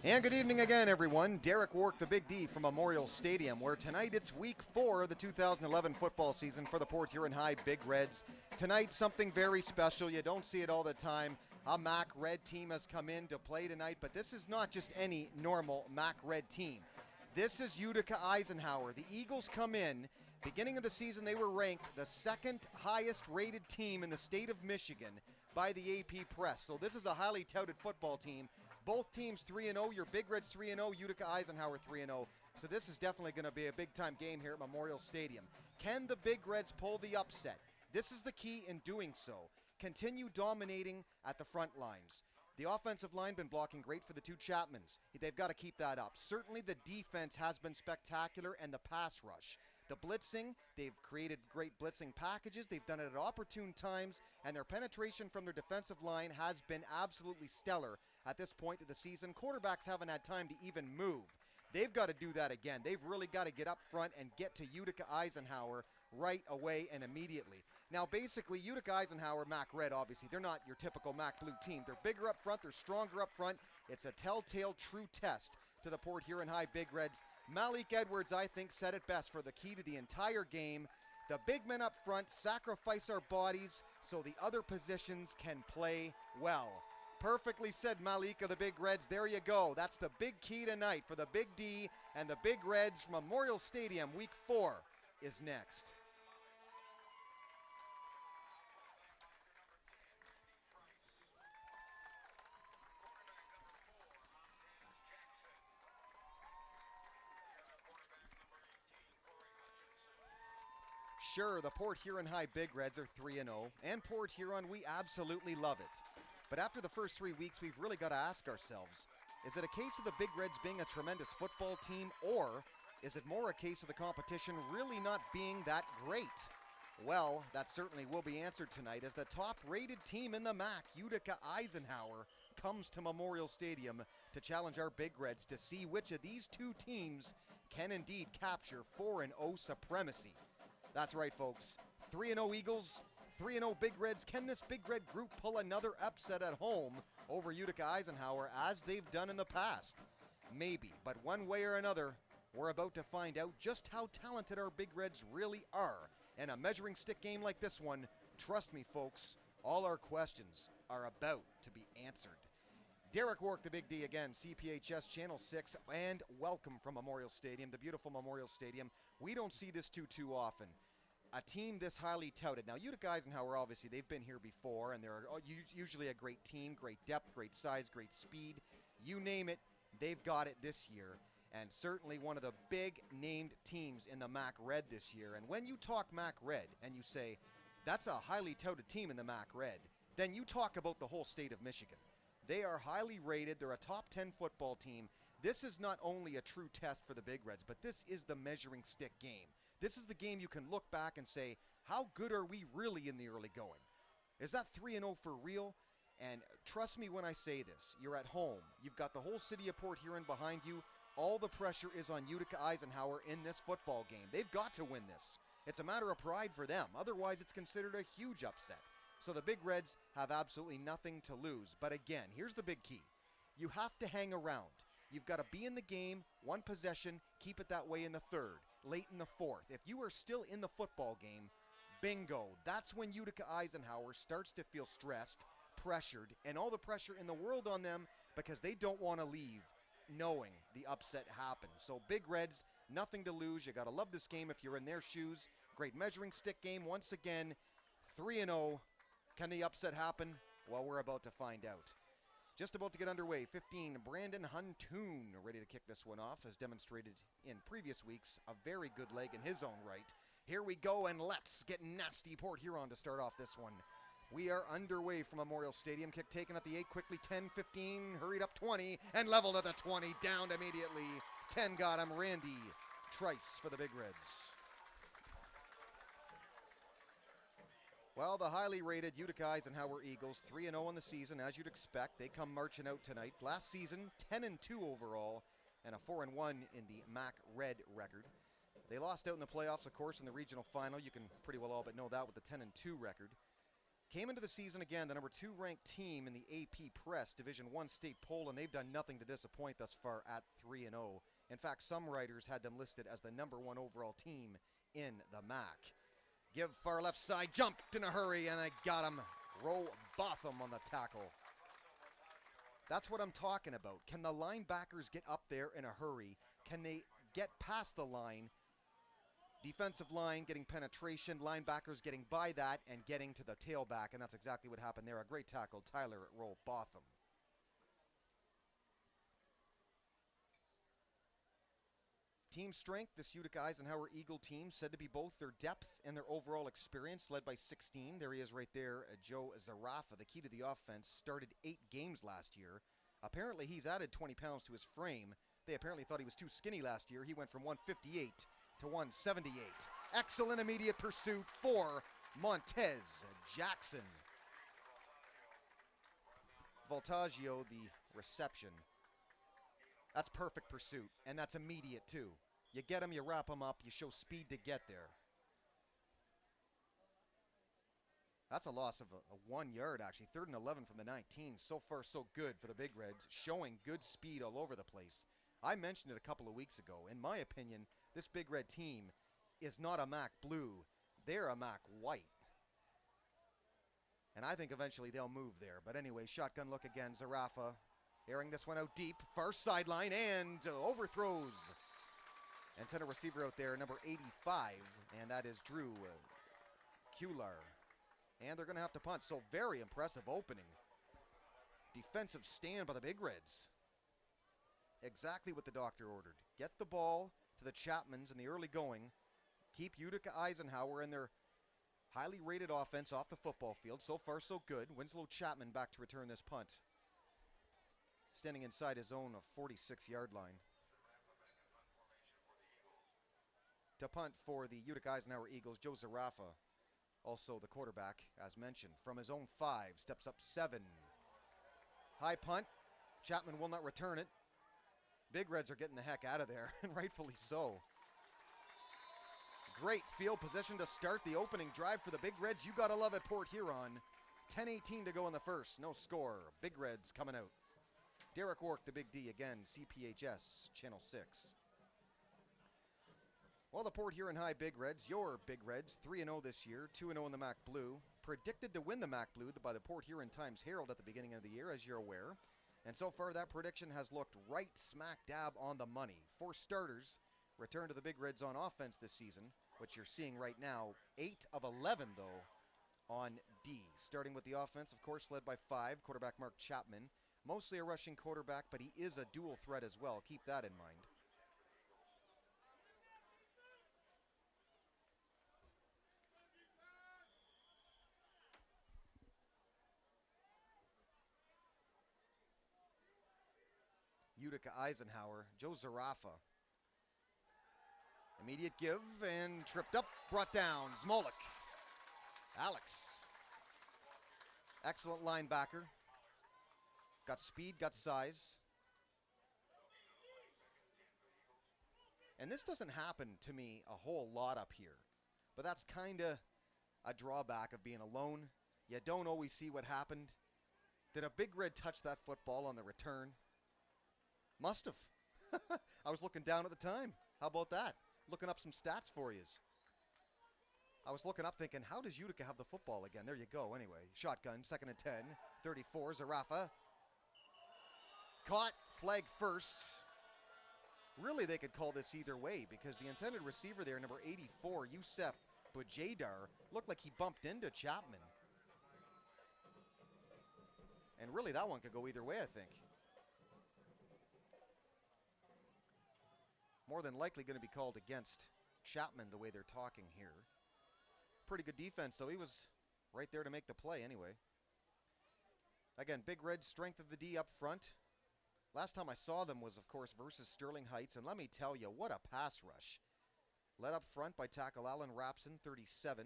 And good evening again, everyone. Derek Wark, the Big D from Memorial Stadium, where tonight it's week 4 of the 2011 football season for the Port Huron High Big Reds. Tonight, something very special. You don't see it all the time. A MAC Red team has come in to play tonight, but this is not just any normal MAC Red team. This is Utica Eisenhower. The Eagles come in. Beginning of the season, they were ranked the second highest rated team in the state of Michigan by the AP Press. So this is a highly touted football team. Both teams 3-0. Your Big Reds 3-0, Utica Eisenhower 3-0. So this is definitely going to be a big-time game here at Memorial Stadium. Can the Big Reds pull the upset? This is the key in doing so. Continue dominating at the front lines. The offensive line been blocking great for the two Chapmans. They've got to keep that up. Certainly the defense has been spectacular, and the pass rush. The blitzing, they've created great blitzing packages. They've done it at opportune times, and their penetration from their defensive line has been absolutely stellar at this point of the season. Quarterbacks haven't had time to even move. They've got to do that again. They've really got to get up front and get to Utica Eisenhower right away and immediately. Now, basically, Utica Eisenhower, MAC Red, obviously, they're not your typical MAC Blue team. They're bigger up front. They're stronger up front. It's a telltale true test to the Port Huron High Big Reds. Malik Edwards, I think, said it best for the key to the entire game. The big men up front sacrifice our bodies so the other positions can play well. Perfectly said, Malik of the Big Reds. There you go. That's the big key tonight for the Big D and the Big Reds from Memorial Stadium. Week 4 is next. Sure, the Port Huron High Big Reds are 3-0, and Port Huron, we absolutely love it. But after the first 3 weeks, we've really got to ask ourselves, is it a case of the Big Reds being a tremendous football team, or is it more a case of the competition really not being that great? Well, that certainly will be answered tonight as the top-rated team in the MAC, Utica Eisenhower, comes to Memorial Stadium to challenge our Big Reds to see which of these two teams can indeed capture 4-0 supremacy. That's right, folks. 3-0 Eagles, 3-0 Big Reds. Can this Big Red group pull another upset at home over Utica Eisenhower as they've done in the past? Maybe, but one way or another, we're about to find out just how talented our Big Reds really are. And a measuring stick game like this one, trust me, folks, all our questions are about to be answered. Derek Wark, the Big D again, CPHS Channel 6, and welcome from Memorial Stadium, the beautiful Memorial Stadium. We don't see this too often. A team this highly touted. Now, Utica Eisenhower, obviously, they've been here before, and they're usually a great team, great depth, great size, great speed. You name it, they've got it this year. And certainly one of the big named teams in the MAC Red this year. And when you talk MAC Red and you say, that's a highly touted team in the MAC Red, then you talk about the whole state of Michigan. They are highly rated. They're a top 10 football team. This is not only a true test for the Big Reds, but this is the measuring stick game. This is the game you can look back and say, how good are we really in the early going? Is that 3-0 for real? And trust me when I say this, you're at home. You've got the whole city of Port Huron behind you. All the pressure is on Utica Eisenhower in this football game. They've got to win this. It's a matter of pride for them. Otherwise, it's considered a huge upset. So the Big Reds have absolutely nothing to lose. But again, here's the big key. You have to hang around. You've got to be in the game, one possession, keep it that way in the third, late in the fourth. If you are still in the football game, bingo. That's when Utica Eisenhower starts to feel stressed, pressured, and all the pressure in the world on them because they don't want to leave knowing the upset happens. So Big Reds, nothing to lose. You got to love this game if you're in their shoes. Great measuring stick game once again, 3-0. Can the upset happen? Well, we're about to find out. Just about to get underway. 15, Brandon Huntoon ready to kick this one off, as demonstrated in previous weeks. A very good leg in his own right. Here we go, and let's get nasty. Port Huron to start off this one. We are underway from Memorial Stadium. Kick taken at the 8, quickly 10, 15, hurried up 20, and leveled at the 20, downed immediately. 10 got him, Randy Trice for the Big Reds. Well, the highly rated Utica Eisenhower Eagles, 3-0 in the season, as you'd expect. They come marching out tonight. Last season, 10-2 overall, and a 4-1 in the MAC Red record. They lost out in the playoffs, of course, in the regional final. You can pretty well all but know that with the 10-2 record. Came into the season again, the number 2 ranked team in the AP Press Division 1 state poll, and they've done nothing to disappoint thus far at 3-0. In fact, some writers had them listed as the number 1 overall team in the MAC. Give far left side, jumped in a hurry, and I got him. Roll Botham on the tackle. That's what I'm talking about. Can the linebackers get up there in a hurry? Can they get past the line? Defensive line getting penetration, linebackers getting by that and getting to the tailback, and that's exactly what happened there. A great tackle, Tyler Roll Botham. Team strength, this Utica Eisenhower Eagle team said to be both their depth and their overall experience, led by 16. There he is right there, Joe Zarafa, the key to the offense, started 8 games last year. Apparently he's added 20 pounds to his frame. They apparently thought he was too skinny last year. He went from 158 to 178. Excellent immediate pursuit for Montez Jackson. Voltaggio, the reception. That's perfect pursuit, and that's immediate too. You get him, you wrap him up, you show speed to get there. That's a loss of a 1 yard, actually. 3rd and 11 from the 19. So far, so good for the Big Reds, showing good speed all over the place. I mentioned it a couple of weeks ago. In my opinion, this Big Red team is not a MAC blue. They're a MAC white. And I think eventually they'll move there. But anyway, shotgun look again. Zarafa airing this one out deep. Far sideline and overthrows. Antenna receiver out there, number 85. And that is Drew Kular. And they're going to have to punt. So very impressive opening. Defensive stand by the Big Reds. Exactly what the doctor ordered. Get the ball to the Chapmans in the early going. Keep Utica Eisenhower and their highly rated offense off the football field. So far, so good. Winslow Chapman back to return this punt. Standing inside his own 46-yard line. To punt for the Utica Eisenhower Eagles, Joe Zarafa, also the quarterback, as mentioned. From his own 5, steps up 7. High punt. Chapman will not return it. Big Reds are getting the heck out of there, and rightfully so. Great field position to start the opening drive for the Big Reds. You gotta love it, Port Huron. 10:18 to go in the first. No score. Big Reds coming out. Derek Wark, the Big D, again, CPHS, Channel 6. Well, the Port Huron High Big Reds, your Big Reds, 3-0 this year, 2-0 in the MAC Blue. Predicted to win the MAC Blue by the Port Huron Times-Herald at the beginning of the year, as you're aware. And so far, that prediction has looked right smack dab on the money. 4 starters return to the Big Reds on offense this season, which you're seeing right now. 8 of 11, though, on D. Starting with the offense, of course, led by 5, quarterback Mark Chapman. Mostly a rushing quarterback, but he is a dual threat as well. Keep that in mind. Utica Eisenhower, Joe Zarafa. Immediate give and tripped up, brought down. Smolik. Alex. Excellent linebacker. Got speed, got size. And this doesn't happen to me a whole lot up here. But that's kind of a drawback of being alone. You don't always see what happened. Did a Big Red touch that football on the return? Must have. I was looking down at the time. How about that? Looking up some stats for you. I was looking up thinking, how does Utica have the football again? There you go. Anyway, shotgun, 2nd and 10. 34, Zarafa. Caught, flag first. Really, they could call this either way because the intended receiver there, number 84, Yusef Bujadar, looked like he bumped into Chapman. And really, that one could go either way, I think. More than likely going to be called against Chapman the way they're talking here. Pretty good defense, though. He was right there to make the play anyway. Again, Big Red, strength of the D up front. Last time I saw them was, of course, versus Sterling Heights. And let me tell you, what a pass rush. Led up front by tackle Alan Rapson, 37.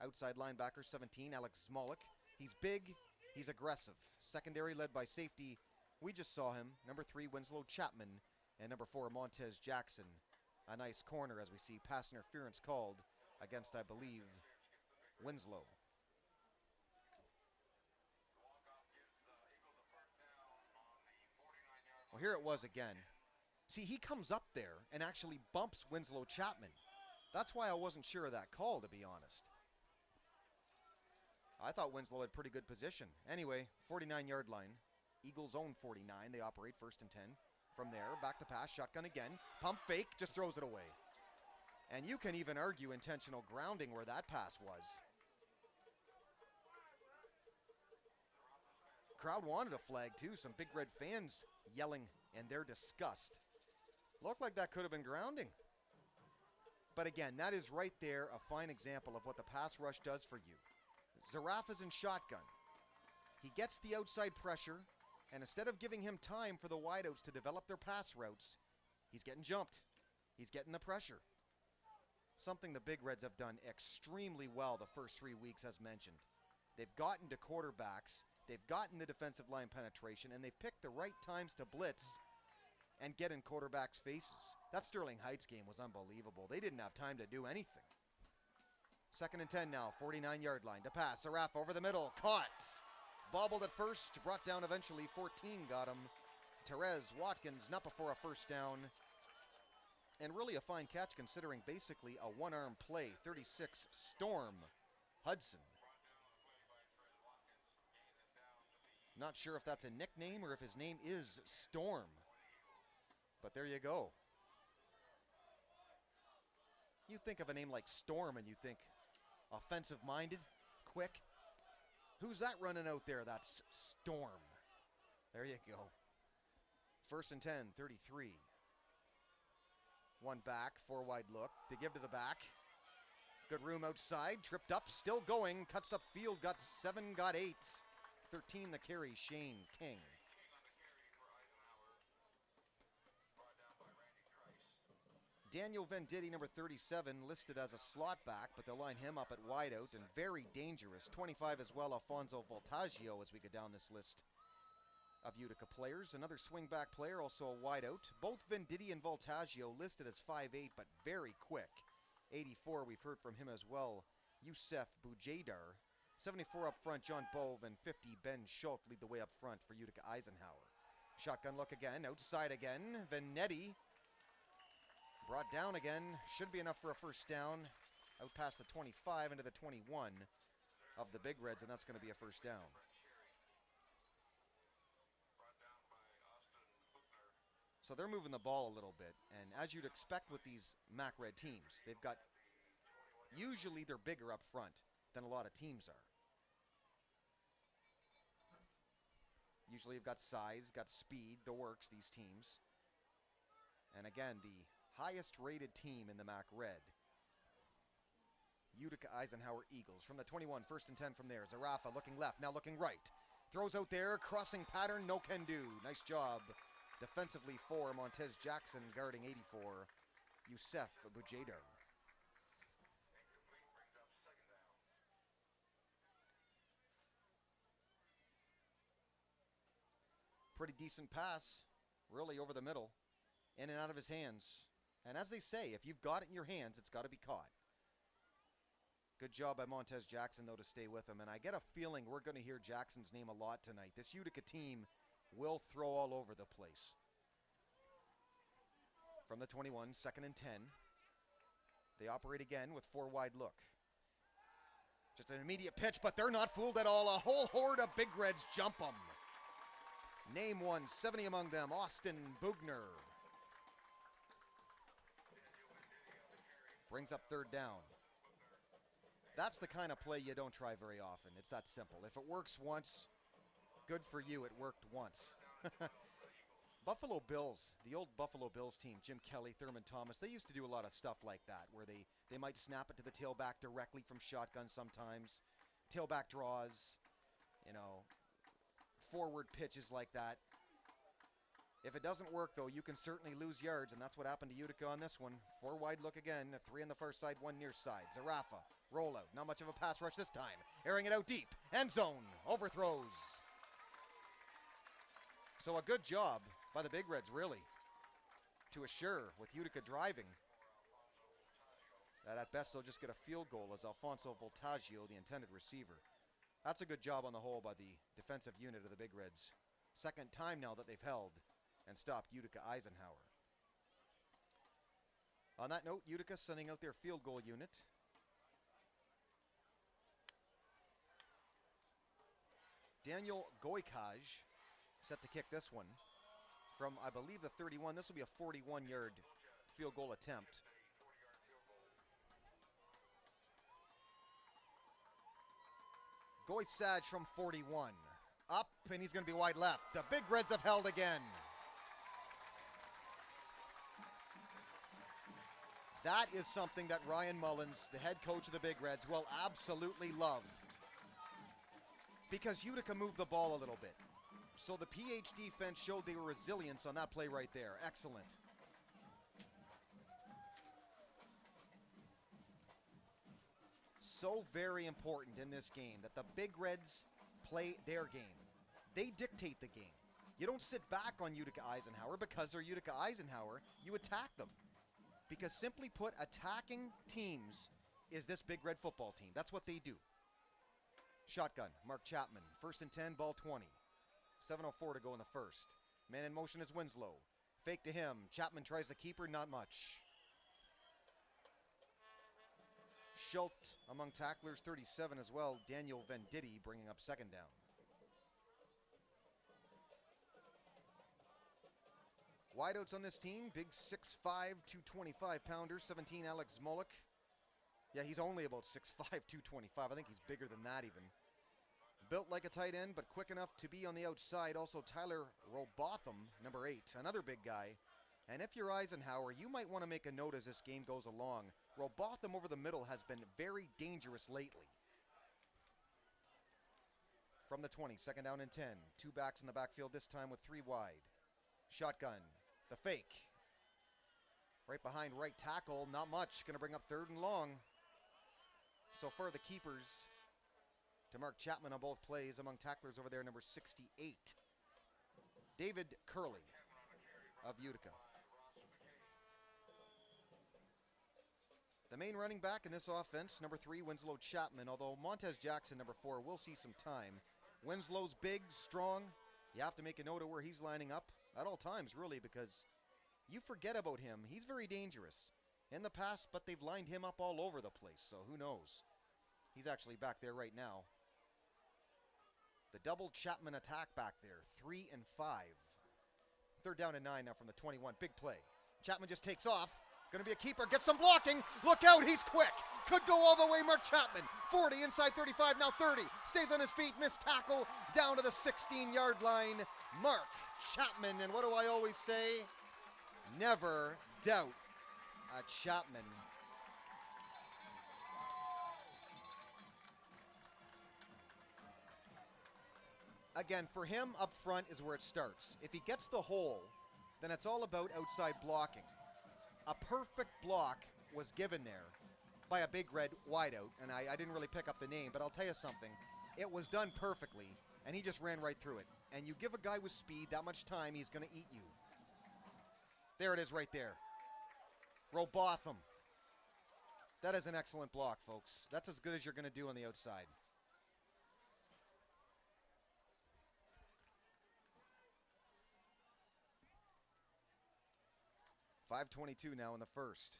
Outside linebacker, 17, Alex Smolik. He's big. He's aggressive. Secondary led by safety. We just saw him. Number 3, Winslow Chapman. And number 4, Montez Jackson. A nice corner as we see pass interference called against, I believe, Winslow. here it was again. See, he comes up there and actually bumps Winslow Chapman. That's why I wasn't sure of that call, to be honest. I thought Winslow had pretty good position. Anyway, 49-yard line. Eagles own 49. They operate 1st and 10. From there, back to pass, shotgun again. Pump fake, just throws it away. And you can even argue intentional grounding where that pass was. Crowd wanted a flag too. Some Big Red fans yelling in their disgust. Looked like that could have been grounding. But again, that is right there a fine example of what the pass rush does for you. Zarafa's in shotgun. He gets the outside pressure, and instead of giving him time for the wideouts to develop their pass routes, he's getting jumped. He's getting the pressure. Something the Big Reds have done extremely well the first 3 weeks, as mentioned. They've gotten to quarterbacks, they've gotten the defensive line penetration, and they've picked the right times to blitz and get in quarterbacks' faces. That Sterling Heights game was unbelievable. They didn't have time to do anything. 2nd and 10 now, 49-yard line to pass. Zarafa over the middle, caught. Bobbled at first, brought down eventually. 14 got him. Therese Watkins, not before a first down. And really a fine catch considering basically a one-arm play. 36, Storm Hudson. Not sure if that's a nickname or if his name is Storm. But there you go. You think of a name like Storm and you think offensive-minded, quick. Who's that running out there? That's Storm. There you go. 1st and 10, 33. One back, 4 wide look. They give to the back. Good room outside. Tripped up, still going. Cuts up field, got 7, got 8. 13 the carry, Shane King. Daniel Venditti, number 37, listed as a slot back, but they'll line him up at wideout and very dangerous. 25 as well, Alfonso Voltaggio, as we go down this list of Utica players. Another swing back player, also a wideout. Both Venditti and Voltaggio listed as 5'8", but very quick. 84, we've heard from him as well. Youssef Boujadar. 74 up front, John Bove, and 50, Ben Schultz lead the way up front for Utica Eisenhower. Shotgun look again, outside again. Venetti brought down again. Should be enough for a first down. Out past the 25 into the 21 of the Big Reds, and that's going to be a first down. So they're moving the ball a little bit, and as you'd expect with these MAC Red teams, they've got, usually they're bigger up front than a lot of teams are. Usually you've got size, got speed, the works, these teams. And again, the highest rated team in the MAC Red, Utica Eisenhower Eagles. From the 21, 1st and 10 from there. Zarafa looking left, now looking right. Throws out there, crossing pattern, no can do. Nice job defensively for Montez Jackson guarding 84, Youssef Boujadar. Pretty decent pass, really over the middle, in and out of his hands. And as they say, if you've got it in your hands, it's got to be caught. Good job by Montez Jackson, though, to stay with him. And I get a feeling we're going to hear Jackson's name a lot tonight. This Utica team will throw all over the place. From the 21, 2nd and 10. They operate again with 4 wide look. Just an immediate pitch, but they're not fooled at all. A whole horde of Big Reds jump them. Name one, 70 among them, Austin Bugner. Brings up 3rd down. That's the kind of play you don't try very often. It's that simple. If it works once, good for you, it worked once. Buffalo Bills, the old Buffalo Bills team, Jim Kelly, Thurman Thomas, they used to do a lot of stuff like that, where they might snap it to the tailback directly from shotgun sometimes. Tailback draws, forward pitches like that. If it doesn't work, though, you can certainly lose yards, and that's what happened to Utica on this one. 4 wide look again, 3 on the far side, 1 near side. Zarafa, rollout, not much of a pass rush this time. Airing it out deep, end zone, overthrows. So a good job by the Big Reds, really, to assure with Utica driving that at best they'll just get a field goal as Alfonso Voltaggio, the intended receiver. That's a good job on the whole by the defensive unit of the Big Reds. 2nd time now that they've held and stopped Utica Eisenhower. On that note, Utica sending out their field goal unit. Daniel Goikaj set to kick this one from, I believe, the 31. This will be a 41-yard field goal attempt. Goikaj from 41. Up, and he's going to be wide left. The Big Reds have held again. That is something that Ryan Mullins, the head coach of the Big Reds, will absolutely love. Because Utica moved the ball a little bit. So the PH defense showed they were resilience on that play right there. Excellent. So very important in this game that the Big Reds play their game. They dictate the game. You don't sit back on Utica Eisenhower because they're Utica Eisenhower. You attack them. Because simply put, attacking teams is this Big Red football team. That's what they do. Shotgun, Mark Chapman. 1st and 10, ball 20. 7:04 to go in the first. Man in motion is Winslow. Fake to him. Chapman tries the keeper, not much. Schultz among tacklers, 37 as well. Daniel Venditti bringing up 2nd down. Wideouts on this team, big 6'5", 225-pounder, 17, Alex Molick. Yeah, he's only about 6'5", 225. I think he's bigger than that even. Built like a tight end, but quick enough to be on the outside. Also, Tyler Robotham, number 8, another big guy. And if you're Eisenhower, you might want to make a note as this game goes along. Robotham over the middle has been very dangerous lately. From the 20, 2nd down and 10. 2 backs in the backfield this time with 3 wide. Shotgun. The fake. Right behind right tackle. Not much. Going to bring up 3rd and long. So far the keepers to Mark Chapman on both plays. Among tacklers over there, number 68. David Curley of Utica. The main running back in this offense, number 3, Winslow Chapman. Although Montez Jackson, number 4, will see some time. Winslow's big, strong. You have to make a note of where he's lining up at all times, really, because you forget about him. He's very dangerous in the past, but they've lined him up all over the place, so who knows? He's actually back there right now. The double Chapman attack back there, 3 and 5. 3rd down and 9 now from the 21. Big play. Chapman just takes off. Going to be a keeper. Gets some blocking. Look out. He's quick. Could go all the way. Mark Chapman. 40 inside 35. Now 30. Stays on his feet. Missed tackle. Down to the 16-yard line. Mark Chapman. And what do I always say? Never doubt a Chapman. Again, for him, up front is where it starts. If he gets the hole, then it's all about outside blocking. A perfect block was given there by a Big Red wideout, and I didn't really pick up the name, but I'll tell you something. It was done perfectly, and he just ran right through it. And you give a guy with speed that much time, he's going to eat you. There it is right there. Robotham. That is an excellent block, folks. That's as good as you're going to do on the outside. .5:22 now in the first.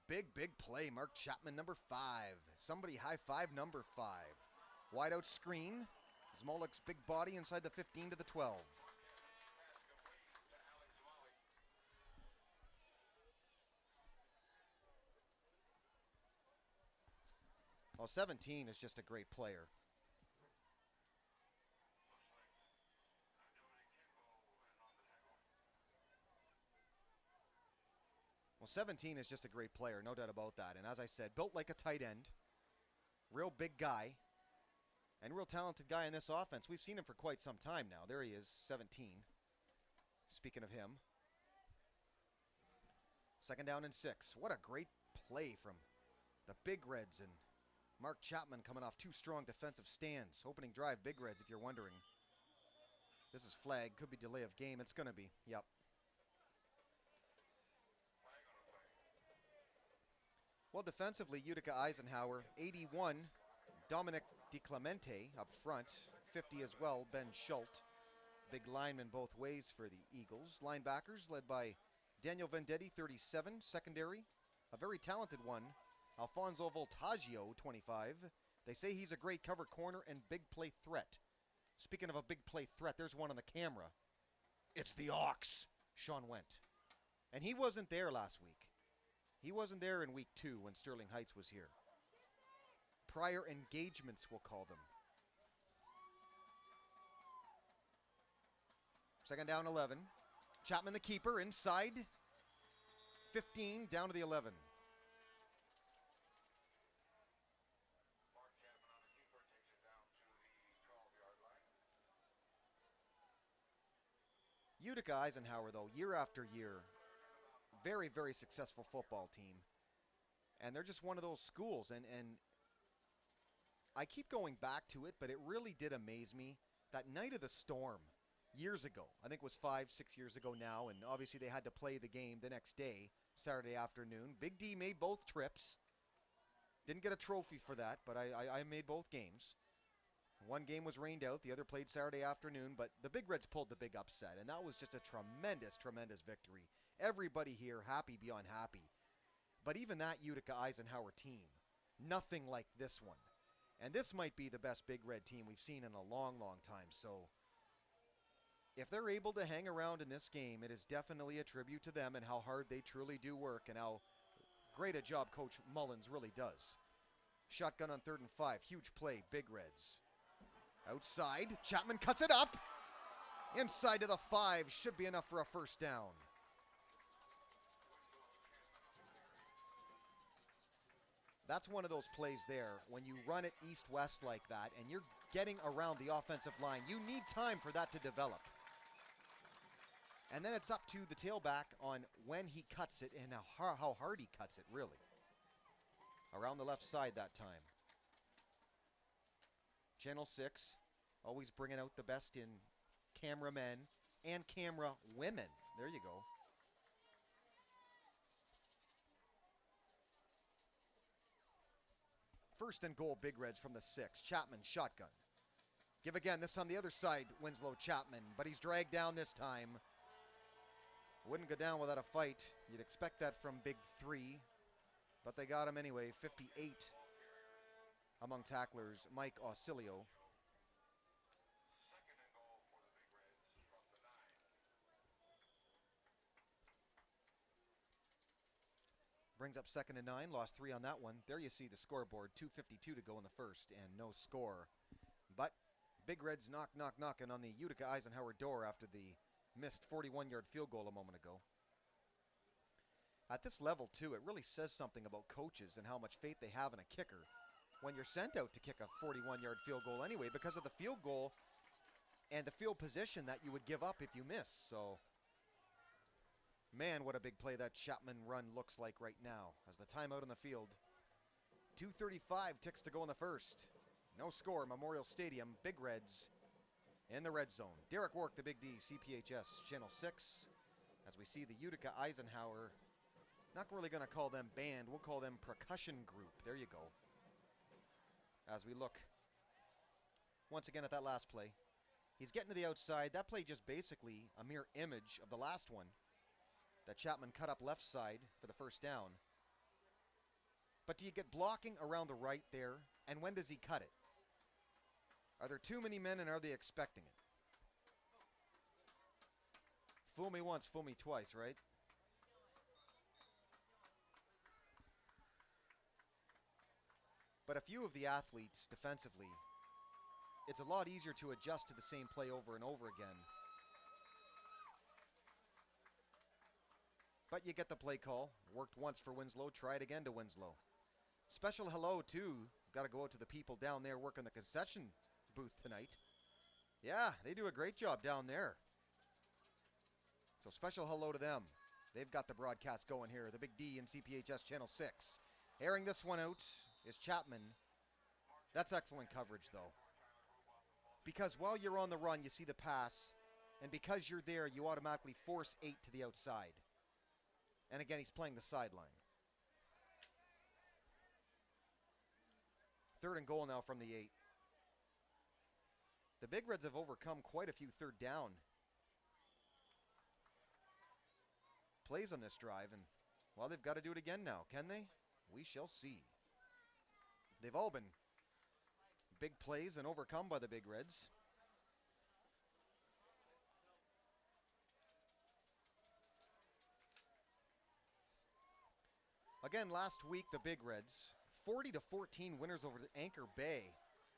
Big play. Mark Chapman, number 5. Somebody high five number 5. Wide out screen. Zmolik's big body inside the 15 to the 12. Well, 17 is just a great player. Well, 17 is just a great player, no doubt about that. And as I said, built like a tight end, real big guy, and real talented guy in this offense. We've seen him for quite some time now. There he is, 17. Speaking of him. 2nd down and 6. What a great play from the Big Reds, and Mark Chapman coming off 2 strong defensive stands. Opening drive, Big Reds, if you're wondering. This is flag. Could be delay of game. It's going to be. Yep. Well, defensively, Utica Eisenhower, 81, Dominic DiClemente up front, 50 as well, Ben Schultz. Big linemen both ways for the Eagles. Linebackers led by Daniel Vendetti, 37. Secondary, a very talented one, Alfonso Voltaggio, 25. They say he's a great cover corner and big play threat. Speaking of a big play threat, there's one on the camera. It's the Ox, Sean Went. And he wasn't there last week. He wasn't there in week 2 when Sterling Heights was here. Prior engagements, we'll call them. Second down, 11. Chapman, the keeper, inside. 15, down to the 11. Utica Eisenhower, though, year after year, very, very successful football team. And they're just one of those schools. And I keep going back to it, but it really did amaze me. That night of the storm, years ago, I think it was 5-6 years ago now, and obviously they had to play the game the next day, Saturday afternoon. Big D made both trips. Didn't get a trophy for that, but I made both games. One game was rained out, the other played Saturday afternoon, but the Big Reds pulled the big upset, and that was just a tremendous, tremendous victory. Everybody here happy beyond happy. But even that Utica Eisenhower team, nothing like this one. And this might be the best Big Red team we've seen in a long, long time. So if they're able to hang around in this game, it is definitely a tribute to them and how hard they truly do work and how great a job Coach Mullins really does. Shotgun on 3rd and 5. Huge play, Big Reds. Outside, Chapman cuts it up. Inside to the 5, should be enough for a first down. That's one of those plays there, when you run it east-west like that and you're getting around the offensive line, you need time for that to develop. And then it's up to the tailback on when he cuts it and how hard he cuts it, really. Around the left side that time. Channel 6, always bringing out the best in cameramen and camera women. There you go. First and goal, Big Reds from the 6. Chapman, shotgun. Give again, this time the other side, Winslow Chapman, but he's dragged down this time. Wouldn't go down without a fight. You'd expect that from Big 3, but they got him anyway. 58 among tacklers, Mike Ausilio. Brings up 2nd and 9, lost 3 on that one. There you see the scoreboard, 2:52 to go in the first and no score. But Big Reds knocking on the Utica Eisenhower door after the missed 41-yard field goal a moment ago. At this level, too, it really says something about coaches and how much faith they have in a kicker when you're sent out to kick a 41-yard field goal anyway because of the field goal and the field position that you would give up if you miss. So, man, what a big play that Chapman run looks like right now as the timeout on the field. 2:35 ticks to go in the first. No score, Memorial Stadium, Big Reds in the red zone. Derek Wark, the Big D, CPHS, Channel 6. As we see the Utica Eisenhower, not really going to call them band, we'll call them percussion group. There you go. As we look once again at that last play. He's getting to the outside. That play just basically a mere image of the last one that Chapman cut up left side for the first down. But do you get blocking around the right there? And when does he cut it? Are there too many men and are they expecting it? Fool me once, fool me twice, right? But a few of the athletes defensively, it's a lot easier to adjust to the same play over and over again. But you get the play call. Worked once for Winslow, try it again to Winslow. Special hello, too. Got to go out to the people down there working the concession booth tonight. Yeah, they do a great job down there. So special hello to them. They've got the broadcast going here. The Big D and CPHS Channel 6. Airing this one out is Chapman. That's excellent coverage, though. Because while you're on the run, you see the pass. And because you're there, you automatically force 8 to the outside. And again, he's playing the sideline. 3rd and goal now from the 8. The Big Reds have overcome quite a few third down plays on this drive, and, well, they've got to do it again now, can they? We shall see. They've all been big plays and overcome by the Big Reds. Again, last week, the Big Reds, 40-14 winners over the Anchor Bay.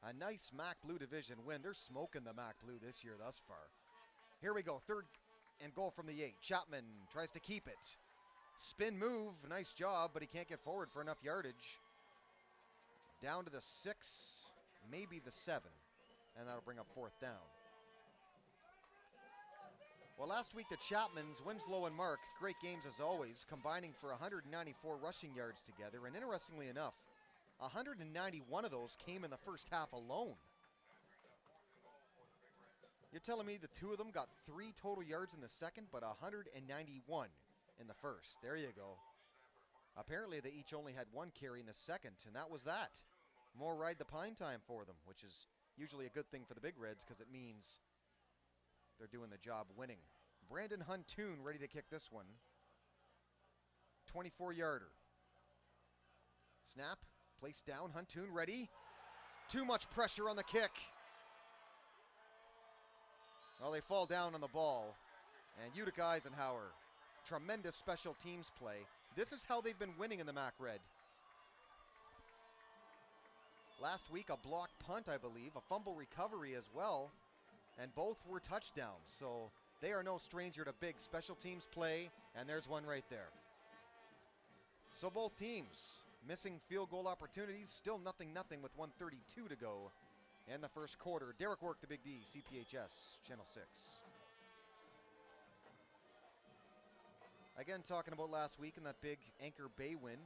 A nice Mac Blue division win. They're smoking the Mac Blue this year thus far. Here we go, 3rd and goal from the 8. Chapman tries to keep it. Spin move, nice job, but he can't get forward for enough yardage. Down to the 6, maybe the 7, and that'll bring up 4th down. Well, last week the Chapmans, Winslow and Mark, great games as always, combining for 194 rushing yards together, and interestingly enough, 191 of those came in the first half alone. You're telling me the two of them got 3 total yards in the second, but 191 in the first. There you go. Apparently they each only had 1 carry in the second, and that was that. More ride the pine time for them, which is usually a good thing for the Big Reds because it means they're doing the job winning. Brandon Huntoon ready to kick this one. 24-yarder. Snap, placed down, Huntoon ready. Too much pressure on the kick. Well, they fall down on the ball. And Utica Eisenhower, tremendous special teams play. This is how they've been winning in the Mac Red. Last week, a blocked punt, I believe, a fumble recovery as well, and both were touchdowns. So they are no stranger to big special teams play, and there's one right there. So both teams missing field goal opportunities, still 0-0 with 1:32 to go in the first quarter. Derek Work, the Big D, CPHS, Channel 6. Again, talking about last week and that big Anchor Bay win.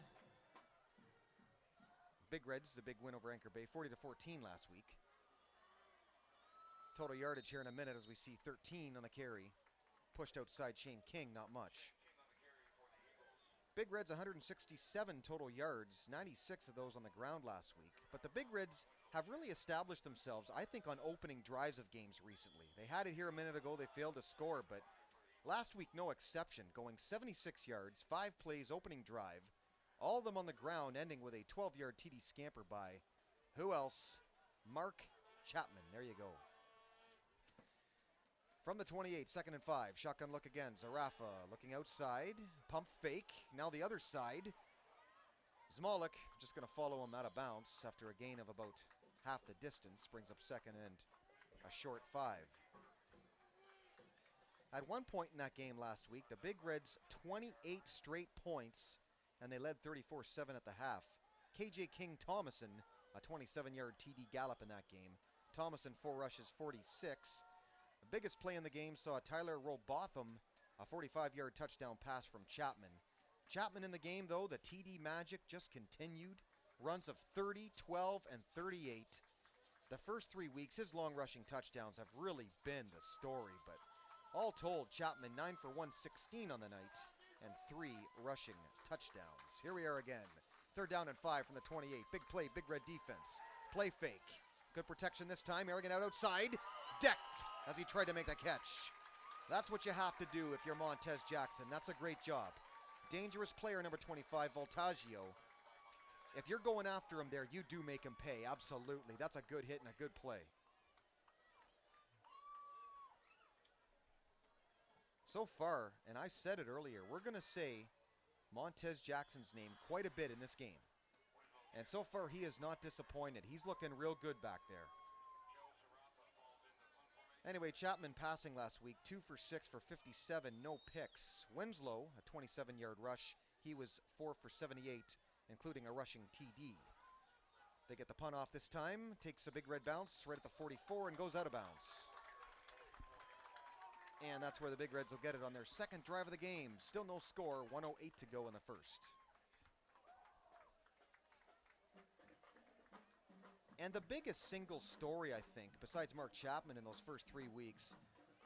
Big Reds, a big win over Anchor Bay, 40-14 last week. Total yardage here in a minute as we see 13 on the carry. Pushed outside Shane King, not much. Big Reds, 167 total yards, 96 of those on the ground last week. But the Big Reds have really established themselves, I think, on opening drives of games recently. They had it here a minute ago, they failed to score, but last week, no exception, going 76 yards, 5 plays, opening drive. All of them on the ground, ending with a 12-yard TD scamper by, who else? Mark Chapman. There you go. From the 28, 2nd and 5. Shotgun look again. Zarafa looking outside. Pump fake. Now the other side. Zmalik just going to follow him out of bounds after a gain of about half the distance. Brings up 2nd and a short 5. At one point in that game last week, the Big Reds 28 straight points, and they led 34-7 at the half. KJ King Thomason, a 27-yard TD gallop in that game. Thomason, 4 rushes, 46. The biggest play in the game saw Tyler Robotham, a 45-yard touchdown pass from Chapman. Chapman in the game, though, the TD magic just continued. Runs of 30, 12, and 38. The first 3 weeks, his long rushing touchdowns have really been the story, but all told, Chapman 9 for 116 on the night and 3 rushing touchdowns. Here we are again. 3rd down and 5 from the 28. Big play, Big Red defense. Play fake. Good protection this time. Arrogant out outside. Decked as he tried to make the catch. That's what you have to do if you're Montez Jackson. That's a great job. Dangerous player, number 25, Voltaggio. If you're going after him there, you do make him pay. Absolutely. That's a good hit and a good play. So far, and I said it earlier, we're going to say Montez Jackson's name quite a bit in this game. And so far, he is not disappointed. He's looking real good back there. Anyway, Chapman passing last week, 2 for 6 for 57, no picks. Winslow, a 27-yard rush. He was 4 for 78, including a rushing TD. They get the punt off this time, takes a Big Red bounce right at the 44 and goes out of bounds. And that's where the Big Reds will get it on their second drive of the game. Still no score, 1:08 to go in the first. And the biggest single story, I think, besides Mark Chapman in those first 3 weeks,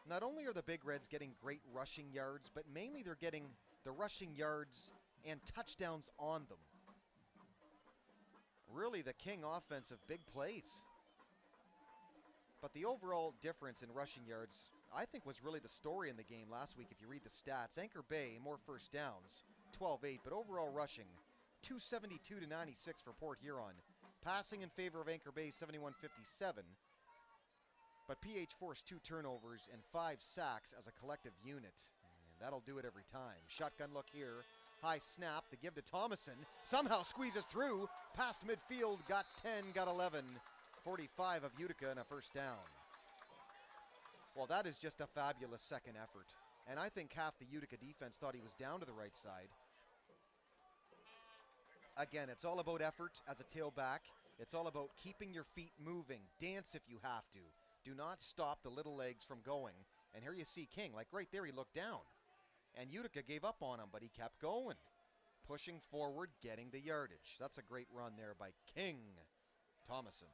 not only are the Big Reds getting great rushing yards, but mainly they're getting the rushing yards and touchdowns on them. Really the king offense of big plays. But the overall difference in rushing yards, I think, was really the story in the game last week if you read the stats. Anchor Bay, more first downs, 12-8, but overall rushing, 272 to 96 for Port Huron. Passing in favor of Anchor Bay, 71-57. But PH forced 2 turnovers and 5 sacks as a collective unit. And that'll do it every time. Shotgun look here. High snap, the give to Thomason. Somehow squeezes through. Past midfield, got 10, got 11. 45 of Utica and a first down. Well, that is just a fabulous second effort. And I think half the Utica defense thought he was down to the right side. Again, it's all about effort as a tailback. It's all about keeping your feet moving. Dance if you have to. Do not stop the little legs from going. And here you see King, like right there, he looked down. And Utica gave up on him, but he kept going. Pushing forward, getting the yardage. That's a great run there by King Thomason.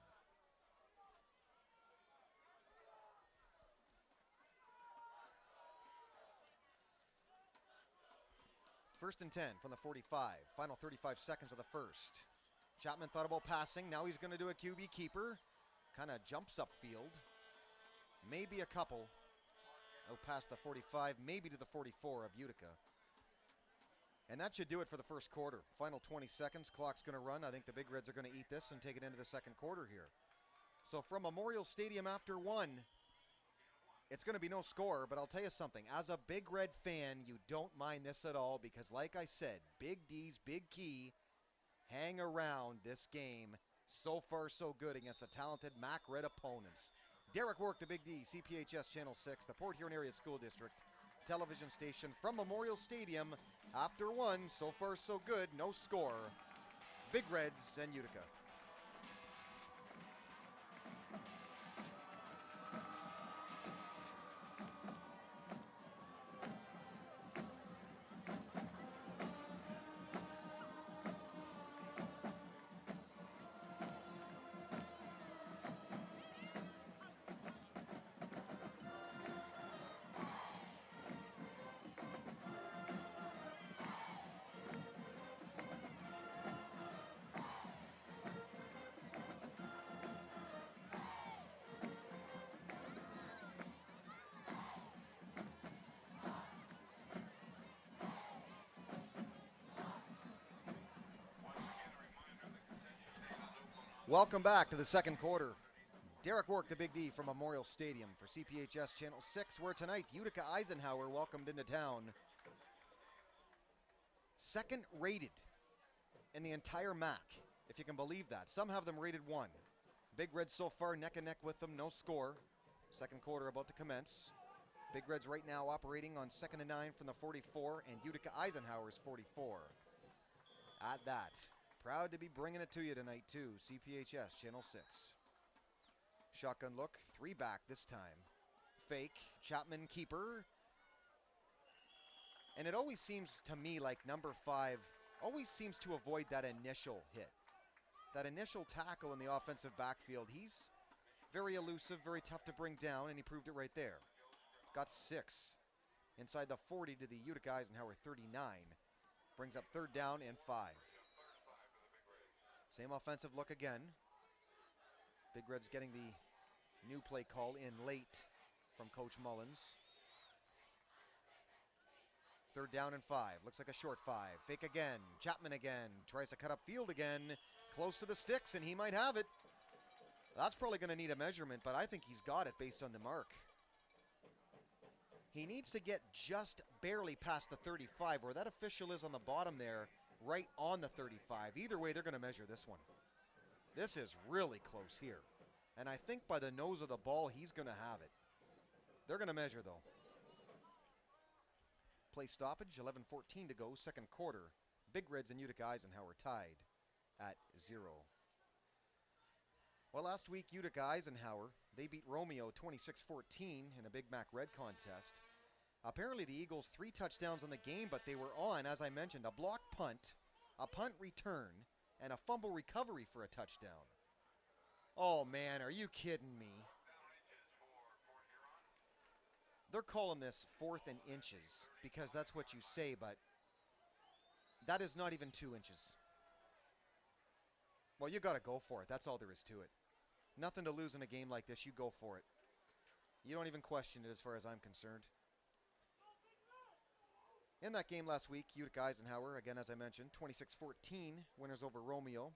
First and 10 from the 45. Final 35 seconds of the first. Chapman thought about passing. Now he's going to do a QB keeper. Kind of jumps upfield. Maybe a couple. Out past the 45, maybe to the 44 of Utica. And that should do it for the first quarter. Final 20 seconds. Clock's going to run. I think the Big Reds are going to eat this and take it into the second quarter here. So from Memorial Stadium after one, it's going to be no score, but I'll tell you something. As a Big Red fan, you don't mind this at all because, like I said, Big D's big key. Hang around this game. So far, so good against the talented Mac Red opponents. Derek Work, the Big D, CPHS Channel 6, the Port Huron Area School District television station from Memorial Stadium. After one, so far, so good, no score. Big Reds and Utica. Welcome back to the second quarter. Derek Work, the Big D from Memorial Stadium for CPHS Channel 6, where tonight Utica Eisenhower welcomed into town. Second rated in the entire MAC, if you can believe that. Some have them rated 1. Big Reds so far neck and neck with them, no score. Second quarter about to commence. Big Reds right now operating on 2nd and 9 from the 44 and Utica Eisenhower's 44. At that. Proud to be bringing it to you tonight, too. CPHS Channel 6. Shotgun look. 3 back this time. Fake. Chapman keeper. And it always seems to me like number 5 always seems to avoid that initial hit. That initial tackle in the offensive backfield. He's very elusive, very tough to bring down, and he proved it right there. Got 6. Inside the 40 to the Utica Eisenhower 39. Brings up 3rd down and 5. Same offensive look again. Big Reds getting the new play call in late from Coach Mullins. 3rd down and 5. Looks like a short 5. Fake again. Chapman again. Tries to cut up field again. Close to the sticks, and he might have it. That's probably going to need a measurement, but I think he's got it based on the mark. He needs to get just barely past the 35, where that official is on the bottom there. Right on the 35. Either way, they're going to measure this one. This is really close here. And I think by the nose of the ball, he's going to have it. They're going to measure, though. Play stoppage, 11:14 to go, second quarter. Big Reds and Utica Eisenhower tied at 0. Well, last week, Utica Eisenhower, they beat Romeo 26-14 in a Big Mac Red contest. Apparently the Eagles 3 touchdowns on the game, but they were on, as I mentioned, a block punt, a punt return, and a fumble recovery for a touchdown. Oh man, are you kidding me? They're calling this 4th and inches because that's what you say, but that is not even 2 inches. Well, you got to go for it. That's all there is to it. Nothing to lose in a game like this. You go for it. You don't even question it as far as I'm concerned. In that game last week, Utica Eisenhower, again as I mentioned, 26-14, winners over Romeo.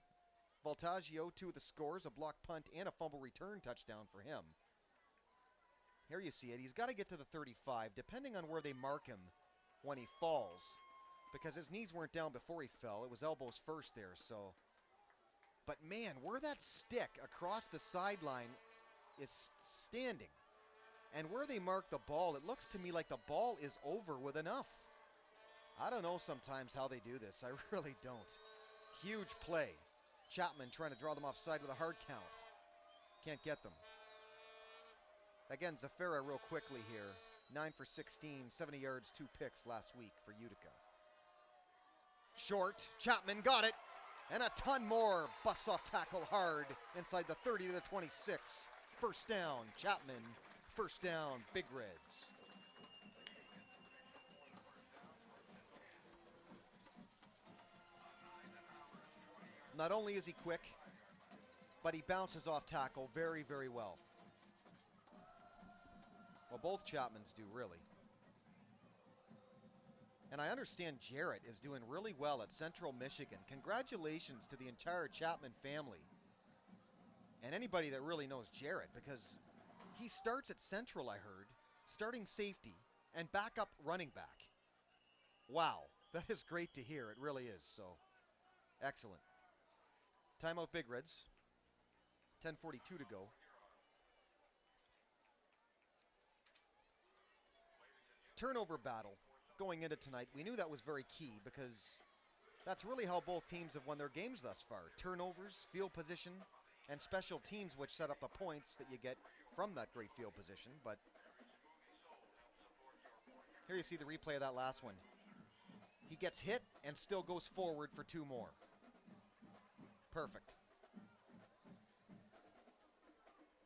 Voltaggio, 2 of the scores, a block punt and a fumble return touchdown for him. Here you see it. He's got to get to the 35, depending on where they mark him when he falls. Because his knees weren't down before he fell. It was elbows first there, so. But man, where that stick across the sideline is standing, and where they mark the ball, it looks to me like the ball is over with enough. I don't know sometimes how they do this. I really don't. Huge play. Chapman trying to draw them offside with a hard count. Can't get them. Again, Zafera real quickly here. 9 for 16, 70 yards, 2 picks last week for Utica. Short. Chapman got it. And a ton more. Busts off tackle hard inside the 30 to the 26. First down, Chapman. First down, Big Reds. Not only is he quick, but he bounces off tackle very, very well. Well, both Chapmans do, really. And I understand Jarrett is doing really well at Central Michigan. Congratulations to the entire Chapman family. And anybody that really knows Jarrett, because he starts at Central, I heard, starting safety and backup running back. Wow, that is great to hear. It really is. So, excellent. Timeout Big Reds. 10:42 to go. Turnover battle going into tonight. We knew that was very key because that's really how both teams have won their games thus far. Turnovers, field position, and special teams, which set up the points that you get from that great field position. But here you see the replay of that last one. He gets hit and still goes forward for 2 more. Perfect.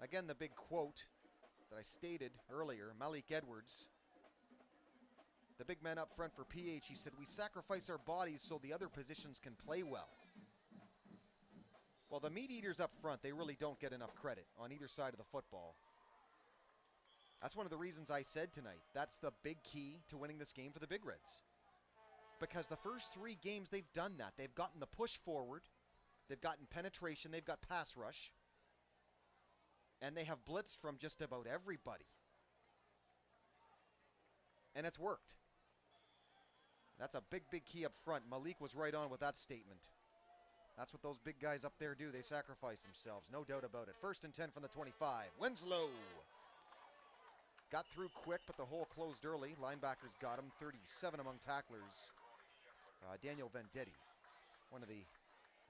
Again, the big quote that I stated earlier, Malik Edwards, the big man up front for PH, he said, "We sacrifice our bodies so the other positions can play well." Well, the meat eaters up front, they really don't get enough credit on either side of the football. That's one of the reasons I said tonight, that's the big key to winning this game for the Big Reds. Because the first 3 games, they've done that. They've gotten the push forward. They've gotten penetration. They've got pass rush. And they have blitzed from just about everybody. And it's worked. That's a big, big key up front. Malik was right on with that statement. That's what those big guys up there do. They sacrifice themselves. No doubt about it. 1st and 10 from the 25. Winslow. Got through quick, but the hole closed early. Linebackers got him. 37 among tacklers. Daniel Vendetti. One of the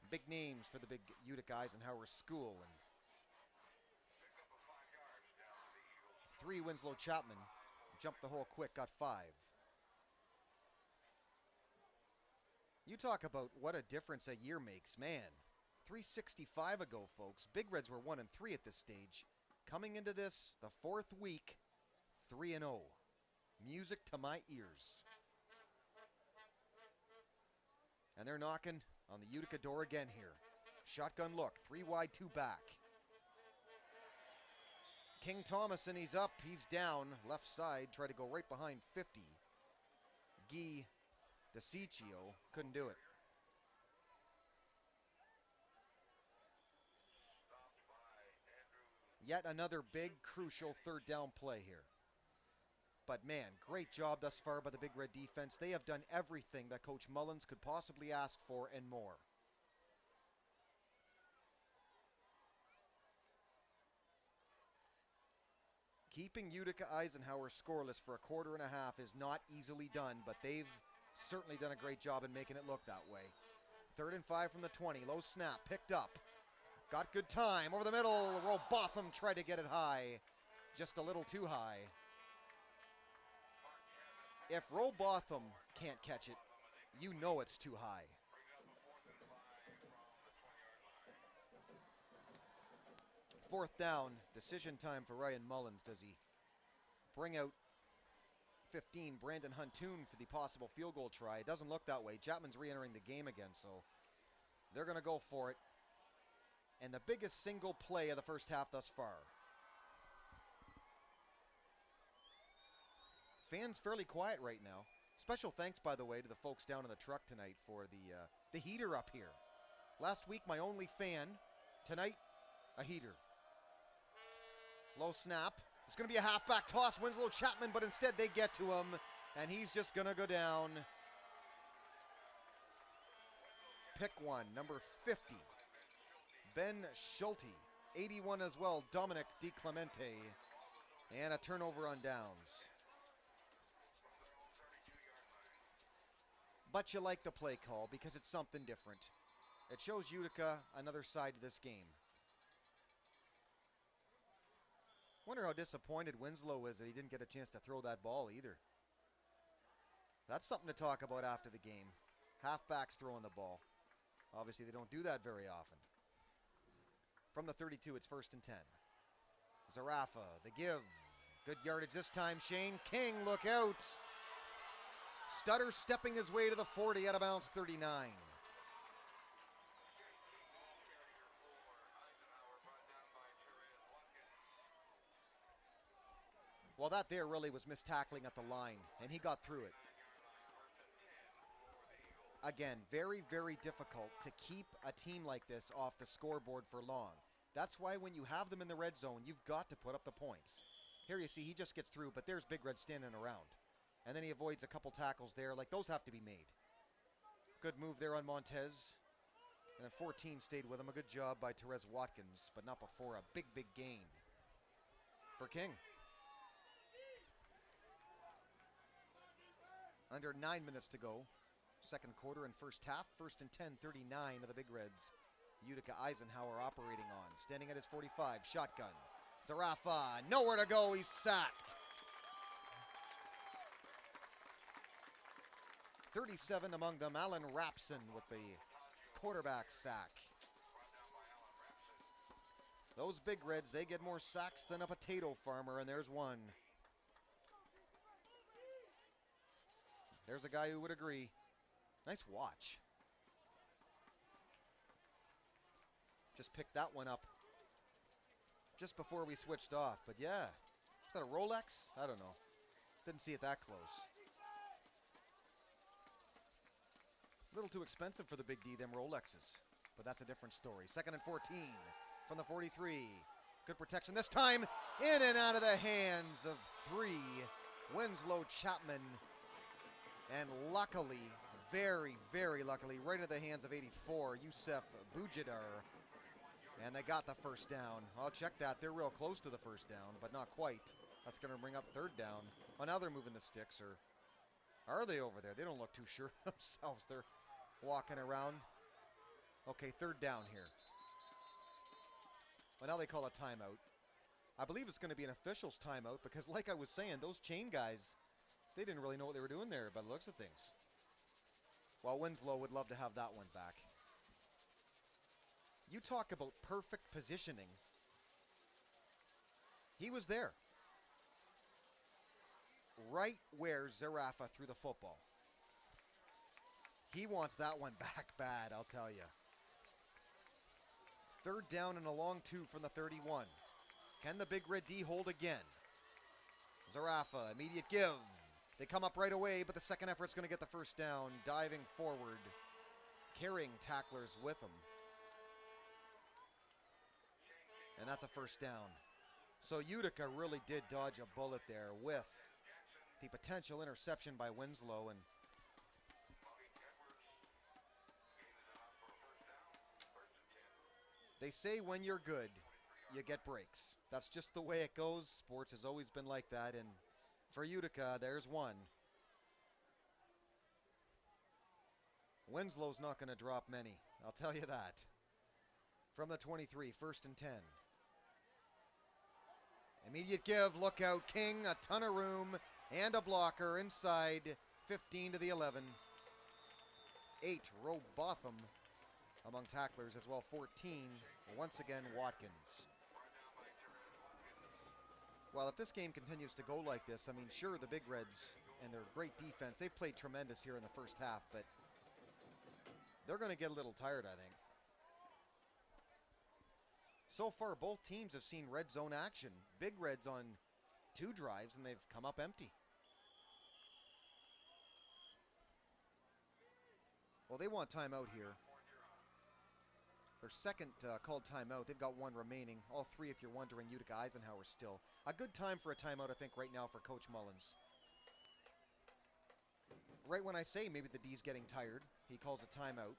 big names for the big Utica Eisenhower school. And 3 Winslow Chapman. Jumped the hole quick, got 5. You talk about what a difference a year makes. Man, 365 ago, folks. Big Reds were 1-3 at this stage. Coming into this, the 4th week, 3-0. Music to my ears. And they're knocking on the Utica door again here. Shotgun look, 3 wide, 2 back. King Thomason, he's up, he's down. Left side, try to go right behind 50. Guy DeCiccio couldn't do it. Yet another big, crucial 3rd down play here. But man, great job thus far by the Big Red defense. They have done everything that Coach Mullins could possibly ask for and more. Keeping Utica Eisenhower scoreless for a 1/4 is not easily done, but they've certainly done a great job in making it look that way. 3rd and 5 from the 20. Low snap, picked up. Got good time over the middle. Robotham tried to get it high. Just a little too high. If Robotham can't catch it, you know it's too high. Fourth down, decision time for Ryan Mullins. Does he bring out 15, Brandon Huntoon, for the possible field goal try? It doesn't look that way. Chapman's re-entering the game again, so they're going to go for it. and the biggest single play of the first half thus far. Fans fairly quiet right now. Special thanks, by the way, to the folks down in the truck tonight for the heater up here. Last week, my only fan. Tonight, a heater. Low snap. It's going to be a halfback toss. Winslow Chapman, but instead they get to him, and he's just going to go down. Pick one, number 50. Ben Schulte. 81 as well, Dominic DiClemente. And a turnover on downs. But you like the play call because it's something different. It shows Utica another side to this game. Wonder how disappointed Winslow is that he didn't get a chance to throw that ball either. That's something to talk about after the game. Halfbacks throwing the ball. Obviously they don't do that very often. From the 32, it's 1st and 10. Zarafa, the give. Good yardage this time. Shane King, look out. Stutter stepping his way to the 40 out of bounds, 39. Well, that there really was mistackling at the line, and he got through it. Again, very, very difficult to keep a team like this off the scoreboard for long. That's why when you have them in the red zone, you've got to put up the points. Here you see he just gets through, but there's Big Red standing around. And then he avoids a couple tackles there. Like, those have to be made. Good move there on Montez. And then 14 stayed with him. A good job by Therese Watkins, but not before a big, big gain for King. Under 9 minutes to go. Second quarter and first half. 1st and 10, 39 of the Big Reds. Utica Eisenhower operating on. Standing at his 45. Shotgun. Zarafa. Nowhere to go. He's sacked. 37 among them. Alan Rapson with the quarterback sack. Those Big Reds, they get more sacks than a potato farmer, and there's one. There's a guy who would agree. Nice watch. Just picked that one up just before we switched off. But yeah, is that a Rolex? I don't know. Didn't see it that close. A little too expensive for the Big D, them Rolexes. But that's a different story. 2nd and 14 from the 43. Good protection this time. In and out of the hands of 3. Winslow Chapman. And luckily, very, very luckily, right into the hands of 84, Youssef Boujidar. And they got the first down. I'll check that. They're real close to the first down, but not quite. That's going to bring up 3rd down. Oh, now they're moving the sticks, or are they over there? They don't look too sure themselves. They're walking around. Okay, 3rd down here. Well, now they call a timeout. I believe it's going to be an official's timeout because, like I was saying, those chain guys, they didn't really know what they were doing there by the looks of things. While Winslow would love to have that one back. You talk about perfect positioning. He was there. Right where Zarafa threw the football. He wants that one back bad, I'll tell you. 3rd down and a long 2 from the 31. Can the Big Red D hold again? Zarafa, immediate give. They come up right away, but the second effort's going to get the first down. Diving forward. Carrying tacklers with him. And that's a first down. So Utica really did dodge a bullet there with the potential interception by Winslow. And they say when you're good, you get breaks. That's just the way it goes. Sports has always been like that. And for Utica, there's one. Winslow's not going to drop many. I'll tell you that. From the 23, 1st and 10. Immediate give, look out, King, a ton of room, and a blocker inside 15 to the 11. 8, Robotham among tacklers as well, 14, once again, Watkins. Well, if this game continues to go like this, I mean, sure, the Big Reds and their great defense, they've played tremendous here in the first half, but they're going to get a little tired, I think. So far, both teams have seen red zone action. Big Reds on 2 drives, and they've come up empty. Well, they want timeout here. Their second called timeout. They've got 1 remaining. All 3, if you're wondering, Utica Eisenhower still. A good time for a timeout, I think, right now for Coach Mullins. Right when I say maybe the D's getting tired, he calls a timeout.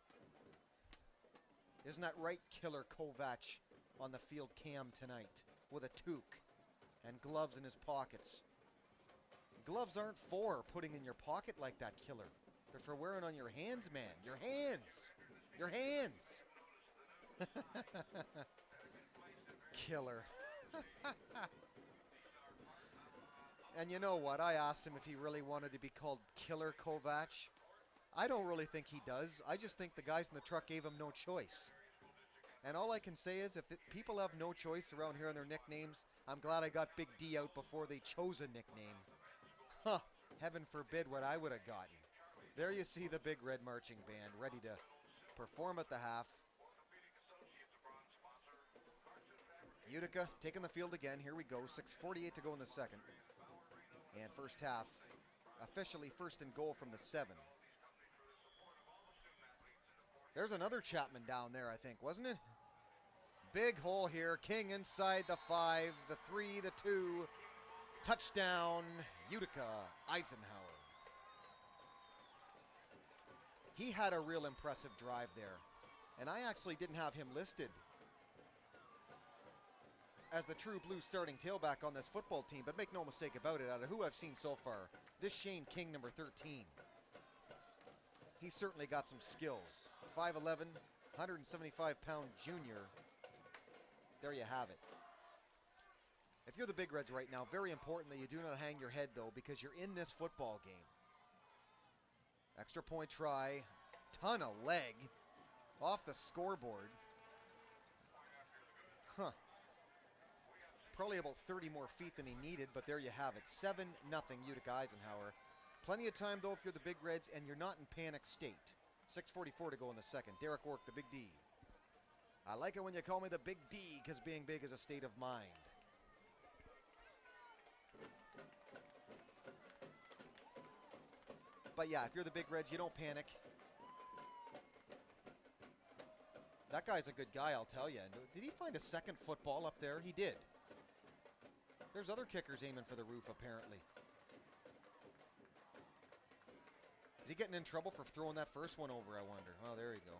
Isn't that right, Killer Kovac on the field cam tonight with a toque and gloves in his pockets? Gloves aren't for putting in your pocket like that, Killer. They're for wearing on your hands, man. Your hands. Your hands. Killer. And you know what? I asked him if he really wanted to be called Killer Kovac. I don't really think he does. I just think the guys in the truck gave him no choice. And all I can say is if people have no choice around here on their nicknames, I'm glad I got Big D out before they chose a nickname. Huh. Heaven forbid what I would have gotten. There you see the Big Red Marching Band ready to perform at the half. Utica taking the field again. Here we go. 6:48 to go in the second. And first half, officially first and goal from the 7. There's another Chapman down there, I think, wasn't it? Big hole here. King inside the 5, the 3, the 2. Touchdown, Utica Eisenhower. He had a real impressive drive there. And I actually didn't have him listed as the true blue starting tailback on this football team. But make no mistake about it, out of who I've seen so far, this Shane King, number 13, he's certainly got some skills. 5'11", 175-pound junior. There you have it. If you're the Big Reds right now, very important that you do not hang your head, though, because you're in this football game. Extra point try. Ton of leg. Off the scoreboard. Huh. Probably about 30 more feet than he needed, but there you have it. 7-0 Utica Eisenhower. Plenty of time, though, if you're the Big Reds and you're not in panic state. 6:44 to go in the second. Derek Work, the Big D. I like it when you call me the Big D, because being big is a state of mind. But yeah, if you're the Big Reds, you don't panic. That guy's a good guy, I'll tell you. Did he find a second football up there? He did. There's other kickers aiming for the roof, apparently. Is he getting in trouble for throwing that first one over, I wonder? Oh, there you go.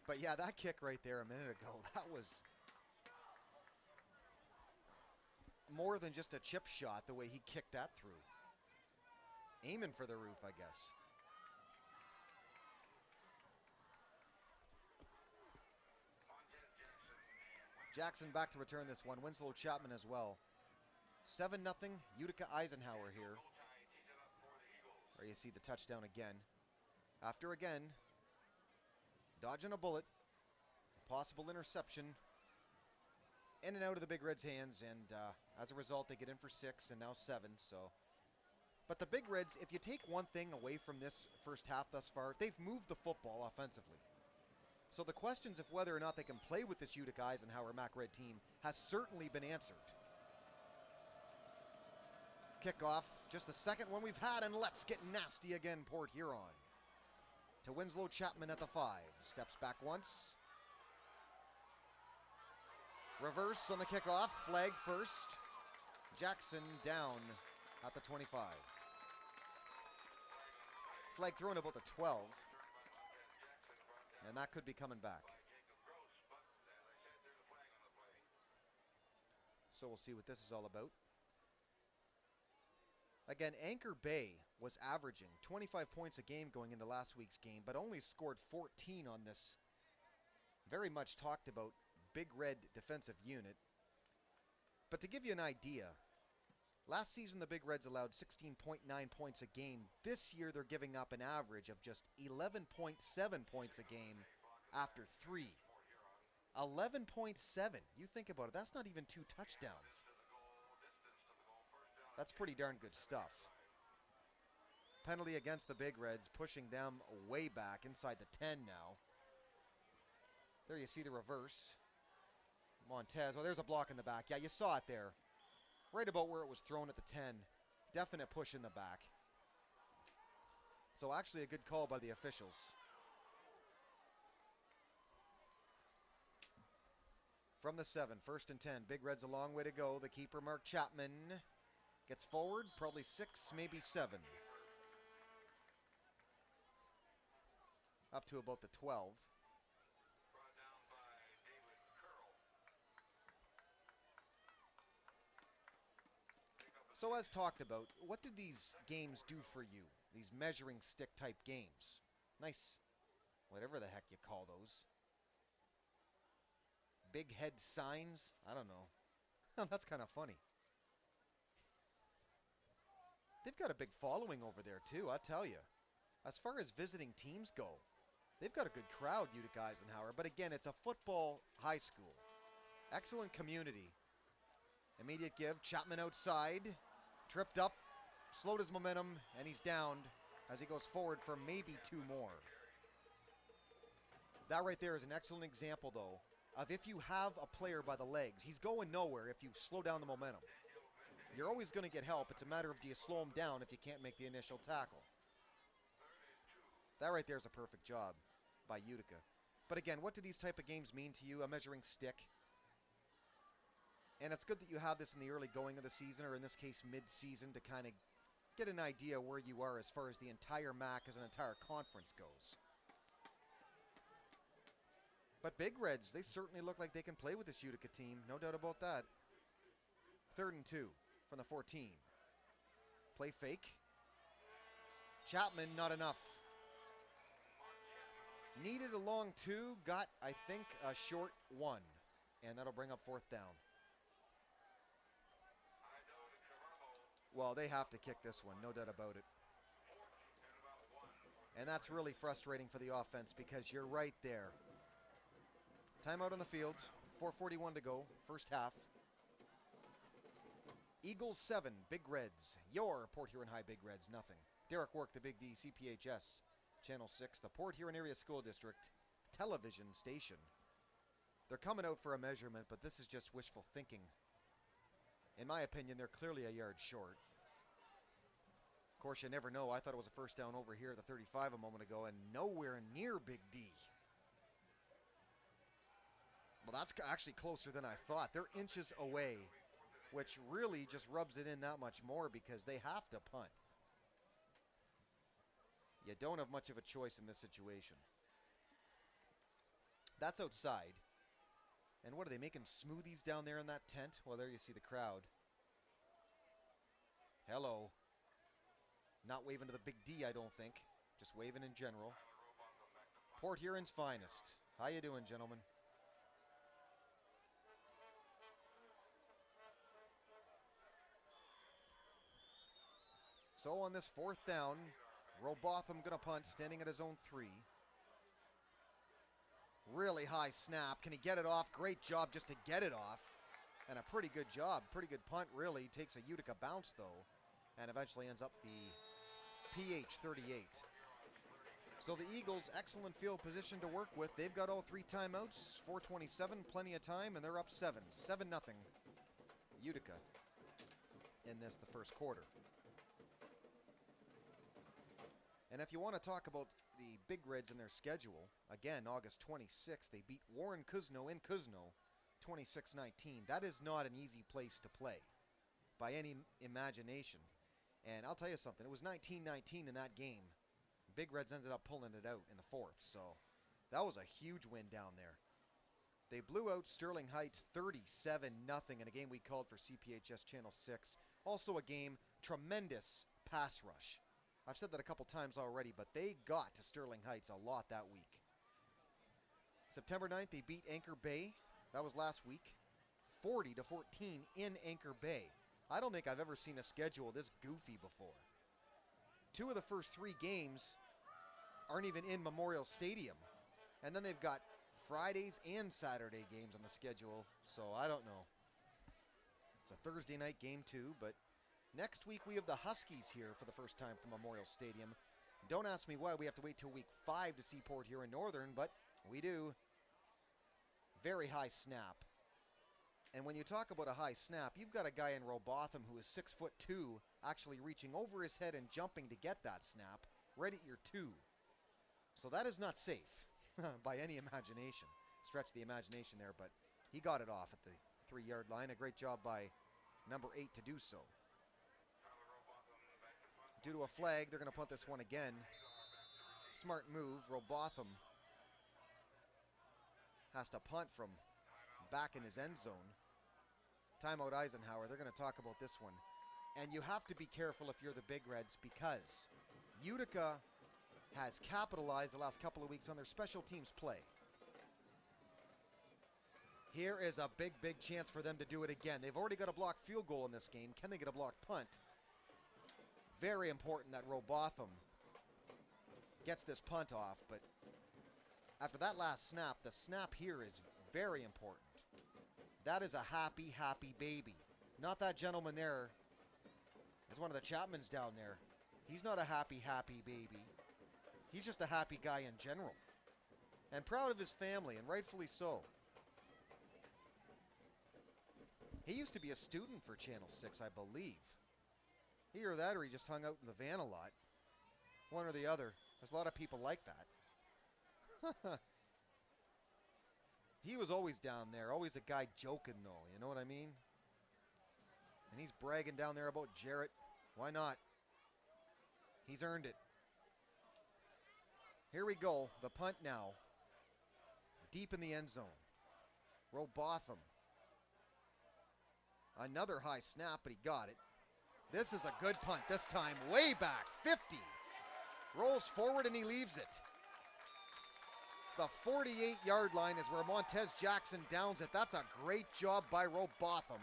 But yeah, that kick right there a minute ago, that was more than just a chip shot, the way he kicked that through. Aiming for the roof, I guess. Jackson back to return this one. Winslow Chapman as well. 7-0 Utica Eisenhower here. There you see the touchdown again. After again, dodging a bullet. Possible interception. In and out of the Big Reds' hands. And as a result, they get in for 6 and now 7. So, but the Big Reds, if you take one thing away from this first half thus far, they've moved the football offensively. So the questions of whether or not they can play with this Utica Eisenhower Mac Red team has certainly been answered. Kickoff, just the second one we've had, and let's get nasty again, Port Huron. To Winslow Chapman at the 5. Steps back once. Reverse on the kickoff, flag first. Jackson down at the 25. Flag thrown about the 12. And that could be coming back. So we'll see what this is all about. Again, Anchor Bay was averaging 25 points a game going into last week's game, but only scored 14 on this very much talked about Big Red defensive unit. But to give you an idea, last season the Big Reds allowed 16.9 points a game. This year they're giving up an average of just 11.7 points a game after 3. 11.7. You think about it, that's not even 2 touchdowns. That's pretty darn good stuff. Penalty against the Big Reds, pushing them way back inside the 10 now. There you see the reverse. Montez. Oh, there's a block in the back. Yeah, you saw it there. Right about where it was thrown at the 10. Definite push in the back. So actually a good call by the officials. From the 7, 1st and 10. Big Red's a long way to go. The keeper, Mark Chapman, gets forward. Probably 6, maybe 7. Up to about the 12. So as talked about, what did these games do for you? These measuring stick type games. Nice, whatever the heck you call those. Big head signs? I don't know. That's kind of funny. They've got a big following over there too, I tell you. As far as visiting teams go, they've got a good crowd, Utica Eisenhower. But again, it's a football high school. Excellent community. Immediate give. Chapman outside. Tripped up. Slowed his momentum. And he's downed as he goes forward for maybe 2 more. That right there is an excellent example, though, of if you have a player by the legs, he's going nowhere if you slow down the momentum. You're always going to get help. It's a matter of do you slow him down if you can't make the initial tackle. That right there is a perfect job by Utica. But again, what do these type of games mean to you? A measuring stick. And it's good that you have this in the early going of the season, or in this case mid-season, to kind of get an idea where you are as far as the entire MAC as an entire conference goes. But Big Reds, they certainly look like they can play with this Utica team. No doubt about that. 3rd and 2 from the 14. Play fake. Chapman, not enough. Needed a long 2. Got, I think, a short 1. And that'll bring up 4th down. Well, they have to kick this one, no doubt about it. And that's really frustrating for the offense because you're right there. Timeout on the field. 4:41 to go. First half. Eagles 7, Big Reds. Your Port Huron High Big Reds, nothing. Derek Work, the Big D, CPHS, Channel 6, the Port Huron Area School District television station. They're coming out for a measurement, but this is just wishful thinking. In my opinion, they're clearly a yard short. Of course, you never know. I thought it was a first down over here at the 35 a moment ago, and nowhere near Big D. Well, that's actually closer than I thought. They're inches away, which really just rubs it in that much more because they have to punt. You don't have much of a choice in this situation. That's outside. And what are they making smoothies down there in that tent? Well, there you see the crowd. Hello. Not waving to the Big D, I don't think. Just waving in general. Port Huron's finest. How you doing, gentlemen? So on this 4th down, Robotham gonna punt, standing at his own 3. Really high snap. Can he get it off? Great job just to get it off. And a pretty good job. Pretty good punt, really. Takes a Utica bounce, though. And eventually ends up the PH 38. So the Eagles, excellent field position to work with. They've got all 3 timeouts. 4:27, plenty of time, and they're up 7. 7-0. Utica in this, the first quarter. And if you want to talk about the Big Reds and their schedule, again, August 26th, they beat Warren Kuzno in Kuzno, 26-19. That is not an easy place to play by any imagination. And I'll tell you something, it was 19-19 in that game. Big Reds ended up pulling it out in the 4th, so that was a huge win down there. They blew out Sterling Heights 37-0 in a game we called for CPHS Channel 6. Also a game, tremendous pass rush. I've said that a couple times already, but they got to Sterling Heights a lot that week. September 9th, they beat Anchor Bay. That was last week. 40-14 in Anchor Bay. I don't think I've ever seen a schedule this goofy before. 2 of the first 3 games aren't even in Memorial Stadium. And then they've got Fridays and Saturday games on the schedule, so I don't know. It's a Thursday night game too, but next week we have the Huskies here for the first time from Memorial Stadium. Don't ask me why we have to wait till week 5 to see Port Huron Northern, but we do. Very high snap. And when you talk about a high snap, you've got a guy in Robotham who is 6'2", actually reaching over his head and jumping to get that snap right at your 2. So that is not safe by any imagination. Stretch the imagination there, but he got it off at the 3-yard line. A great job by number 8 to do so. Due to a flag, they're going to punt this one again. Smart move. Robotham has to punt from back in his end zone. Timeout Eisenhower. They're going to talk about this one. And you have to be careful if you're the Big Reds, because Utica has capitalized the last couple of weeks on their special teams play. Here is a big, big chance for them to do it again. They've already got a blocked field goal in this game. Can they get a blocked punt? Very important that Robotham gets this punt off, but after that last snap, the snap here is very important. That is a happy, happy baby. Not that gentleman there. There's one of the Chapmans down there. He's not a happy, happy baby. He's just a happy guy in general. And proud of his family, and rightfully so. He used to be a student for Channel 6, I believe. Either that or he just hung out in the van a lot. One or the other. There's a lot of people like that. He was always down there. Always a guy joking, though. You know what I mean? And he's bragging down there about Jarrett. Why not? He's earned it. Here we go. The punt now. Deep in the end zone. Robotham. Another high snap, but he got it. This is a good punt this time. Way back. 50. Rolls forward and he leaves it. The 48-yard line is where Montez Jackson downs it. That's a great job by Robotham.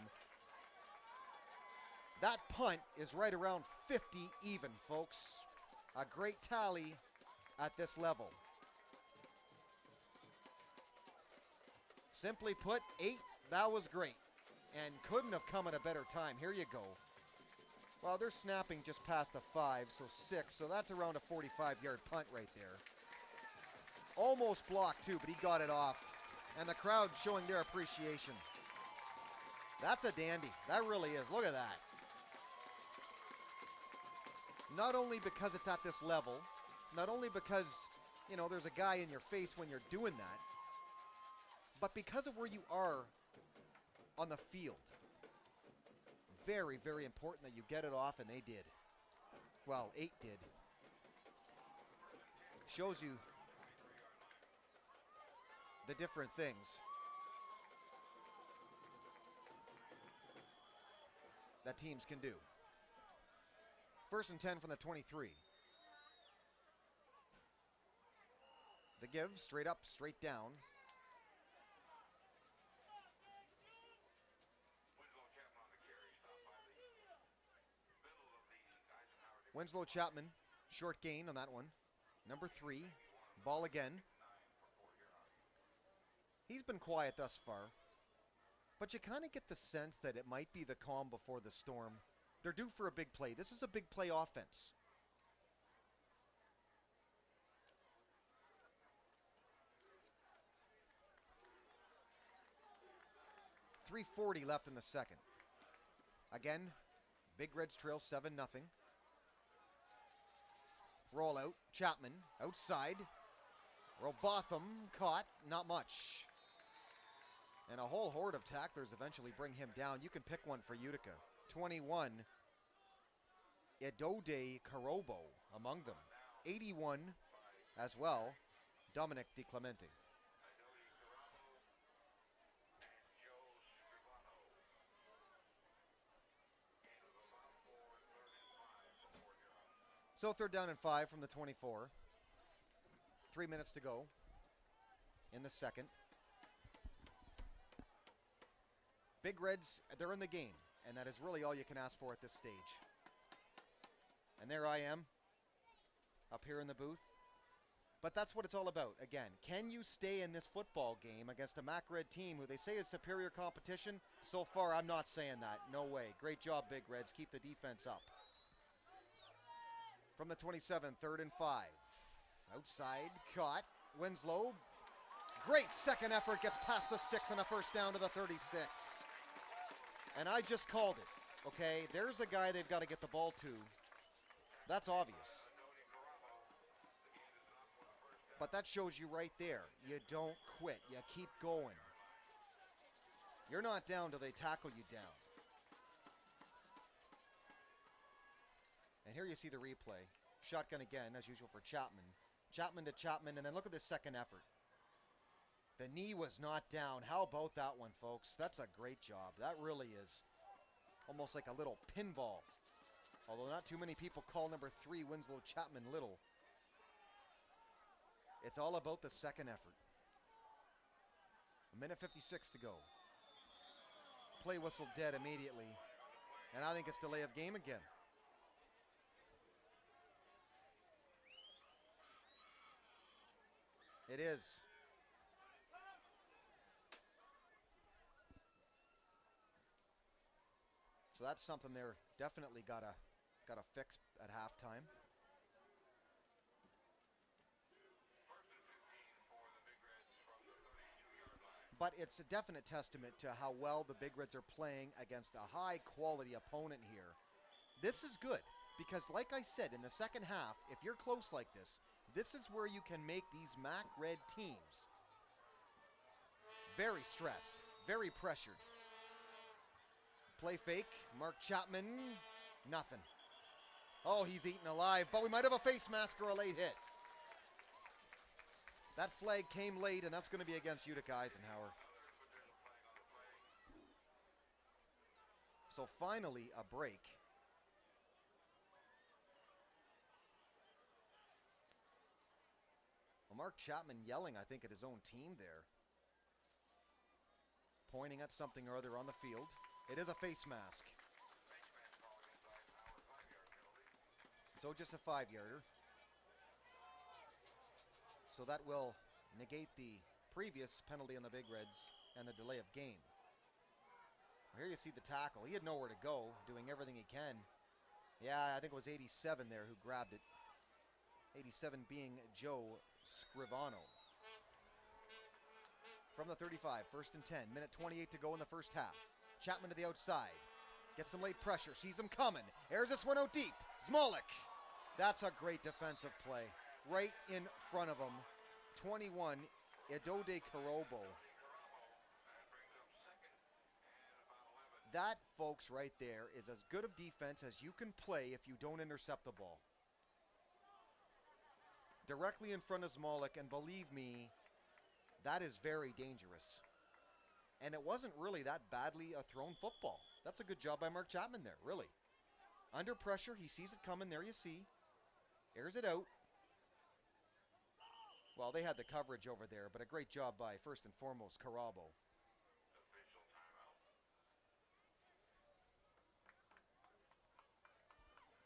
That punt is right around 50 even, folks. A great tally at this level. Simply put, 8, that was great. And couldn't have come at a better time. Here you go. Well, they're snapping just past the 5, so 6. So that's around a 45-yard punt right there. Almost blocked, too, but he got it off. And the crowd showing their appreciation. That's a dandy. That really is. Look at that. Not only because it's at this level, not only because, you know, there's a guy in your face when you're doing that, but because of where you are on the field. Very, very important that you get it off, and they did. Well, 8 did. Shows you the different things that teams can do. 1st and 10 from the 23. The give, straight up, straight down. Winslow Chapman, short gain on that one. Number 3, ball again. He's been quiet thus far, but you kind of get the sense that it might be the calm before the storm. They're due for a big play. This is a big play offense. .340 left in the second. Again, Big Reds trail 7-0. Rollout, Chapman, outside. Robotham caught, not much. And a whole horde of tacklers eventually bring him down. You can pick one for Utica. 21, Edode Karobo among them. 81 as well, Dominic DiClemente. So 3rd down and 5 from the 24. 3 minutes to go in the second. Big Reds, they're in the game, and that is really all you can ask for at this stage. And there I am, up here in the booth. But that's what it's all about. Again, can you stay in this football game against a Mac Red team who they say is superior competition? So far, I'm not saying that. No way. Great job, Big Reds. Keep the defense up. From the 27, 3rd and 5. Outside, caught. Winslow. Great second effort. Gets past the sticks and a first down to the 36. And I just called it, okay? There's a guy they've got to get the ball to. That's obvious. But that shows you right there. You don't quit. You keep going. You're not down till they tackle you down. And here you see the replay. Shotgun again, as usual for Chapman. Chapman to Chapman, and then look at this second effort. The knee was not down. How about that one, folks? That's a great job. That really is almost like a little pinball. Although not too many people call number 3 Winslow Chapman little. It's all about the second effort. 1:56 to go. Play whistle dead immediately. And I think it's delay of game again. It is. So that's something they're definitely gotta fix at halftime. But it's a definite testament to how well the Big Reds are playing against a high-quality opponent here. This is good, because like I said, in the second half, if you're close like this is where you can make these MAC Red teams very stressed, very pressured. Play fake, Mark Chapman, nothing. Oh, he's eaten alive, but we might have a face mask or a late hit. That flag came late, and that's going to be against Utica Eisenhower. So finally, a break. Well, Mark Chapman yelling, I think, at his own team there. Pointing at something or other on the field. It is a face mask. So just a 5-yarder. So that will negate the previous penalty on the Big Reds and the delay of game. Here you see the tackle. He had nowhere to go, doing everything he can. Yeah, I think it was 87 there who grabbed it. 87 being Joe Scrivano. From the 35, 1st and 10. 1:28 to go in the first half. Chapman to the outside. Gets some late pressure. Sees him coming. Airs this one out deep. Zmolik. That's a great defensive play. Right in front of him. 21, Idode Karobo. That, folks, right there is as good of defense as you can play if you don't intercept the ball. Directly in front of Zmolik, and believe me, that is very dangerous. And it wasn't really that badly a thrown football. That's a good job by Mark Chapman there, really. Under pressure, he sees it coming, there you see. Airs it out. Well, they had the coverage over there, but a great job by, first and foremost, Karabo.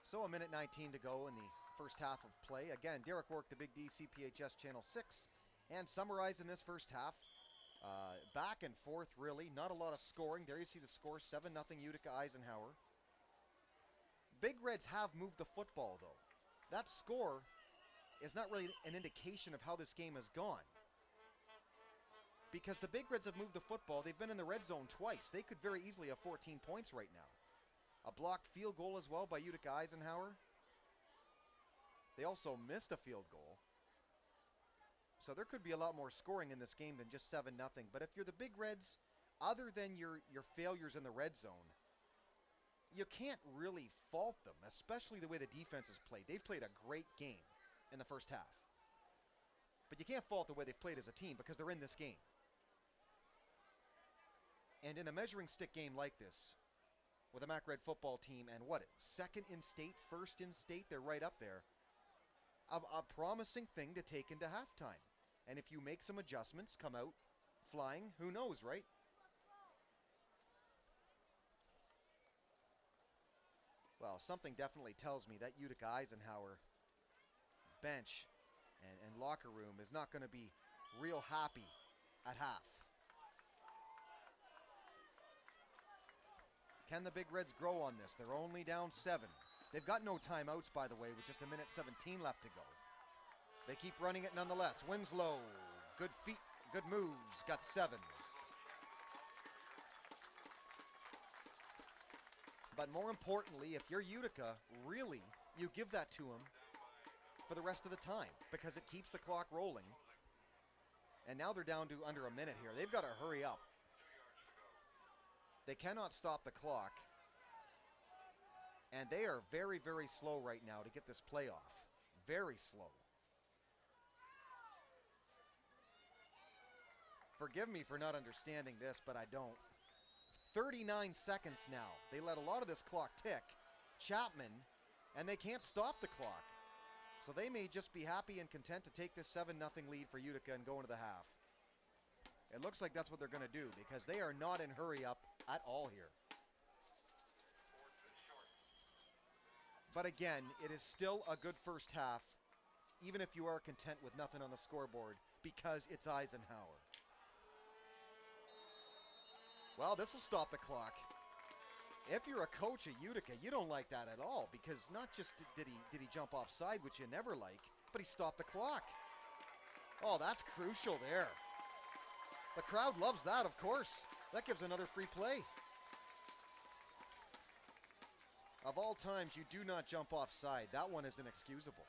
So 1:19 to go in the first half of play. Again, Derek Work, the Big D, CPHS Channel 6. And summarizing this first half, back and forth, really. Not a lot of scoring. There you see the score, 7-0 Utica Eisenhower. Big Reds have moved the football, though. That score is not really an indication of how this game has gone. Because the Big Reds have moved the football. They've been in the red zone twice. They could very easily have 14 points right now. A blocked field goal as well by Utica Eisenhower. They also missed a field goal. So there could be a lot more scoring in this game than just 7-0. But if you're the Big Reds, other than your failures in the red zone, you can't really fault them, especially the way the defense has played. They've played a great game in the first half. But you can't fault the way they've played as a team because they're in this game. And in a measuring stick game like this, with a MAC Red football team and what, second in state, first in state, they're right up there. A promising thing to take into halftime. And if you make some adjustments, come out flying, who knows, right? Well, something definitely tells me that Utica Eisenhower bench and locker room is not going to be real happy at half. Can the Big Reds grow on this? They're only down 7. They've got no timeouts, by the way, with just 1:17 left to go. They keep running it nonetheless. Winslow, good feet, good moves, got 7. But more importantly, if you're Utica, really, you give that to them for the rest of the time because it keeps the clock rolling. And now they're down to under a minute here. They've got to hurry up. They cannot stop the clock. And they are very, very slow right now to get this play off. Very slow. Forgive me for not understanding this, but I don't. 39 seconds now. They let a lot of this clock tick. Chapman, and they can't stop the clock. So they may just be happy and content to take this 7-0 lead for Utica and go into the half. It looks like that's what they're going to do because they are not in hurry up at all here. But again, it is still a good first half, even if you are content with nothing on the scoreboard, because it's Eisenhower. Well, this will stop the clock. If you're a coach at Utica, you don't like that at all, because not just did he jump offside, which you never like, but he stopped the clock. Oh, that's crucial there. The crowd loves that, of course. That gives another free play. Of all times, you do not jump offside. That one is inexcusable.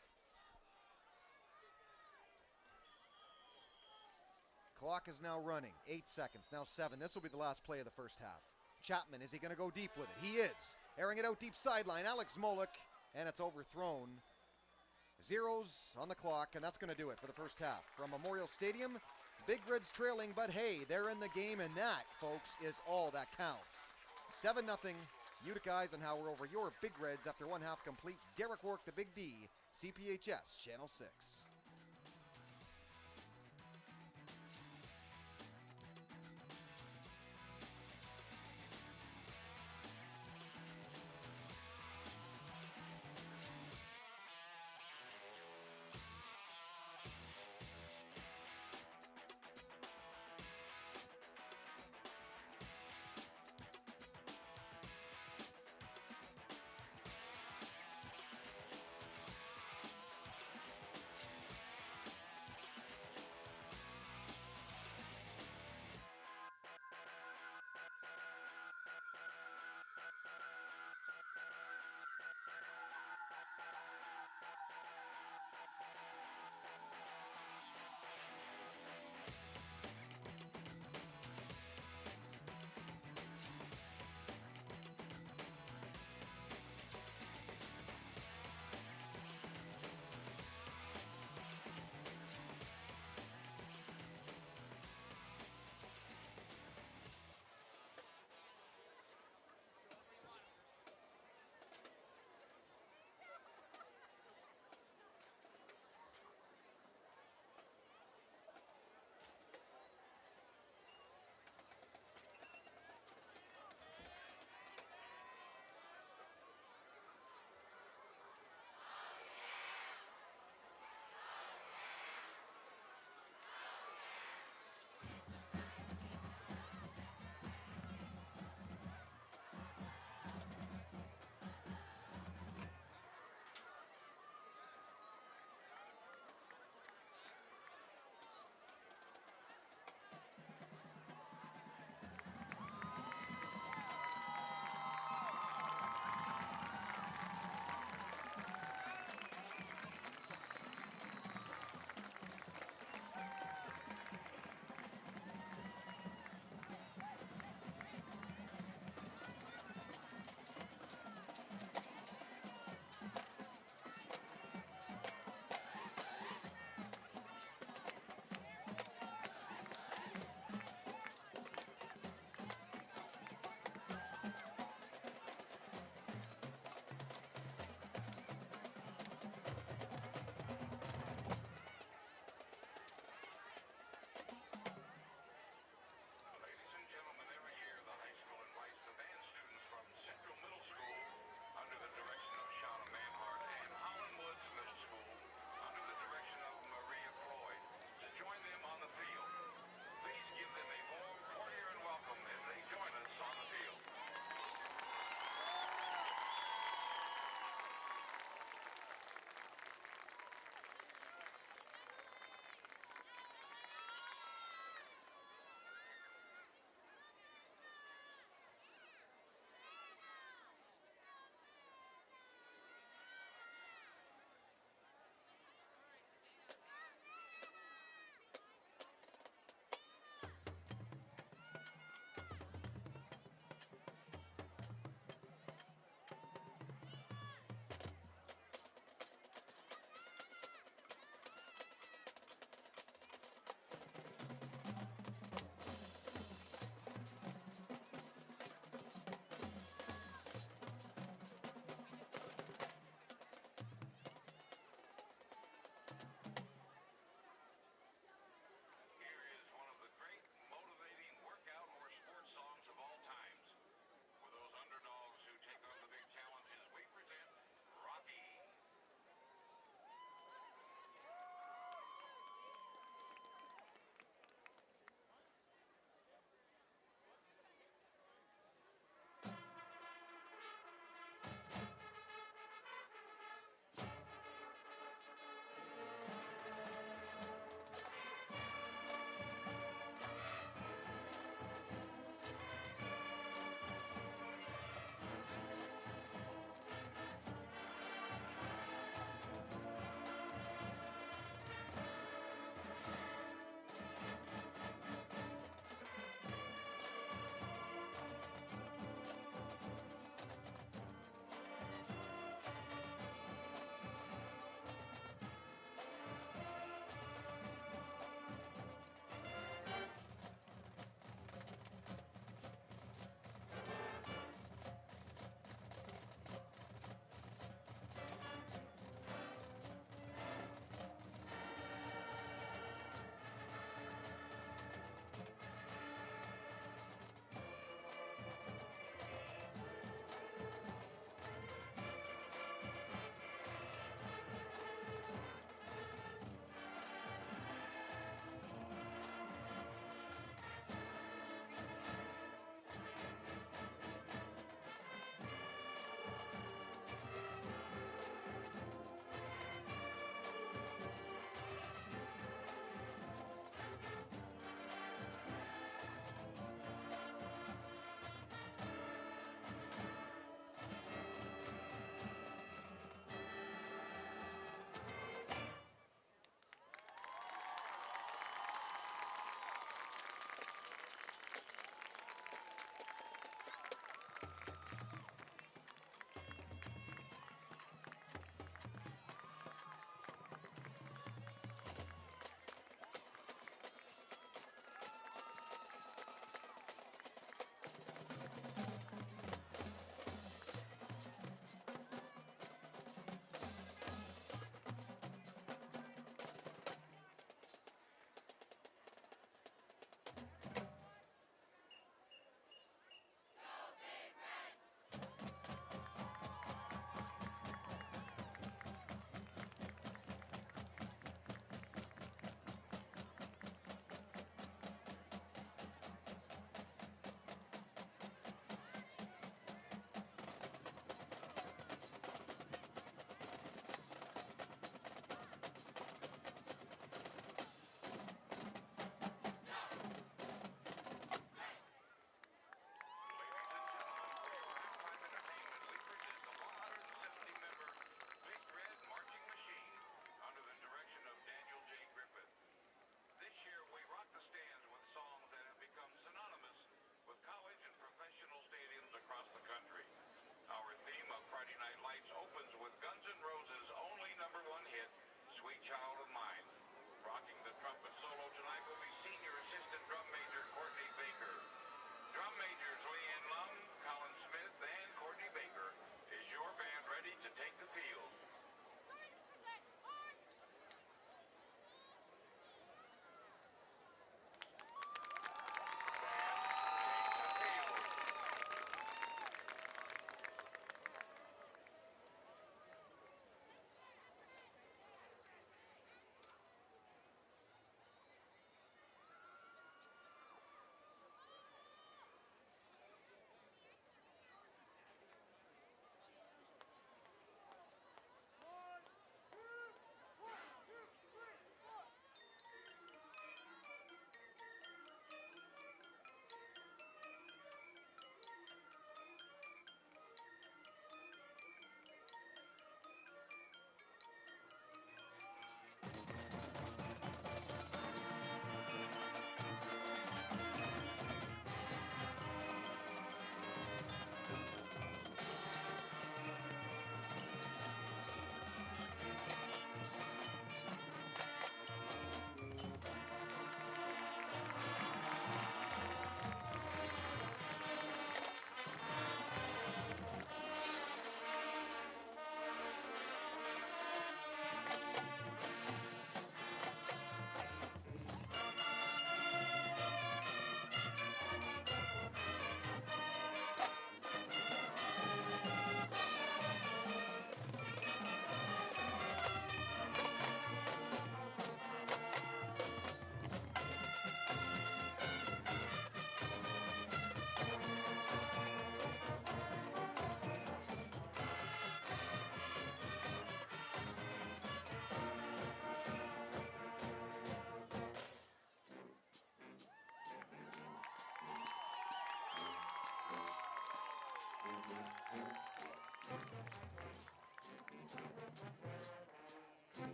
Clock is now running. 8 seconds, now 7. This will be the last play of the first half. Chapman, is he going to go deep with it? He is. Airing it out deep sideline. Alex Molick, and it's overthrown. Zeros on the clock, and that's going to do it for the first half. From Memorial Stadium, Big Reds trailing, but hey, they're in the game, and that, folks, is all that counts. 7-0, Utica Eisenhower over your Big Reds after one half complete. Derek Work, the Big D, CPHS, Channel 6.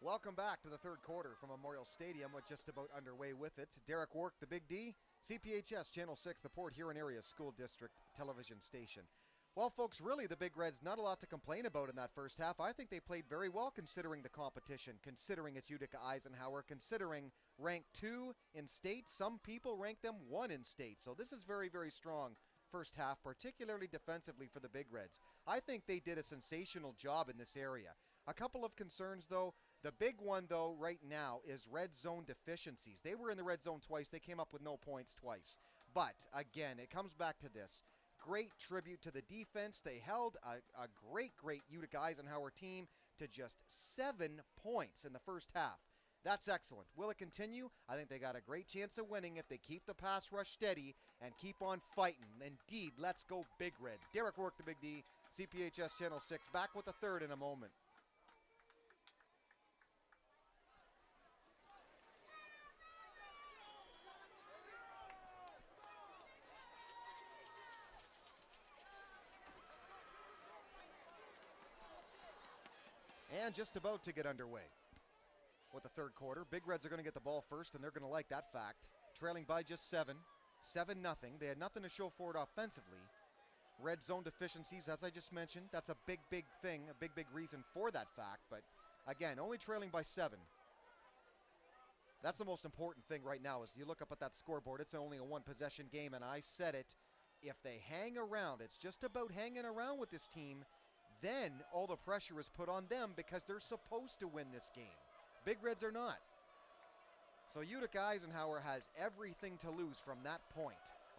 Welcome back to the third quarter from Memorial Stadium with just about underway with it. Derek Wark, the Big D, CPHS Channel 6, the Port Huron Area School District television station. Well, folks, really the Big Reds, not a lot to complain about in that first half. I think they played very well considering the competition, considering it's Utica Eisenhower, considering ranked 2 in state. Some people rank them 1 in state. So this is very, very strong first half, particularly defensively for the Big Reds. I think they did a sensational job in this area. A couple of concerns, though. The big one, though, right now is red zone deficiencies. They were in the red zone twice. They came up with no points twice. But, again, it comes back to this. Great tribute to the defense. They held a great Utica Eisenhower team to just 7 points in the first half. That's excellent. Will it continue? I think they got a great chance of winning if they keep the pass rush steady and keep on fighting. Indeed, let's go Big Reds. Derek Wark, the Big D, CPHS Channel 6, back with the third in a moment. And just about to get underway with the third quarter. Big Reds are going to get the ball first, and they're going to like that fact. Trailing by just 7. 7-0. They had nothing to show for it offensively. Red zone deficiencies, as I just mentioned, that's a big thing, a big reason for that fact. But, again, only trailing by 7. That's the most important thing right now is you look up at that scoreboard. It's only a one-possession game, and I said it. If they hang around, it's just about hanging around with this team, then all the pressure is put on them because they're supposed to win this game. Big Reds are not. So Utica Eisenhower has everything to lose from that point.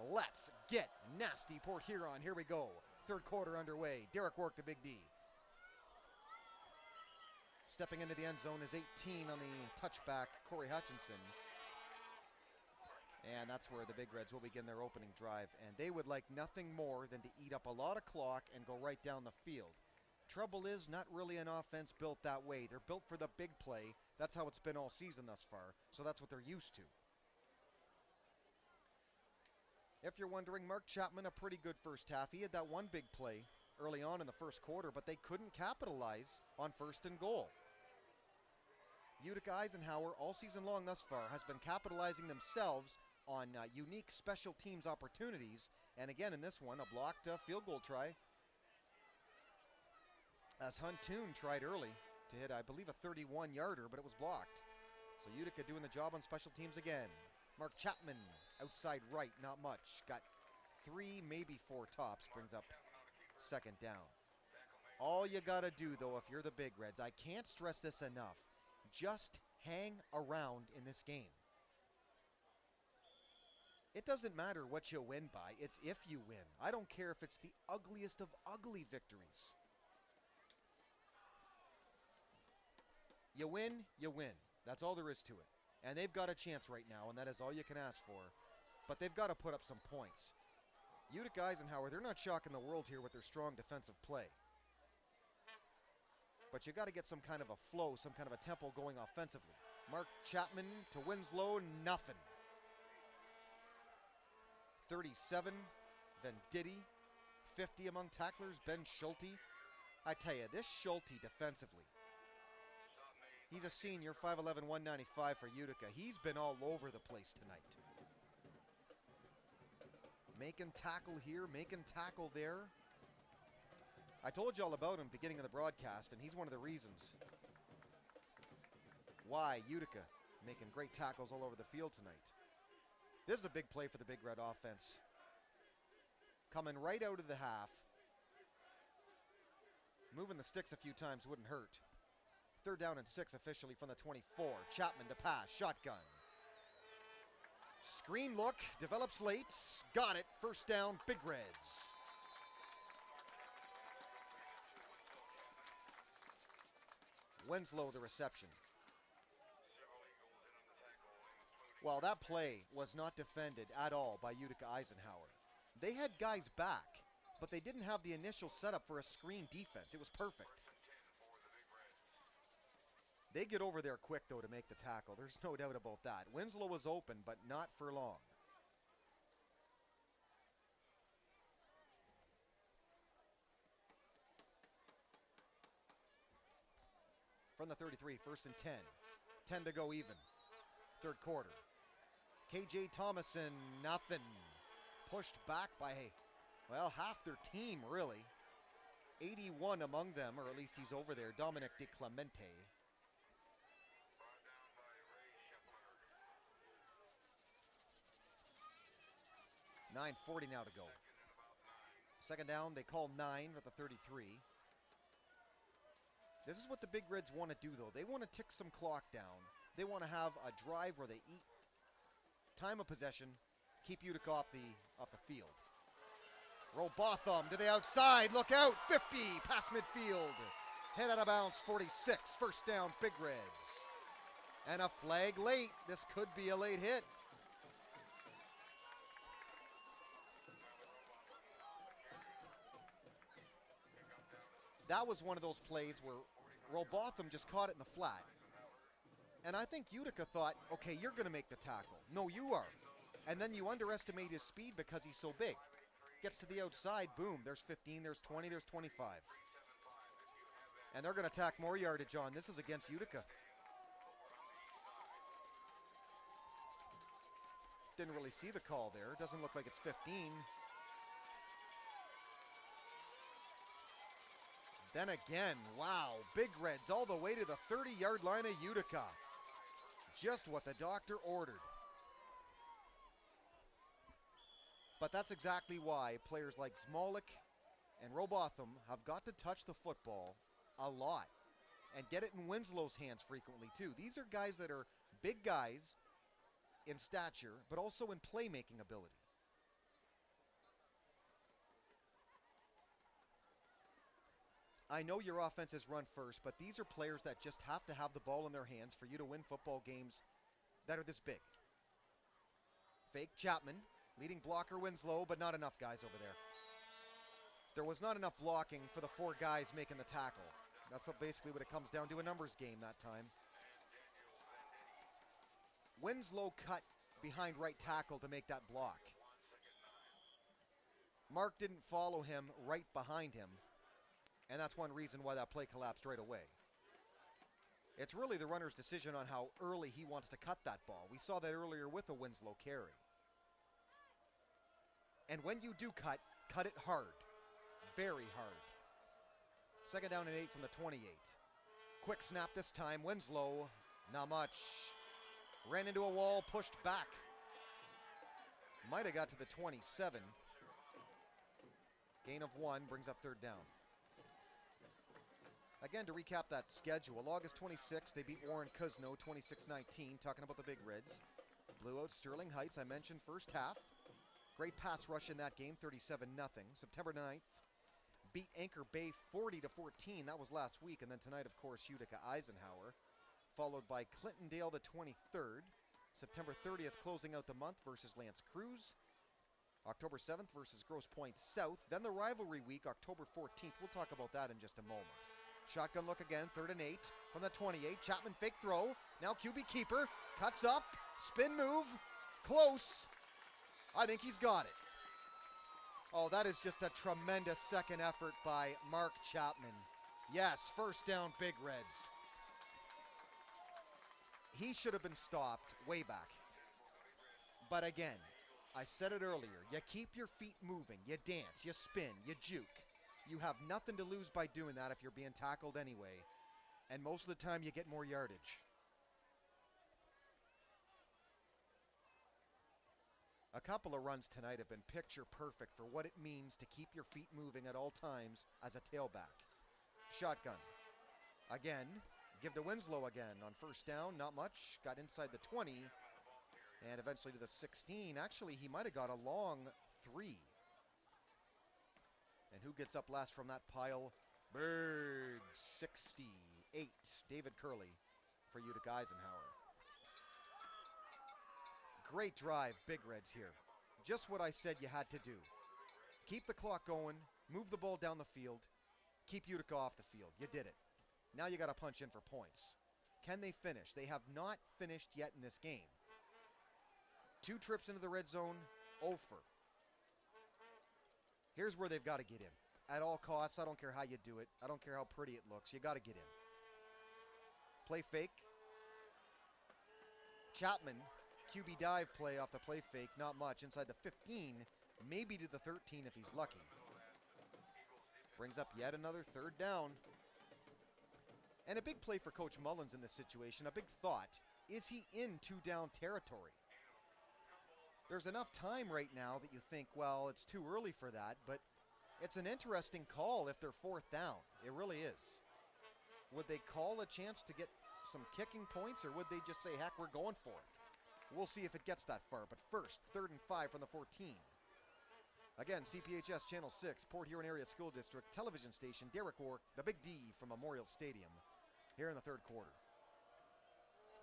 Let's get nasty, Port Huron. Here we go. Third quarter underway. Derek Wark, the Big D. Stepping into the end zone is 18 on the touchback, Corey Hutchinson. And that's where the Big Reds will begin their opening drive. And they would like nothing more than to eat up a lot of clock and go right down the field. Trouble is, not really an offense built that way. They're built for the big play. That's how it's been all season thus far. So that's what they're used to. If you're wondering, Mark Chapman, a pretty good first half. He had that one big play early on in the first quarter, but they couldn't capitalize on first and goal. Utica Eisenhower, all season long thus far, has been capitalizing themselves on unique special teams opportunities. And again, in this one, a blocked field goal try. As Huntoon tried early to hit, I believe, a 31-yarder, but it was blocked. So Utica doing the job on special teams again. Mark Chapman, outside right, not much. Got 3, maybe 4 tops, brings up second down. All you got to do, though, if you're the Big Reds, I can't stress this enough, just hang around in this game. It doesn't matter what you win by, it's if you win. I don't care if it's the ugliest of ugly victories. You win, you win. That's all there is to it. And they've got a chance right now, and that is all you can ask for. But they've got to put up some points. Utica Eisenhower, they're not shocking the world here with their strong defensive play. But you got to get some kind of a flow, some kind of a tempo going offensively. Mark Chapman to Winslow, nothing. 37, Venditti. 50 among tacklers, Ben Schulte. I tell you, this Schulte defensively, he's a senior, 5'11", 195 for Utica. He's been all over the place tonight. Making tackle here, making tackle there. I told you all about him beginning of the broadcast, and he's one of the reasons why Utica making great tackles all over the field tonight. This is a big play for the Big Red offense. Coming right out of the half. Moving the sticks a few times wouldn't hurt. 3rd down and 6 officially from the 24. Chapman to pass, shotgun. Screen look, develops late. Got it, 1st down, Big Reds. Winslow the reception. Well, that play was not defended at all by Utica Eisenhower. They had guys back, but they didn't have the initial setup for a screen defense. It was perfect. They get over there quick, though, to make the tackle. There's no doubt about that. Winslow was open, but not for long. From the 33, 1st and 10. 10 to go even. 3rd quarter. KJ Thomason, nothing. Pushed back by, well, half their team, really. 81 among them, or at least he's over there, Dominic DiClemente. .940 now to go. 2nd down, they call 9 at the 33. This is what the Big Reds want to do, though. They want to tick some clock down. They want to have a drive where they eat time of possession, keep Utica off the field. Robotham to the outside, look out, 50, past midfield. Head out of bounds, 46, 1st down, Big Reds. And a flag late. This could be a late hit. That was one of those plays where Robotham just caught it in the flat. And I think Utica thought, okay, you're going to make the tackle. No, you are. And then you underestimate his speed because he's so big. Gets to the outside, boom, there's 15, there's 20, there's 25. And they're going to tack more yardage on. This is against Utica. Didn't really see the call there. Doesn't look like it's 15. Then again, wow, Big Reds all the way to the 30-yard line of Utica. Just what the doctor ordered. But that's exactly why players like Smolik and Robotham have got to touch the football a lot and get it in Winslow's hands frequently too. These are guys that are big guys in stature, but also in playmaking ability. I know your offense is run first, but these are players that just have to have the ball in their hands for you to win football games that are this big. Fake Chapman, leading blocker Winslow, but not enough guys over there. There was not enough blocking for the 4 guys making the tackle. That's basically what it comes down to, a numbers game that time. Winslow cut behind right tackle to make that block. Mark didn't follow him right behind him. And that's one reason why that play collapsed right away. It's really the runner's decision on how early he wants to cut that ball. We saw that earlier with a Winslow carry. And when you do cut it hard. Very hard. 2nd down and 8 from the 28. Quick snap this time. Winslow, not much. Ran into a wall, pushed back. Might have got to the 27. Gain of 1 brings up 3rd down. Again, to recap that schedule, August 26th, they beat Warren Cuzno 26-19, talking about the Big Reds. Blew out Sterling Heights, I mentioned first half. Great pass rush in that game, 37-0. September 9th, beat Anchor Bay 40-14. That was last week. And then tonight, of course, Utica Eisenhower, followed by Clintondale the 23rd. September 30th, closing out the month versus L'Anse Creuse. October 7th versus Grosse Pointe South. Then the rivalry week, October 14th. We'll talk about that in just a moment. Shotgun look again, 3rd and 8 from the 28. Chapman fake throw. Now QB keeper. Cuts up. Spin move. Close. I think he's got it. Oh, that is just a tremendous second effort by Mark Chapman. Yes, first down, Big Reds. He should have been stopped way back. But again, I said it earlier, you keep your feet moving, you dance, you spin, you juke. You have nothing to lose by doing that if you're being tackled anyway. And most of the time you get more yardage. A couple of runs tonight have been picture perfect for what it means to keep your feet moving at all times as a tailback. Shotgun. Again, give to Winslow again on first down, not much. Got inside the 20 and eventually to the 16. Actually, he might have got a long 3. And who gets up last from that pile? Big 68. David Curley for Utica Eisenhower. Great drive, Big Reds here. Just what I said you had to do. Keep the clock going, move the ball down the field, keep Utica off the field. You did it. Now you got to punch in for points. Can they finish? They have not finished yet in this game. 2 trips into the red zone, 0 for. Here's where they've got to get in. At all costs, I don't care how you do it. I don't care how pretty it looks. You got to get in. Play fake. Chapman, QB dive play off the play fake. Not much. Inside the 15, maybe to the 13 if he's lucky. Brings up yet another 3rd down. And a big play for Coach Mullins in this situation. A big thought. Is he in 2-down territory? There's enough time right now that you think, well, it's too early for that, but it's an interesting call if they're 4th down. It really is. Would they call a chance to get some kicking points, or would they just say, heck, we're going for it? We'll see if it gets that far, but first, 3rd and 5 from the 14. Again, CPHS Channel 6, Port Huron Area School District, television station, Derek Wark, the Big D from Memorial Stadium, here in the 3rd quarter.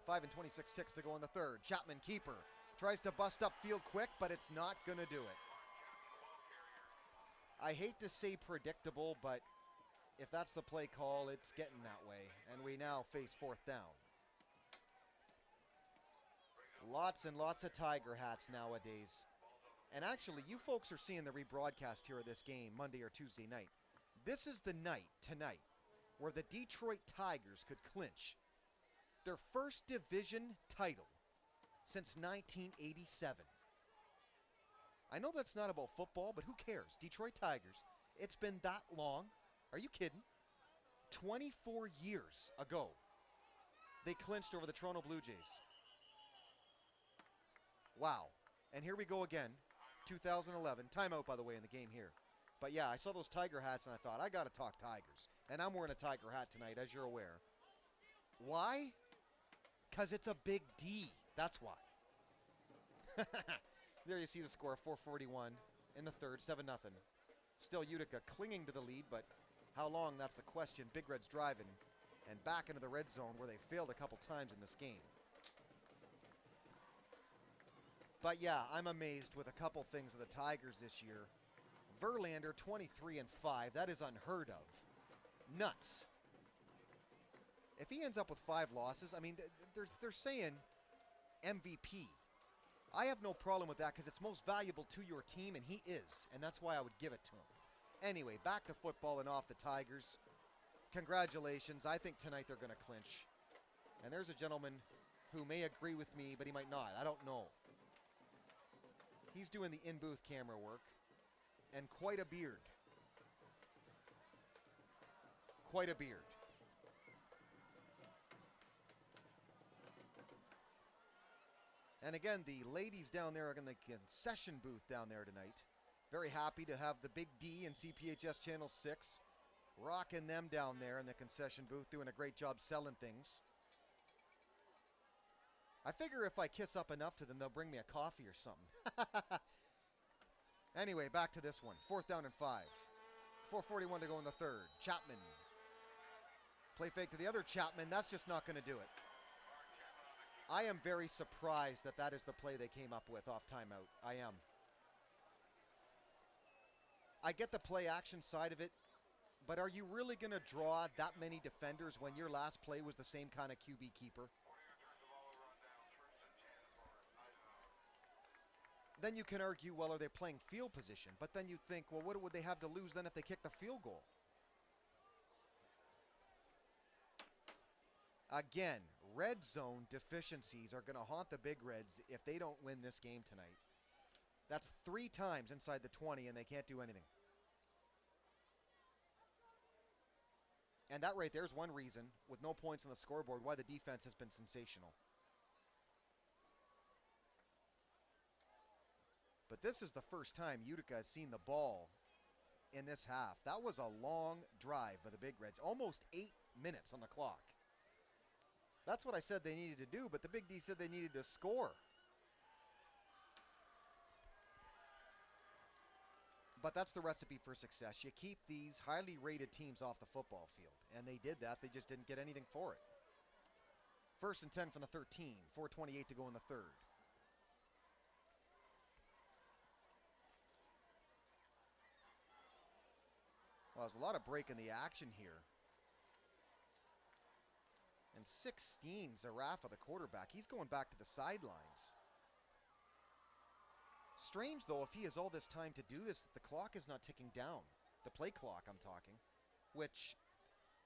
5 and 26 ticks to go in the 3rd. Chapman, keeper. Tries to bust up field quick, but it's not going to do it. I hate to say predictable, but if that's the play call, it's getting that way. And we now face 4th down. Lots and lots of Tiger hats nowadays. And actually, you folks are seeing the rebroadcast here of this game Monday or Tuesday night. This is the night, tonight, where the Detroit Tigers could clinch their first division title since 1987. I know that's not about football, but who cares? Detroit Tigers. It's been that long. Are you kidding? 24 years ago, they clinched over the Toronto Blue Jays. Wow. And here we go again, 2011. Timeout, by the way, in the game here. But yeah, I saw those Tiger hats, and I thought, I got to talk Tigers. And I'm wearing a Tiger hat tonight, as you're aware. Why? Because it's a big D. That's why. There you see the score, 4:41 in the 3rd, 7-0. Still Utica clinging to the lead, but how long, that's the question. Big Reds driving and back into the red zone where they failed a couple times in this game. But yeah, I'm amazed with a couple things of the Tigers this year. Verlander, 23 and 5. That is unheard of. Nuts. If he ends up with 5 losses, I mean, they're saying MVP. I have no problem with that because it's most valuable to your team, and he is, and that's why I would give it to him. Anyway, back to football and off the Tigers. Congratulations. I think tonight they're going to clinch. And there's a gentleman who may agree with me, but he might not. I don't know. He's doing the in-booth camera work, and quite a beard. Quite a beard. And again, the ladies down there are in the concession booth down there tonight. Very happy to have the Big D and CPHS Channel 6 rocking them down there in the concession booth, doing a great job selling things. I figure if I kiss up enough to them, they'll bring me a coffee or something. Anyway, back to this one. 4th down and 5. 4:41 to go in the third. Chapman. Play fake to the other Chapman. That's just not going to do it. I am very surprised that that is the play they came up with off timeout. I am. I get the play action side of it, but are you really going to draw that many defenders when your last play was the same kind of QB keeper? Then you can argue, well, are they playing field position? But then you think, well, what would they have to lose then if they kick the field goal? Again, red zone deficiencies are going to haunt the Big Reds if they don't win this game tonight. That's 3 times inside the 20, and they can't do anything. And that right there is one reason, with no points on the scoreboard, why the defense has been sensational. But this is the first time Utica has seen the ball in this half. That was a long drive by the Big Reds. Almost 8 minutes on the clock. That's what I said they needed to do, but the Big D said they needed to score. But that's the recipe for success. You keep these highly rated teams off the football field. And they did that. They just didn't get anything for it. 1st and 10 from the 13. 4:28 to go in the third. Well, there's a lot of break in the action here. And 16, Zarafa, the quarterback, he's going back to the sidelines. Strange, though, if he has all this time to do this, that the clock is not ticking down. The play clock, I'm talking. Which,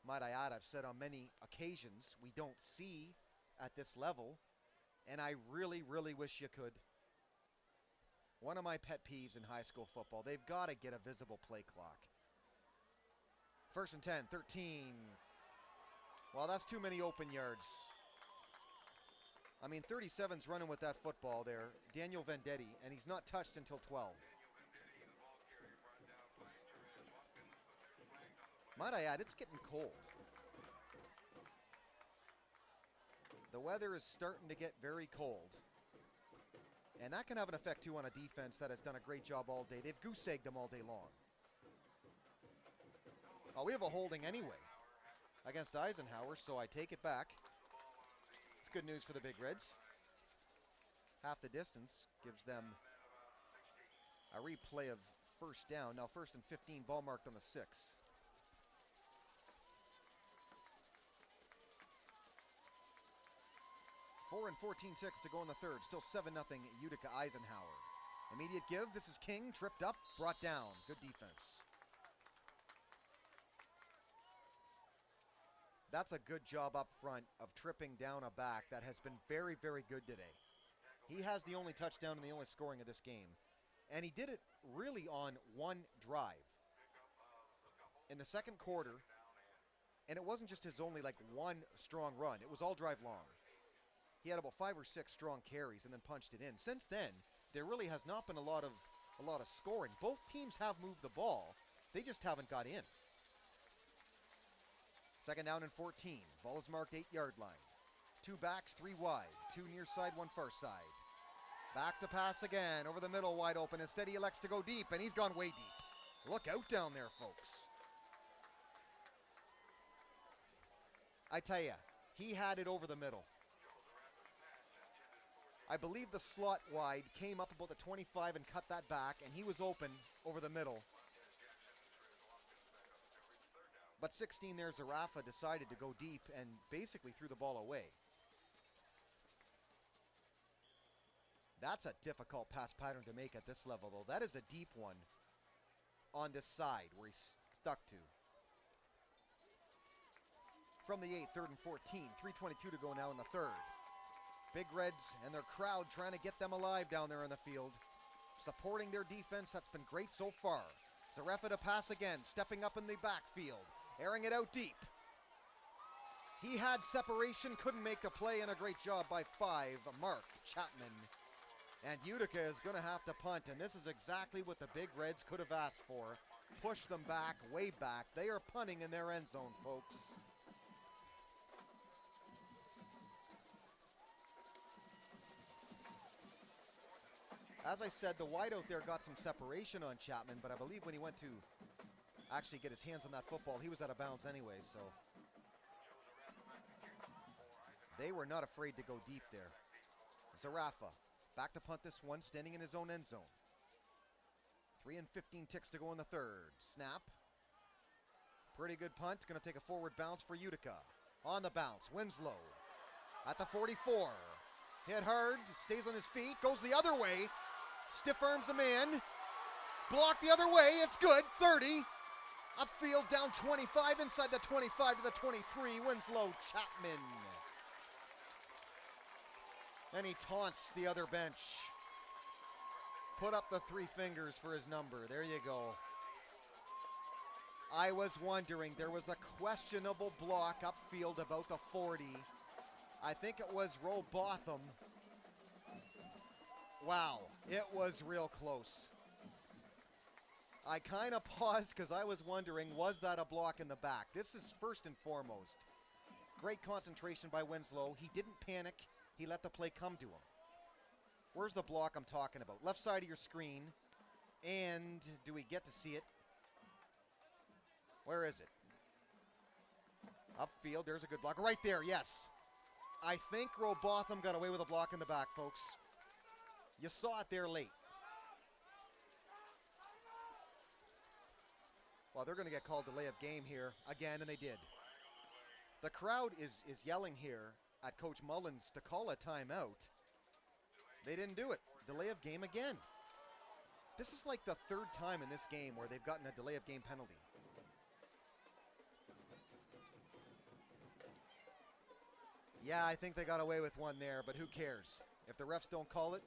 might I add, I've said on many occasions, we don't see at this level. And I really, really wish you could. One of my pet peeves in high school football, they've got to get a visible play clock. 1st and 10, 13. Well, that's too many open yards. I mean, 37's running with that football there. Daniel Vendetti, and he's not touched until 12. Might I add, it's getting cold. The weather is starting to get very cold. And that can have an effect, too, on a defense that has done a great job all day. They've goose-egged them all day long. Oh, we have a holding anyway against Eisenhower, so I take it back. It's good news for the Big Reds. Half the distance gives them a replay of 1st down. Now 1st and 15, ball marked on the 6. Four and 14-6 to go in the third. Still 7-0 Utica Eisenhower. Immediate give. This is King. Tripped up. Brought down. Good defense. That's a good job up front of tripping down a back that has been very, very good today. He has the only touchdown and the only scoring of this game. And he did it really on one drive. In the second quarter, and it wasn't just his only one strong run. It was all drive long. He had about 5 or 6 strong carries and then punched it in. Since then, there really has not been a lot of scoring. Both teams have moved the ball. They just haven't got in. 2nd down and 14. Ball is marked 8-yard line. 2 backs, 3 wide. 2 near side, 1 far side. Back to pass again. Over the middle, wide open. Instead, he elects to go deep, and he's gone way deep. Look out down there, folks. I tell you, he had it over the middle. I believe the slot wide came up about the 25 and cut that back, and he was open over the middle. But 16 there, Zarafa decided to go deep and basically threw the ball away. That's a difficult pass pattern to make at this level, though. That is a deep one on this side where he's stuck to. From the 8, 3rd and 14, 3:22 to go now in the third. Big Reds and their crowd trying to get them alive down there in the field. Supporting their defense, that's been great so far. Zarafa to pass again, stepping up in the backfield. Airing it out deep. He had separation, couldn't make the play, and a great job by 5, Mark Chapman. And Utica is going to have to punt, and this is exactly what the Big Reds could have asked for. Push them back, way back. They are punting in their end zone, folks. As I said, the wide out there got some separation on Chapman, but I believe when he went to actually get his hands on that football, he was out of bounds anyway, so they were not afraid to go deep there. Zarafa back to punt this one, standing in his own end zone. 3 and 15 ticks to go in the third. Snap. Pretty good punt. Going to take a forward bounce for Utica. On the bounce, Winslow at the 44. Hit hard, stays on his feet, goes the other way. Stiff arms a man. Block the other way, it's good. 30. Upfield down 25, inside the 25 to the 23. Winslow Chapman. And he taunts the other bench. Put up the 3 fingers for his number. There you go. I was wondering, there was a questionable block upfield about the 40. I think it was Robotham. Wow, it was real close. I kind of paused because I was wondering, was that a block in the back? This is first and foremost. Great concentration by Winslow. He didn't panic. He let the play come to him. Where's the block I'm talking about? Left side of your screen. And do we get to see it? Where is it? Upfield, there's a good block. Right there, yes. I think Robotham got away with a block in the back, folks. You saw it there late. Well, they're going to get called delay of game here again, and they did. The crowd is yelling here at Coach Mullins to call a timeout. They didn't do it. Delay of game again. This is like the 3rd time in this game where they've gotten a delay of game penalty. Yeah, I think they got away with one there, but who cares? If the refs don't call it,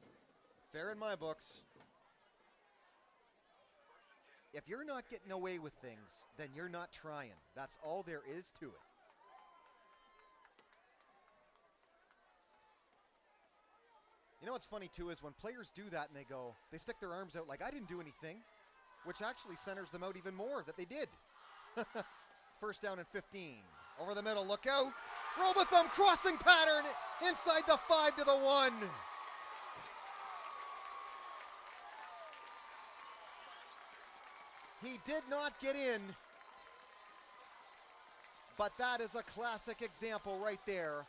fair in my books. If you're not getting away with things, then you're not trying. That's all there is to it. You know what's funny too is when players do that and they stick their arms out like, I didn't do anything, which actually centers them out even more that they did. First down and 15. Over the middle, look out. Robotham crossing pattern inside the 5 to the 1. He did not get in, but that is a classic example right there.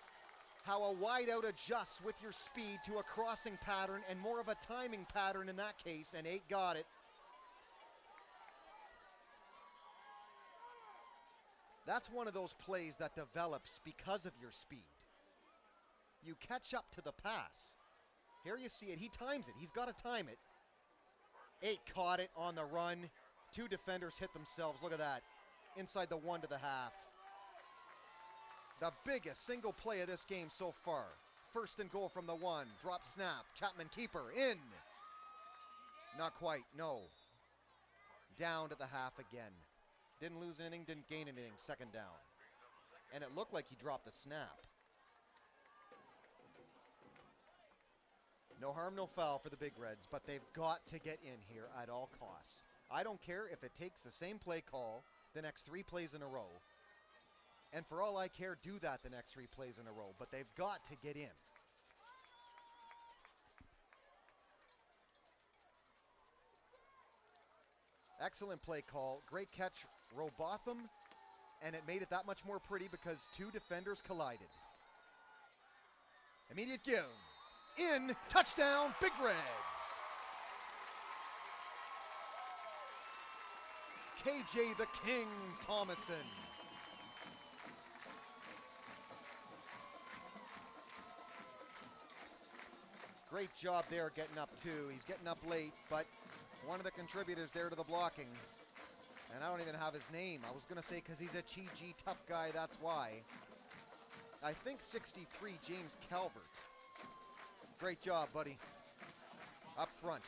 How a wideout adjusts with your speed to a crossing pattern and more of a timing pattern in that case, and 8 got it. That's one of those plays that develops because of your speed. You catch up to the pass. Here you see it. He times it. He's got to time it. 8 caught it on the run. 2 defenders hit themselves. Look at that. Inside the 1 to the half. The biggest single play of this game so far. First and goal from the 1. Drop snap. Chapman keeper. In. Not quite. No. Down to the half again. Didn't lose anything, didn't gain anything, 2nd down. And it looked like he dropped the snap. No harm, no foul for the Big Reds, but they've got to get in here at all costs. I don't care if it takes the same play call the next 3 plays in a row. And for all I care, do that the next 3 plays in a row, but they've got to get in. Excellent play call. Great catch, Robotham. And it made it that much more pretty because 2 defenders collided. Immediate give. In. Touchdown. Big Reds. KJ the King Thomason. Great job there getting up too. He's getting up late, but one of the contributors there to the blocking. And I don't even have his name. I was going to say because he's a GG tough guy, that's why. I think 63, James Calvert. Great job, buddy. Up front.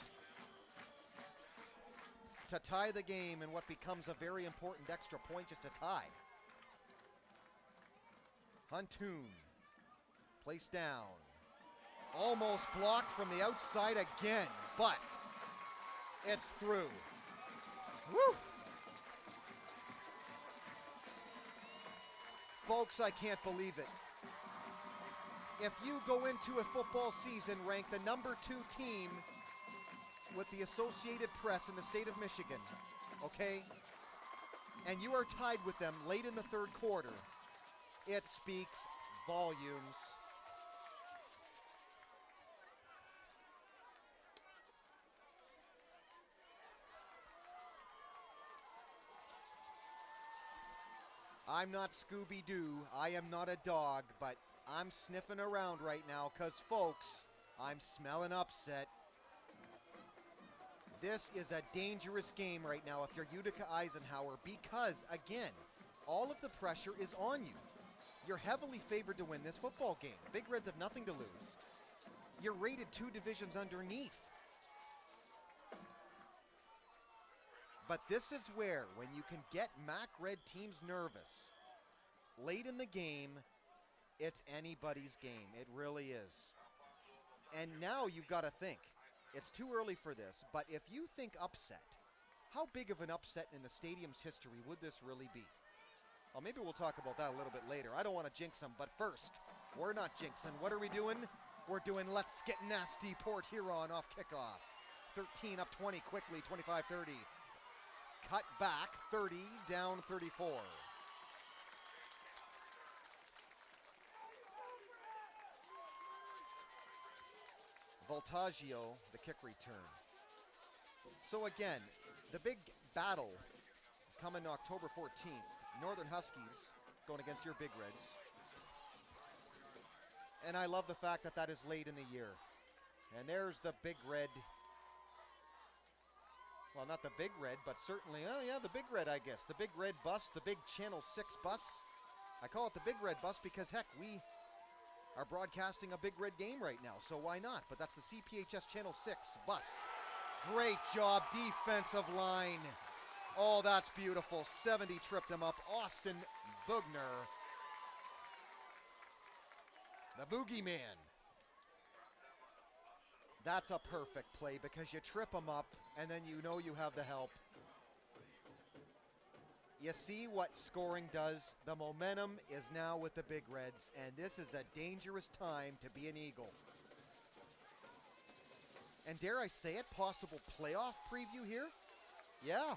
To tie the game in what becomes a very important extra point, just a tie. Huntoon. Placed down. Almost blocked from the outside again, but it's through. Woo! Folks, I can't believe it. If you go into a football season ranked the number 2 team with the Associated Press in the state of Michigan, okay? And you are tied with them late in the third quarter. It speaks volumes. I'm not Scooby-Doo, I am not a dog, but I'm sniffing around right now because, folks, I'm smelling upset. This is a dangerous game right now if you're Utica Eisenhower because, again, all of the pressure is on you. You're heavily favored to win this football game. Big Reds have nothing to lose. You're rated 2 divisions underneath. But this is where, when you can get MAC Red teams nervous, late in the game, it's anybody's game. It really is. And now you've got to think. It's too early for this, but if you think upset, how big of an upset in the stadium's history would this really be? Well, maybe we'll talk about that a little bit later. I don't want to jinx them, but first, we're not jinxing. What are we doing? We're doing Let's Get Nasty Port Huron off kickoff. 13 up 20 quickly, 25-30. Cut back, 30, down 34. Voltaggio, the kick return. So again, the big battle coming October 14th. Northern Huskies going against your Big Reds. And I love the fact that that is late in the year. And there's the Big Red. Well, not the Big Red, but certainly, oh yeah, the Big Red, I guess. The Big Red bus, the big Channel 6 bus. I call it the Big Red bus because, heck, we are broadcasting a Big Red game right now, so why not? But that's the CPHS Channel 6 bus. Great job, defensive line. Oh, that's beautiful. 70 tripped him up. Austin Bugner. The boogeyman. That's a perfect play because you trip him up and then you know you have the help. You see what scoring does? The momentum is now with the Big Reds, and this is a dangerous time to be an Eagle. And dare I say it, possible playoff preview here? Yeah.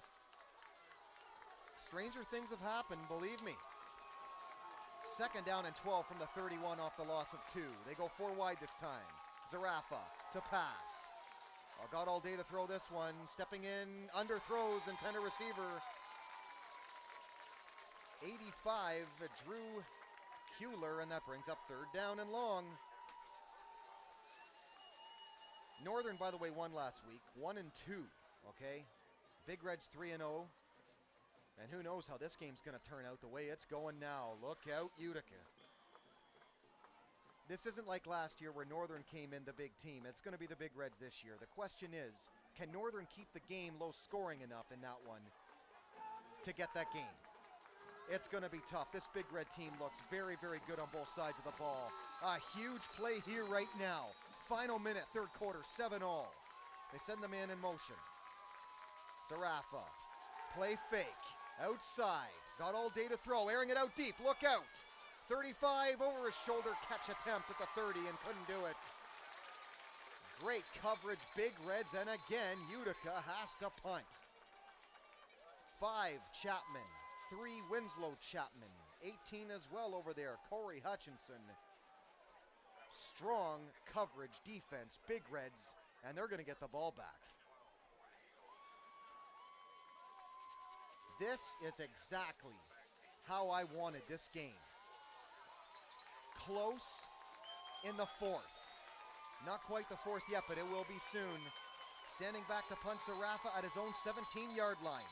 Stranger things have happened, believe me. Second down and 12 from the 31 off the loss of 2. They go 4 wide this time. Zarafa to pass. Oh, got all day to throw this one. Stepping in, underthrows, intended receiver. 85, Drew Kuehler, and that brings up 3rd down and long. Northern, by the way, won last week. 1-2, okay? Big Reds 3-0. And who knows how this game's going to turn out the way it's going now. Look out, Utica. This isn't like last year where Northern came in the big team. It's going to be the Big Reds this year. The question is, can Northern keep the game low scoring enough in that one to get that game? It's going to be tough. This Big Red team looks very, very good on both sides of the ball. A huge play here right now. Final minute, third quarter, 7-0. They send the man in motion. Zarafa, play fake, outside. Got all day to throw, airing it out deep. Look out. 35 over his shoulder, catch attempt at the 30 and couldn't do it. Great coverage, Big Reds, and again, Utica has to punt. 5, Chapman. 3, Winslow Chapman. 18 as well over there, Corey Hutchinson. Strong coverage defense, Big Reds, and they're going to get the ball back. This is exactly how I wanted this game. Close in the 4th. Not quite the 4th yet, but it will be soon. Standing back to punt Zarafa at his own 17-yard line.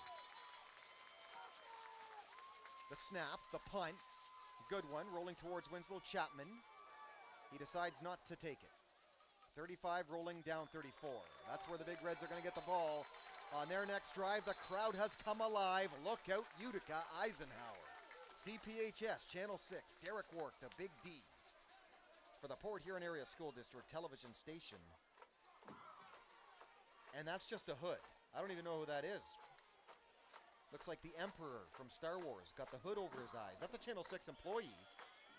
The snap, the punt, good one, rolling towards Winslow Chapman. He decides not to take it. 35 rolling down 34. That's where the Big Reds are going to get the ball. On their next drive, the crowd has come alive. Look out, Utica Eisenhower. CPHS, Channel 6, Derek Wark, the Big D. For the Port Huron Area School District television station. And that's just a hood. I don't even know who that is. Looks like the Emperor from Star Wars. Got the hood over his eyes. That's a Channel 6 employee.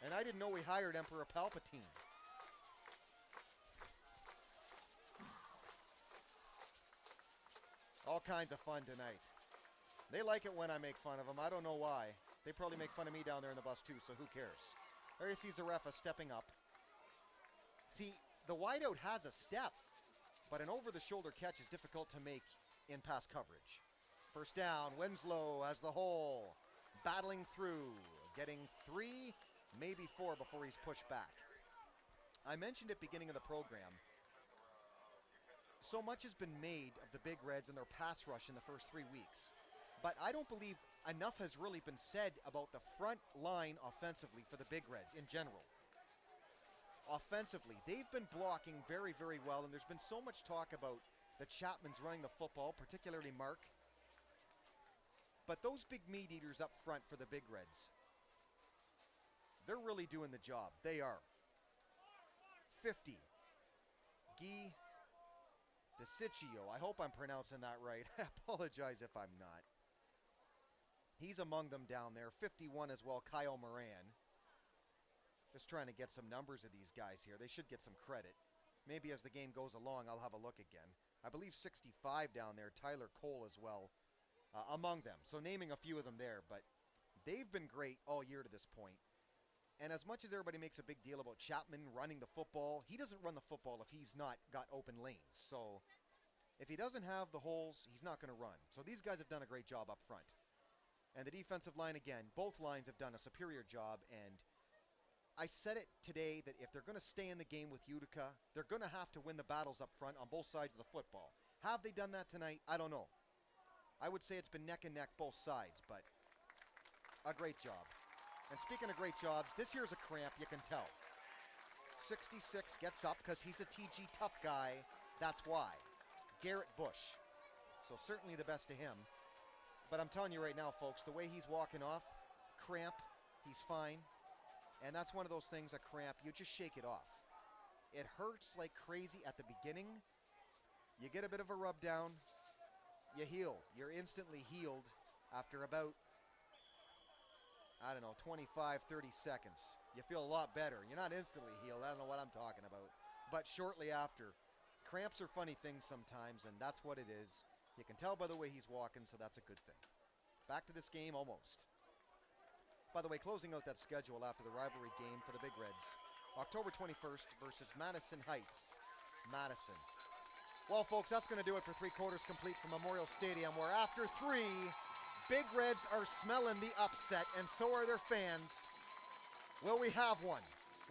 And I didn't know we hired Emperor Palpatine. all kinds of fun tonight. They like it when I make fun of them. I don't know why. They probably make fun of me down there in the bus too, so who cares? There you see Zarefa stepping up. See, the wideout has a step, but an over-the-shoulder catch is difficult to make in pass coverage. First down, Winslow has the hole, battling through, getting 3, maybe 4 before he's pushed back. I mentioned at the beginning of the program, so much has been made of the Big Reds and their pass rush in the first 3 weeks. But I don't believe enough has really been said about the front line offensively for the Big Reds in general. Offensively, they've been blocking very, very well, and there's been so much talk about the Chapmans running the football, particularly Mark. But those big meat eaters up front for the Big Reds, they're really doing the job. They are. 50. Guy DeCiccio. I hope I'm pronouncing that right. I apologize if I'm not. He's among them down there. 51 as well, Kyle Moran. Just trying to get some numbers of these guys here. They should get some credit. Maybe as the game goes along, I'll have a look again. I believe 65 down there, Tyler Cole as well, among them. So naming a few of them there, but they've been great all year to this point. And as much as everybody makes a big deal about Chapman running the football, he doesn't run the football if he's not got open lanes. So if he doesn't have the holes, he's not going to run. So these guys have done a great job up front. And the defensive line, again, both lines have done a superior job. And I said it today that if they're going to stay in the game with Utica, they're going to have to win the battles up front on both sides of the football. Have they done that tonight? I don't know. I would say it's been neck and neck both sides, but a great job. And speaking of great jobs, this here's a cramp, you can tell. 66 gets up because he's a TG tough guy. That's why. Garrett Bush. So certainly the best to him. But I'm telling you right now, folks, the way he's walking off, cramp, he's fine. And that's one of those things, a cramp, you just shake it off. It hurts like crazy at the beginning. You get a bit of a rub down, you healed. You're instantly healed after about, 25, 30 seconds. You feel a lot better. You're not instantly healed. I don't know what I'm talking about. But shortly after. Cramps are funny things sometimes, and that's what it is. You can tell by the way he's walking, so that's a good thing. Back to this game, almost. By the way, closing out that schedule after the rivalry game for the Big Reds. October 21st versus Madison Heights. Madison. Well, folks, that's going to do it for 3 quarters complete from Memorial Stadium, where after 3, Big Reds are smelling the upset, and so are their fans. Will we have one?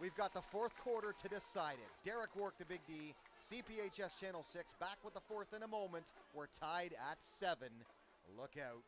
We've got the 4th quarter to decide it. Derek Work, the Big D, CPHS Channel 6, back with the 4th in a moment. We're tied at 7. Look out.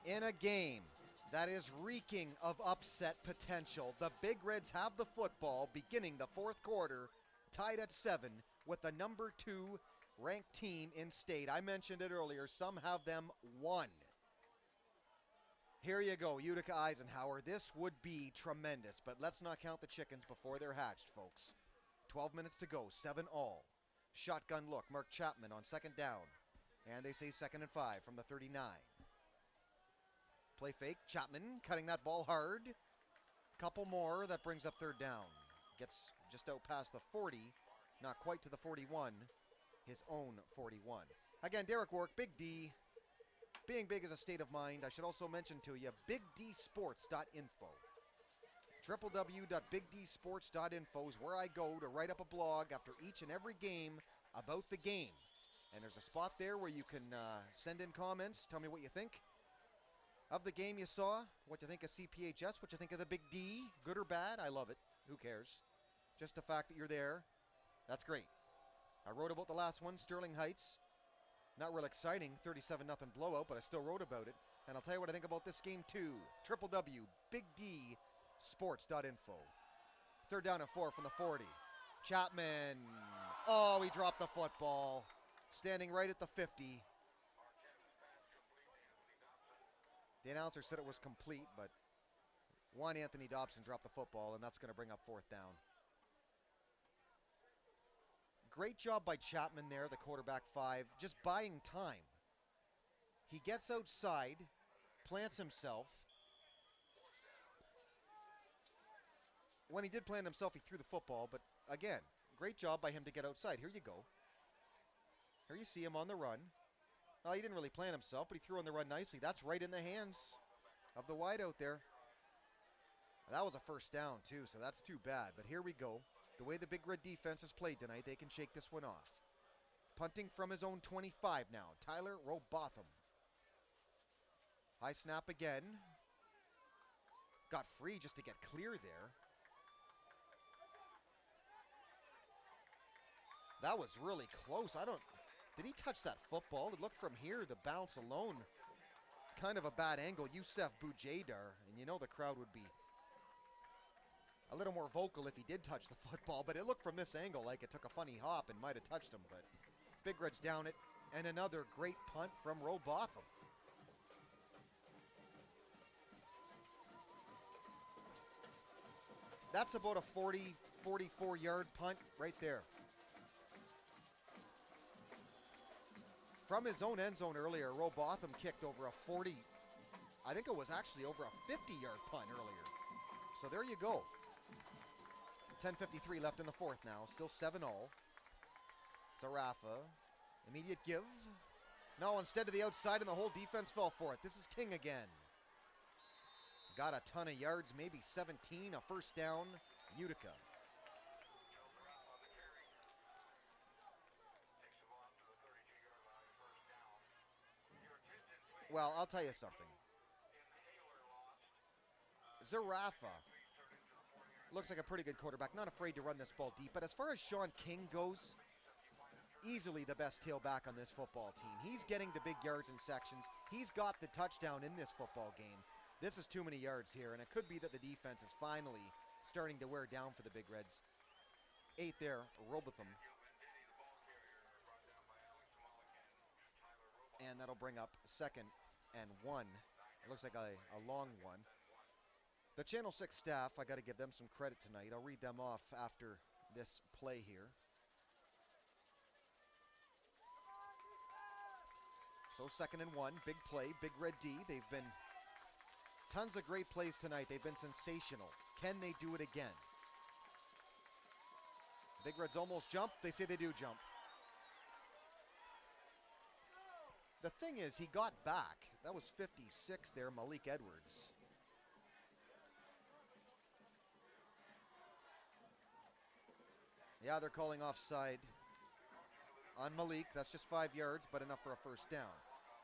In a game that is reeking of upset potential, the Big Reds have the football beginning the 4th quarter, tied at 7 with the number 2 ranked team in state. I mentioned it earlier, some have them 1. Here you go, Utica Eisenhower. This would be tremendous, but let's not count the chickens before they're hatched, folks. 12 minutes to go, 7 all. Shotgun look, Mark Chapman on 2nd down. And they say 2nd and 5 from the 39. Play fake, Chapman cutting that ball hard. Couple more, that brings up 3rd down. Gets just out past the 40, not quite to the 41, his own 41. Again, Derek Work, Big D. Being big is a state of mind. I should also mention to you, bigdsports.info. www.bigdsports.info is where I go to write up a blog after each and every game about the game. And there's a spot there where you can send in comments, tell me what you think. of the game you saw, what you think of CPHS, what you think of the Big D, good or bad, I love it. Who cares? Just the fact that you're there, that's great. I wrote about the last one, Sterling Heights. Not real exciting, 37-0 blowout, but I still wrote about it. And I'll tell you what I think about this game too. www.bigdsports.info. 3rd down and 4 from the 40. Chapman. Oh, he dropped the football. Standing right at the 50. The announcer said it was complete, but one Anthony Dobson dropped the football, and that's going to bring up 4th down. Great job by Chapman there, the quarterback 5, just buying time. He gets outside, plants himself. When he did plant himself, he threw the football, but again, great job by him to get outside. Here you go. Here you see him on the run. Well, he didn't really plant himself, but he threw on the run nicely. That's right in the hands of the wideout there. That was a 1st down, too, so that's too bad. But here we go. The way the Big Red defense has played tonight, they can shake this one off. Punting from his own 25 now. Tyler Robotham. High snap again. Got free just to get clear there. That was really close. Did he touch that football? It looked from here, the bounce alone. Kind of a bad angle. Youssef Boujaydar, and you know the crowd would be a little more vocal if he did touch the football, but it looked from this angle like it took a funny hop and might have touched him, but Big Red's down it, and another great punt from Robotham. That's about a 40, 44-yard punt right there. From his own end zone earlier, Robotham kicked over a 40, I think it was actually over a 50-yard punt earlier. So there you go. 10:53 left in the 4th now. Still 7-all. Zarafa. Immediate give. No, instead of the outside, and the whole defense fell for it. This is King again. Got a ton of yards, maybe 17. A 1st down, Utica. Well, I'll tell you something. Zarafa looks like a pretty good quarterback. Not afraid to run this ball deep. But as far as Sean King goes, easily the best tailback on this football team. He's getting the big yards in sections. He's got the touchdown in this football game. This is too many yards here, and it could be that the defense is finally starting to wear down for the Big Reds. 8 there, Robotham. And that'll bring up 2nd and 1. It looks like a long one. The Channel 6 staff, I got to give them some credit tonight. I'll read them off after this play here. So 2nd and 1, big play, Big Red D. They've been tons of great plays tonight. They've been sensational. Can they do it again? Big Reds almost jumped. They say they do jump. The thing is, he got back. That was 56 there, Malik Edwards. Yeah, they're calling offside on Malik. That's just 5 yards, but enough for a 1st down.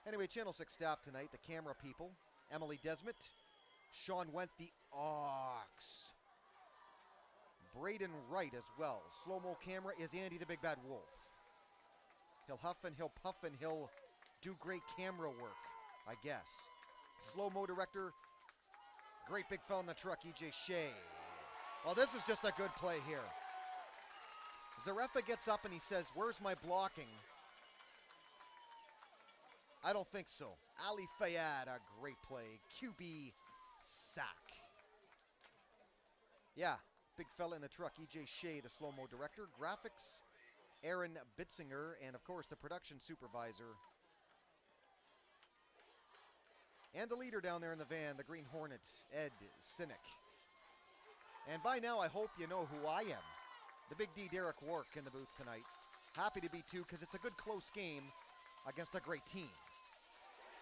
Anyway, Channel 6 staff tonight, the camera people, Emily Desmet, Sean Went the Ox, Braden Wright as well. Slow-mo camera is Andy the Big Bad Wolf. He'll huff and he'll puff and he'll do great camera work, I guess. Slow-mo director, great big fella in the truck, EJ Shea. Well, this is just a good play here. Zarafa gets up and he says, "Where's my blocking?" I don't think so. Ali Fayad, a great play. QB sack. Yeah, big fella in the truck, EJ Shea, the slow-mo director. Graphics, Aaron Bitzinger, and of course the production supervisor. And the leader down there in the van, the Green Hornet, Ed Sinek. And by now I hope you know who I am. The Big D, Derek Wark, in the booth tonight. Happy to be too, because it's a good close game against a great team.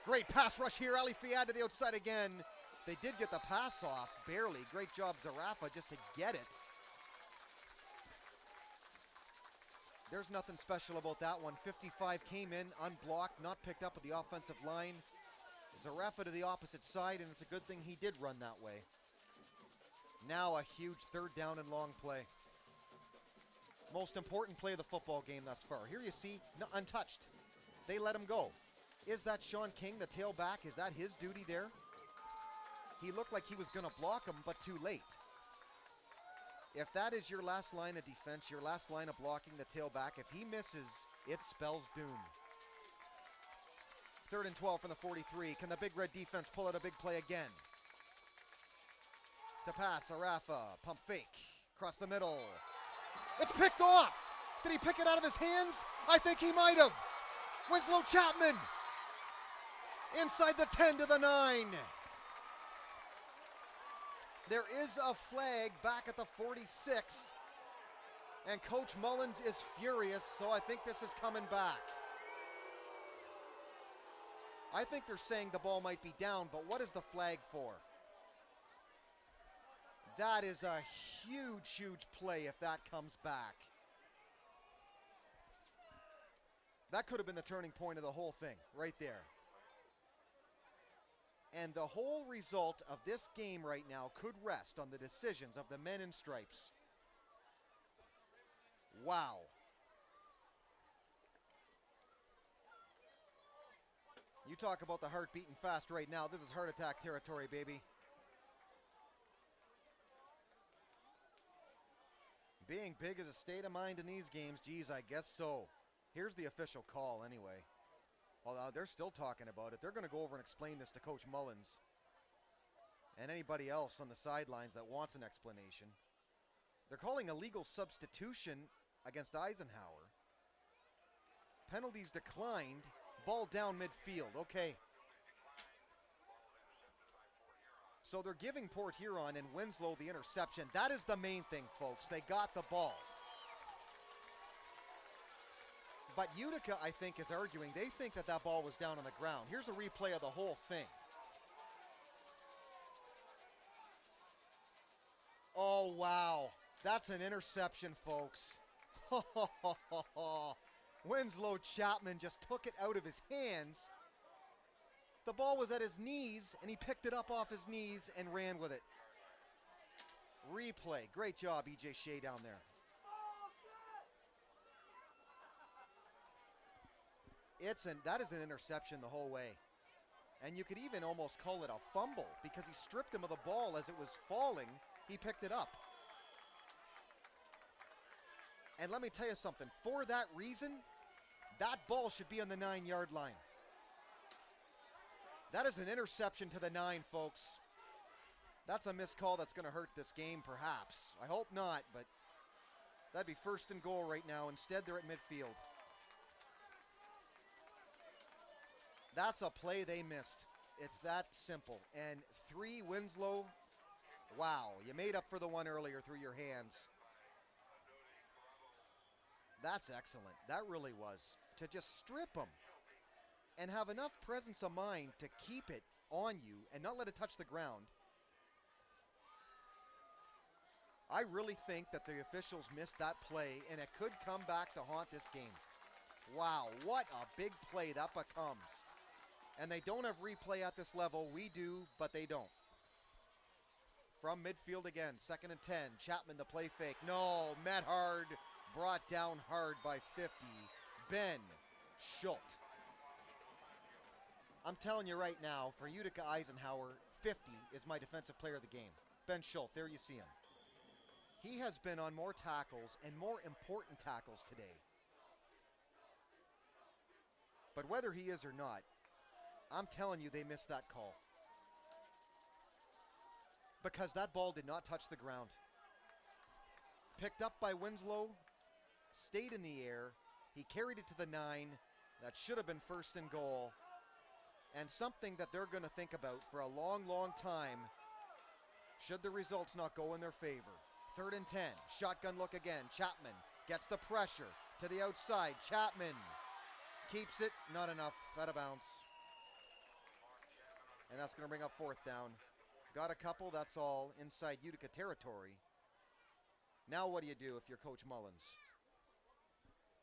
Great pass rush here. Ali Fiad to the outside again. They did get the pass off, barely. Great job, Zarafa, just to get it. There's nothing special about that one. 55 came in, unblocked, not picked up at the offensive line. Zarefa to the opposite side, and it's a good thing he did run that way. Now a huge third down and long play. Most important play of the football game thus far. Here you see, untouched. They let him go. Is that Sean King, the tailback? Is that his duty there? He looked like he was going to block him, but too late. If that is your last line of defense, your last line of blocking the tailback, if he misses, it spells doom. 3rd and 12 from the 43. Can the Big Red defense pull out a big play again? To pass, Arafa, pump fake, across the middle. It's picked off! Did he pick it out of his hands? I think he might have. Winslow Chapman, inside the 10 to the 9. There is a flag back at the 46, and Coach Mullins is furious, so I think this is coming back. I think they're saying the ball might be down, but what is the flag for? That is a huge, huge play if that comes back. That could have been the turning point of the whole thing, right there. And the whole result of this game right now could rest on the decisions of the men in stripes. Wow. You talk about the heart beating fast right now. This is heart attack territory, baby. Being big is a state of mind in these games. Geez, I guess so. Here's the official call anyway. Although they're still talking about it. They're going to go over and explain this to Coach Mullins and anybody else on the sidelines that wants an explanation. They're calling a legal substitution against Eisenhower. Penalties declined. Ball down midfield. Okay. So they're giving Port Huron and Winslow the interception. That is the main thing, folks. They got the ball. But Utica, I think, is arguing. They think that that ball was down on the ground. Here's a replay of the whole thing. Oh, wow. That's an interception, folks. Winslow Chapman just took it out of his hands. The ball was at his knees, and he picked it up off his knees and ran with it. Replay. Great job, E.J. Shea down there. That is an interception the whole way. And you could even almost call it a fumble because he stripped him of the ball as it was falling. He picked it up. And let me tell you something. For that reason, that ball should be on the 9-yard line. That is an interception to the 9, folks. That's a missed call that's going to hurt this game, perhaps. I hope not, but that'd be 1st and goal right now. Instead, they're at midfield. That's a play they missed. It's that simple. And 3, Winslow. Wow, you made up for the one earlier through your hands. That's excellent. That really was. To just strip him and have enough presence of mind to keep it on you and not let it touch the ground. I really think that the officials missed that play, and it could come back to haunt this game. Wow, what a big play that becomes. And they don't have replay at this level. We do, but they don't. From midfield again, 2nd and 10. Chapman, the play fake. No, met hard. Brought down hard by 50. Ben Schultz. I'm telling you right now, for Utica Eisenhower, 50 is my defensive player of the game. Ben Schultz, there you see him. He has been on more tackles and more important tackles today. But whether he is or not, I'm telling you they missed that call. Because that ball did not touch the ground. Picked up by Winslow, stayed in the air. He carried it to the 9. That should have been 1st and goal. And something that they're going to think about for a long, long time should the results not go in their favor. 3rd and 10. Shotgun look again. Chapman gets the pressure to the outside. Chapman keeps it. Not enough. Out of bounds. And that's going to bring up 4th down. Got a couple. That's all inside Utica territory. Now what do you do if you're Coach Mullins?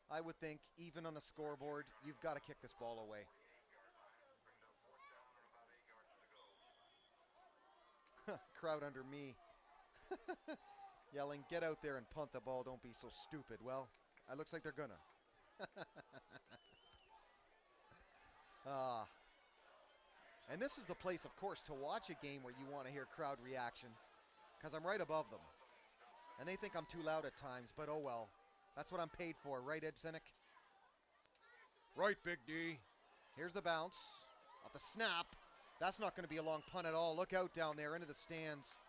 I would think, even on the scoreboard, you've got to kick this ball away. crowd under me yelling, get out there and punt the ball, don't be so stupid. Well, it looks like they're gonna. And this is the place, of course, to watch a game where you want to hear crowd reaction, because I'm right above them. And they think I'm too loud at times, but oh well. That's what I'm paid for, right, Ed Sinek? Right, Big D. Here's the bounce. Off the snap. That's not going to be a long punt at all. Look out down there into the stands.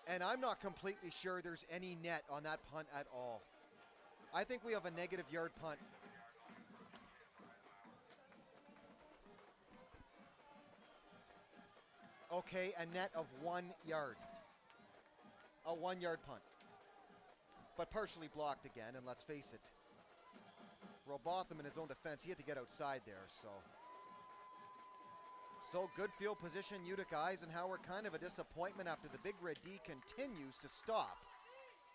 And I'm not completely sure there's any net on that punt at all. I think we have a negative yard punt. Okay, a net of 1 yard. A 1 yard punt. But partially blocked again, and let's face it. Robotham in his own defense, he had to get outside there, so. So good field position, Utica Eisenhower, kind of a disappointment after the Big Red D continues to stop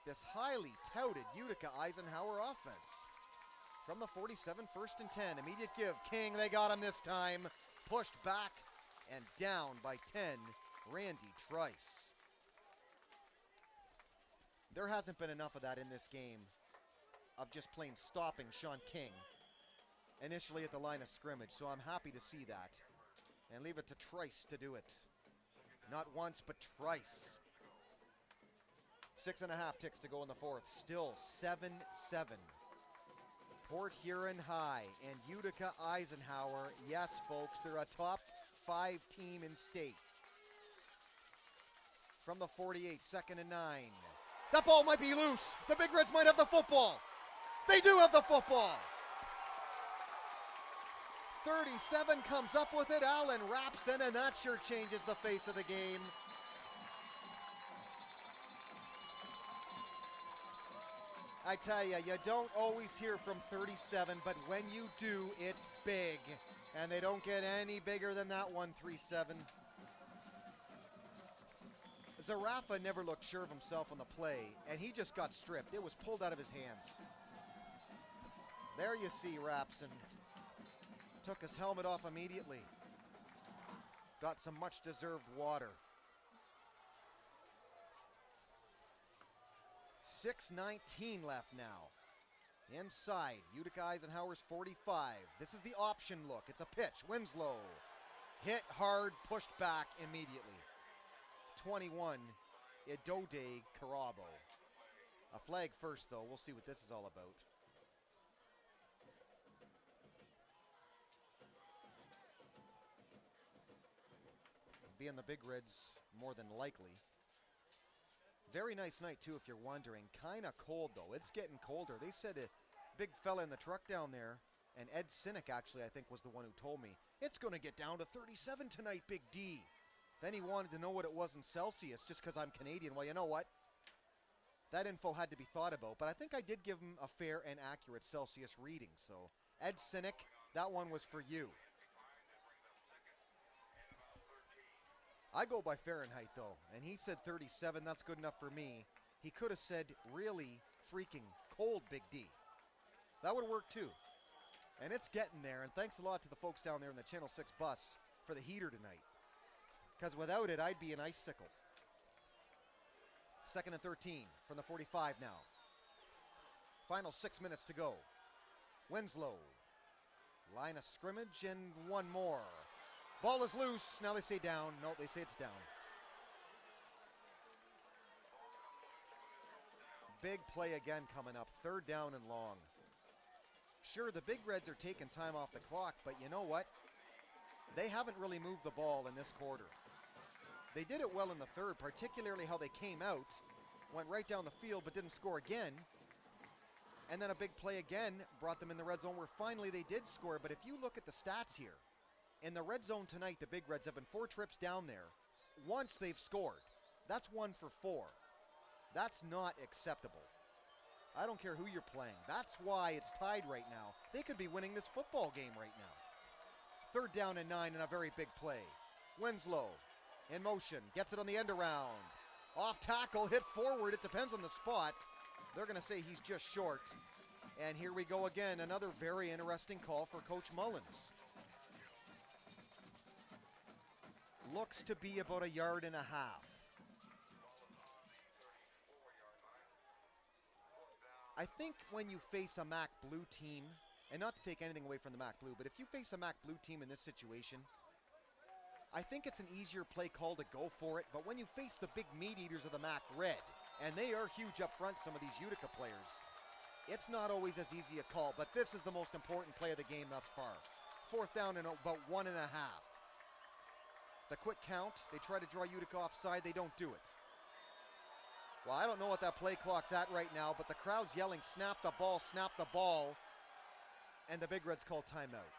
this highly touted Utica Eisenhower offense. From the 47, 1st and 10, immediate give, King, they got him this time. Pushed back and down by 10, Randy Trice. There hasn't been enough of that in this game, of just plain stopping Sean King initially at the line of scrimmage, so I'm happy to see that. And leave it to Trice to do it. Not once, but Trice. 6.5 ticks to go in the fourth. Still 7-7. Port Huron High and Utica Eisenhower. Yes, folks, they're a top 5 team in state. From the 48, 2nd and 9. That ball might be loose. The Big Reds might have the football. They do have the football. 37 comes up with it. Allen wraps in, and that sure changes the face of the game. I tell you, you don't always hear from 37, but when you do, it's big. And they don't get any bigger than that one, 3-7. Zarafa never looked sure of himself on the play, and he just got stripped. It was pulled out of his hands. There you see Rapson. Took his helmet off immediately. Got some much-deserved water. 6:19 left now. Inside, Utica Eisenhower's 45. This is the option look. It's a pitch. Winslow. Hit hard, pushed back immediately. 21, Idode Carabo. A flag first, though. We'll see what this is all about. Being the Big Reds, more than likely. Very nice night, too, if you're wondering. Kind of cold, though. It's getting colder. They said a big fella in the truck down there, and Ed Sinek, actually, I think, was the one who told me, it's going to get down to 37 tonight, Big D. Then he wanted to know what it was in Celsius, just because I'm Canadian. Well, you know what? That info had to be thought about, but I think I did give him a fair and accurate Celsius reading. So, Ed Sinek, that one was for you. I go by Fahrenheit, though, and he said 37. That's good enough for me. He could have said really freaking cold, Big D. That would have worked, too. And it's getting there, and thanks a lot to the folks down there in the Channel 6 bus for the heater tonight. Because without it, I'd be an icicle. 2nd and 13 from the 45 now. Final 6 minutes to go. Winslow. Line of scrimmage and one more. Ball is loose. Now they say down. No, they say it's down. Big play again coming up. 3rd down and long. Sure, the Big Reds are taking time off the clock, but you know what? They haven't really moved the ball in this quarter. They did it well in the 3rd, particularly how they came out, went right down the field, but didn't score again. And then a big play again brought them in the red zone where finally they did score. But if you look at the stats here, in the red zone tonight, the Big Reds have been 4 trips down there. Once they've scored. That's 1 for 4. That's not acceptable. I don't care who you're playing. That's why it's tied right now. They could be winning this football game right now. 3rd down and 9 and a very big play. Winslow in motion. Gets it on the end around. Off tackle, hit forward. It depends on the spot. They're going to say he's just short. And here we go again. Another very interesting call for Coach Mullins. looks to be about 1.5 yards. I think when you face a MAC Blue team, and not to take anything away from the MAC Blue, but if you face a MAC Blue team in this situation, I think it's an easier play call to go for it. But when you face the big meat eaters of the MAC Red, and they are huge up front, some of these Utica players, it's not always as easy a call. But this is the most important play of the game thus far. 4th down and about 1.5. The quick count, they try to draw Utica offside, they don't do it. Well, I don't know what that play clock's at right now, but the crowd's yelling, snap the ball, and the Big Reds call timeout.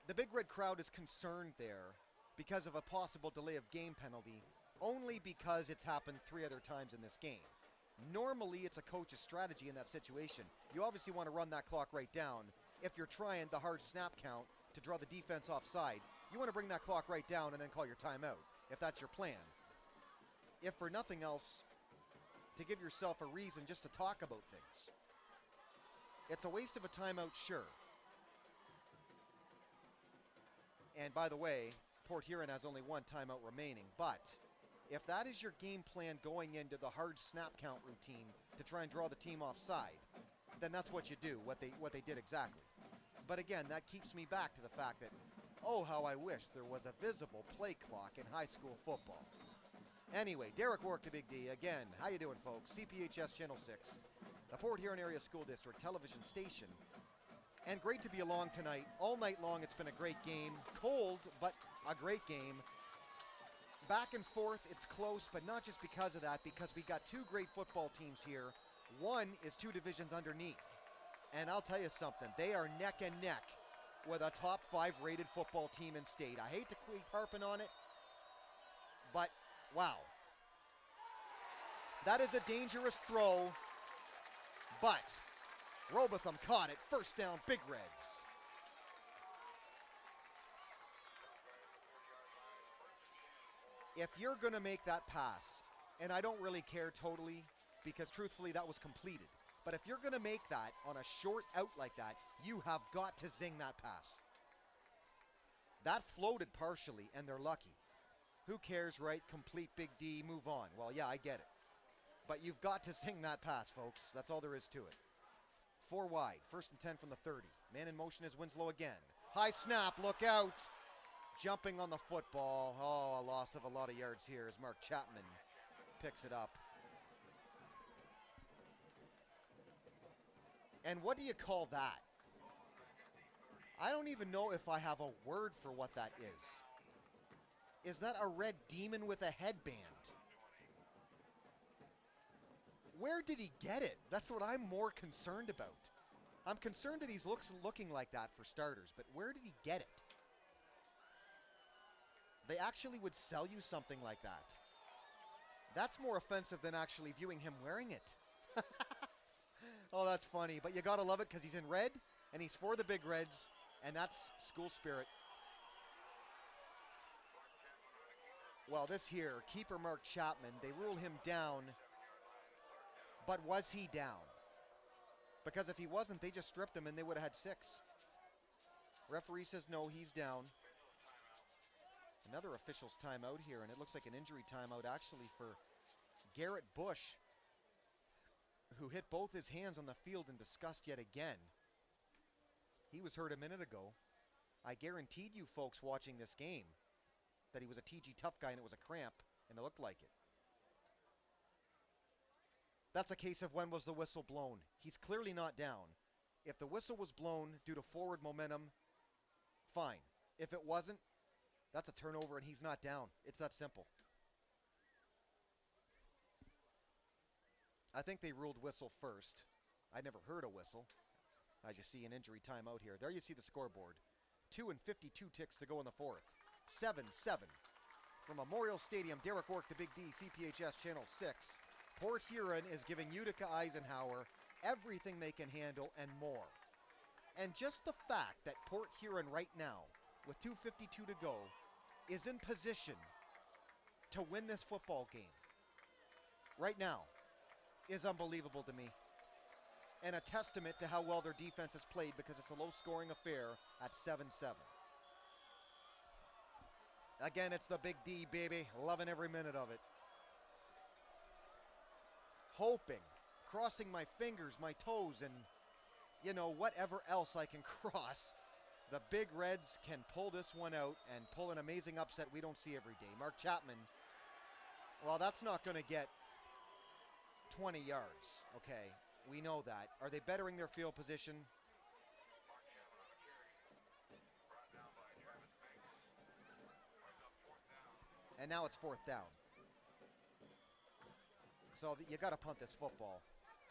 The Big Red crowd is concerned there because of a possible delay of game penalty, only because it's happened 3 other times in this game. Normally, it's a coach's strategy in that situation. You obviously want to run that clock right down. If you're trying the hard snap count to draw the defense offside, you want to bring that clock right down and then call your timeout, if that's your plan. If for nothing else, to give yourself a reason just to talk about things. It's a waste of a timeout, sure. And by the way, Port Huron has only 1 timeout remaining, but if that is your game plan going into the hard snap count routine to try and draw the team offside, then that's what you do, what they did exactly. But again, that keeps me back to the fact that, oh, how I wish there was a visible play clock in high school football. Anyway, Derek Wark to Big D again. How you doing, folks? CPHS Channel 6, the Port Huron Area School District television station. And great to be along tonight. All night long, it's been a great game. Cold, but a great game. Back and forth, it's close, but not just because of that, because we got 2 great football teams here. One is 2 divisions underneath. And I'll tell you something, they are neck and neck with a top 5 rated football team in state. I hate to keep harping on it, but wow. That is a dangerous throw, but Robotham caught it. 1st down, Big Reds. If you're going to make that pass, and I don't really care totally, because truthfully that was completed, but if you're going to make that on a short out like that, you have got to zing that pass. That floated partially, and they're lucky. Who cares, right? Complete Big D, move on. Well, yeah, I get it. But you've got to zing that pass, folks. That's all there is to it. 4 wide, 1st and 10 from the 30. Man in motion is Winslow again. High snap, look out. Jumping on the football. Oh, a loss of a lot of yards here as Mark Chapman picks it up. And what do you call that? I don't even know if I have a word for what that is. Is that a red demon with a headband? Where did he get it? That's what I'm more concerned about. I'm concerned that he's looking like that for starters, but where did he get it? They actually would sell you something like that. That's more offensive than actually viewing him wearing it. Oh, that's funny, but you gotta love it because he's in red, and he's for the Big Reds, and that's school spirit. Well, this here, keeper Mark Chapman, they rule him down, but was he down? Because if he wasn't, they just stripped him and they would have had 6. Referee says no, he's down. Another official's timeout here, and it looks like an injury timeout actually for Garrett Bush, who hit both his hands on the field in disgust yet again. He was hurt a minute ago. I guaranteed you folks watching this game that he was a TG tough guy and it was a cramp, and it looked like it. That's a case of when was the whistle blown. He's clearly not down. If the whistle was blown due to forward momentum, fine. If it wasn't, that's a turnover and he's not down. It's that simple. I think they ruled whistle first. I never heard a whistle. As you see an injury timeout here. There you see the scoreboard. 2 and 52 ticks to go in the 4th. 7-7. From Memorial Stadium, Derek Ork, the Big D, CPHS Channel 6. Port Huron is giving Utica Eisenhower everything they can handle and more. And just the fact that Port Huron right now, with 2:52 to go, is in position to win this football game right now is unbelievable to me. And a testament to how well their defense has played because it's a low-scoring affair at 7-7. Again, it's the Big D, baby. Loving every minute of it. Hoping, crossing my fingers, my toes, and, you know, whatever else I can cross, the Big Reds can pull this one out and pull an amazing upset we don't see every day. Mark Chapman, well, that's not going to get 20 yards, okay? We know that. Are they bettering their field position? And now it's 4th down. So you got to punt this football.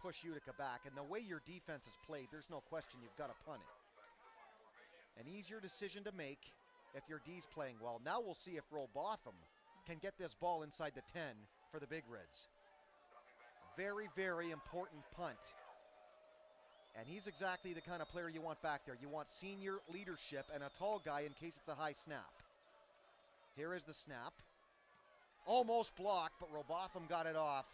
Push Utica back. And the way your defense is played, there's no question you've got to punt it. An easier decision to make if your D's playing well. Now we'll see if Robotham can get this ball inside the 10 for the Big Reds. Very, very important punt. And he's exactly the kind of player you want back there. You want senior leadership and a tall guy in case it's a high snap. Here is the snap. Almost blocked, but Robotham got it off.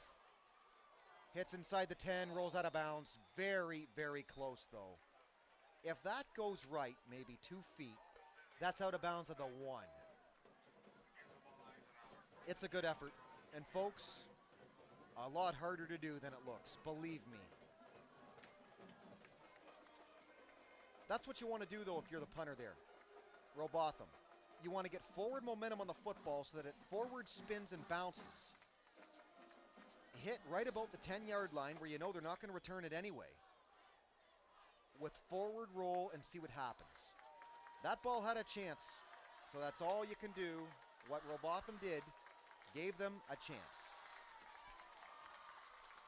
Hits inside the 10, rolls out of bounds. Very, very close, though. If that goes right, maybe 2 feet, that's out of bounds at the 1. It's a good effort. And folks, a lot harder to do than it looks, believe me. That's what you want to do, though, if you're the punter there. Robotham. You want to get forward momentum on the football so that it forward spins and bounces. Hit right about the 10-yard line where you know they're not going to return it anyway. With forward roll and see what happens. That ball had a chance, so that's all you can do. What Robotham did gave them a chance.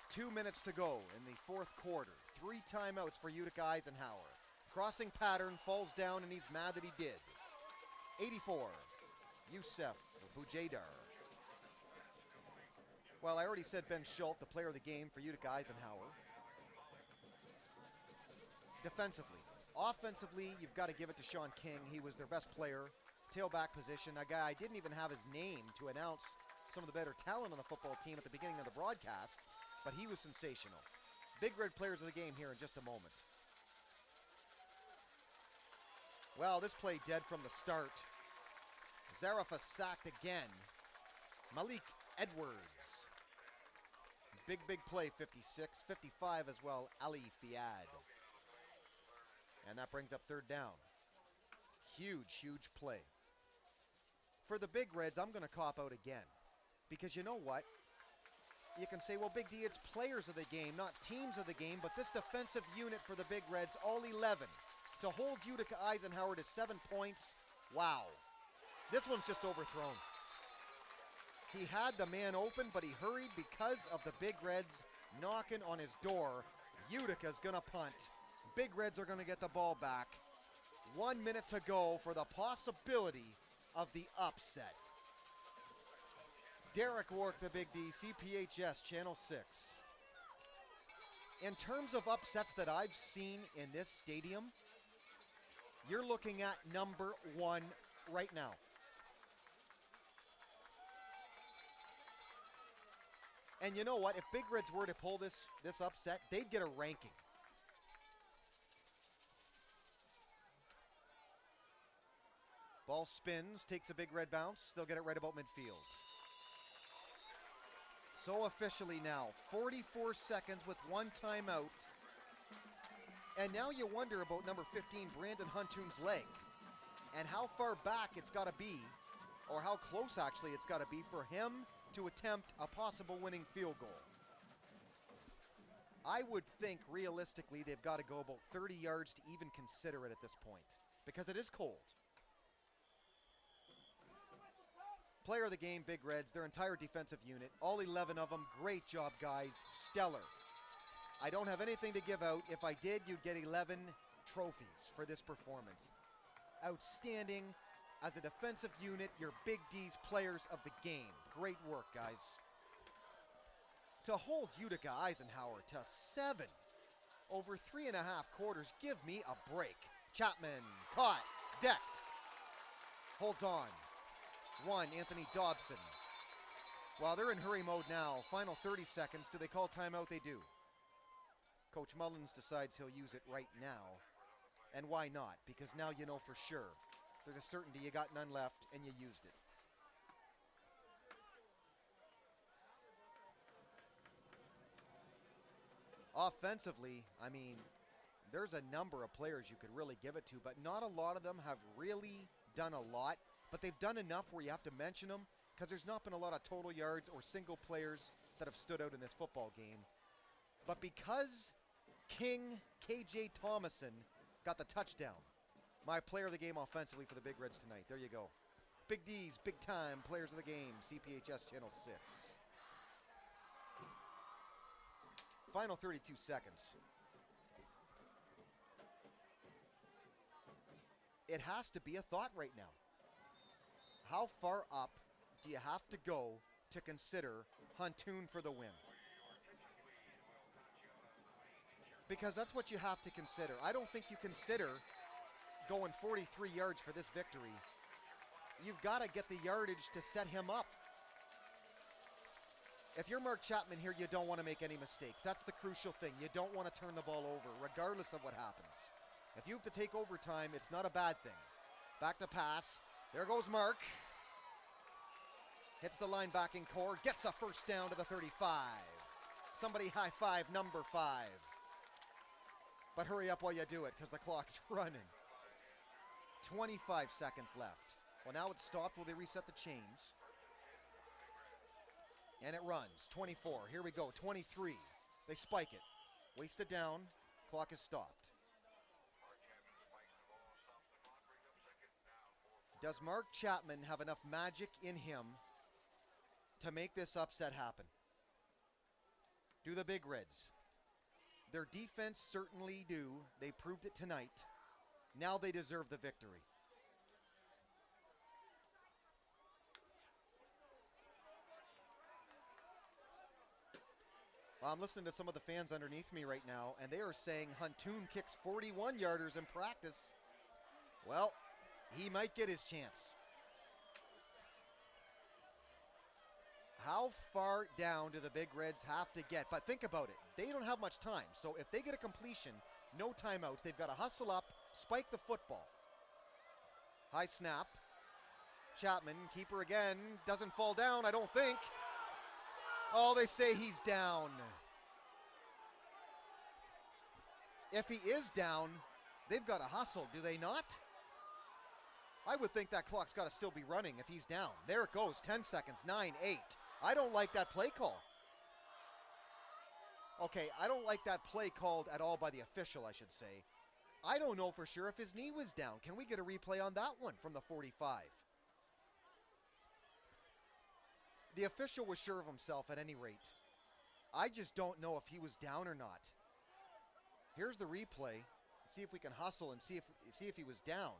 2 minutes to go in the 4th quarter. 3 timeouts for Utica Eisenhower. Crossing pattern, falls down, and he's mad that he did. 84, Youssef Bujaydar. Well, I already said Ben Schultz, the player of the game for Utica Eisenhower. Defensively. Offensively, you've got to give it to Sean King. He was their best player. Tailback position, a guy I didn't even have his name to announce some of the better talent on the football team at the beginning of the broadcast, but he was sensational. Big Red players of the game here in just a moment. Well, this play dead from the start. Zarafa sacked again. Malik Edwards. Big play, 56. 55 as well, Ali Fiad. And that brings up 3rd down. Huge play. For the Big Reds, I'm going to cop out again. Because you know what? You can say, well, Big D, it's players of the game, not teams of the game, but this defensive unit for the Big Reds, all 11. To hold Utica Eisenhower to 7 points, wow. This one's just overthrown. He had the man open, but he hurried because of the Big Reds knocking on his door. Utica's going to punt. Big Reds are going to get the ball back. 1 minute to go for the possibility of the upset. Derek Wark, the Big D, CPHS, Channel 6. In terms of upsets that I've seen in this stadium, you're looking at number 1 right now. And you know what? If Big Reds were to pull this upset, they'd get a ranking. Ball spins, takes a Big Red bounce. They'll get it right about midfield. So officially now, 44 seconds with 1 timeout. And now you wonder about number 15, Brandon Huntoon's leg, and how far back it's got to be, or how close actually it's got to be for him to attempt a possible winning field goal. I would think realistically they've got to go about 30 yards to even consider it at this point, because it is cold. Player of the game, Big Reds, their entire defensive unit, all 11 of them. Great job, guys. Stellar. I don't have anything to give out. If I did, you'd get 11 trophies for this performance. Outstanding. As a defensive unit, your Big D's players of the game. Great work, guys. To hold Utica Eisenhower to 7 over 3.5 quarters, give me a break. Chapman, caught, decked. Holds on. 1, Anthony Dobson. Well, they're in hurry mode now. Final 30 seconds. Do they call timeout? They do. Coach Mullins decides he'll use it right now. And why not? Because now you know for sure. There's a certainty you got none left, and you used it. Offensively, I mean, there's a number of players you could really give it to, but not a lot of them have really done a lot. But they've done enough where you have to mention them because there's not been a lot of total yards or single players that have stood out in this football game. But because King KJ Thomason got the touchdown, my player of the game offensively for the Big Reds tonight. There you go. Big D's, big time players of the game, CPHS Channel 6. Final 32 seconds. It has to be a thought right now. How far up do you have to go to consider Huntoon for the win? Because that's what you have to consider. I don't think you consider going 43 yards for this victory. You've got to get the yardage to set him up. If you're Mark Chapman here, you don't want to make any mistakes. That's the crucial thing. You don't want to turn the ball over, regardless of what happens. If you have to take overtime, it's not a bad thing. Back to pass. There goes Mark. Hits the linebacking core. Gets a first down to the 35. Somebody high five number 5. But hurry up while you do it, because the clock's running. 25 seconds left. Well, now it's stopped. Will they reset the chains? And it runs. 24. Here we go. 23. They spike it. Waste it down. Clock is stopped. Does Mark Chapman have enough magic in him to make this upset happen? Do the Big Reds? Their defense certainly do. They proved it tonight. Now they deserve the victory. Well, I'm listening to some of the fans underneath me right now, and they are saying Huntoon kicks 41-yarders in practice. Well, he might get his chance. How far down do the Big Reds have to get? But think about it. They don't have much time. So if they get a completion, no timeouts, they've got to hustle up, spike the football. High snap. Chapman, keeper again, doesn't fall down, I don't think. Oh, they say he's down. If he is down, they've got to hustle, do they not? I would think that clock's got to still be running if he's down. There it goes, 10 seconds, 9, 8. I don't like that play call. Okay, I don't like that play called at all by the official, I should say. I don't know for sure if his knee was down. Can we get a replay on that one from the 45? The official was sure of himself at any rate. I just don't know if he was down or not. Here's the replay. See if we can hustle and see if he was down.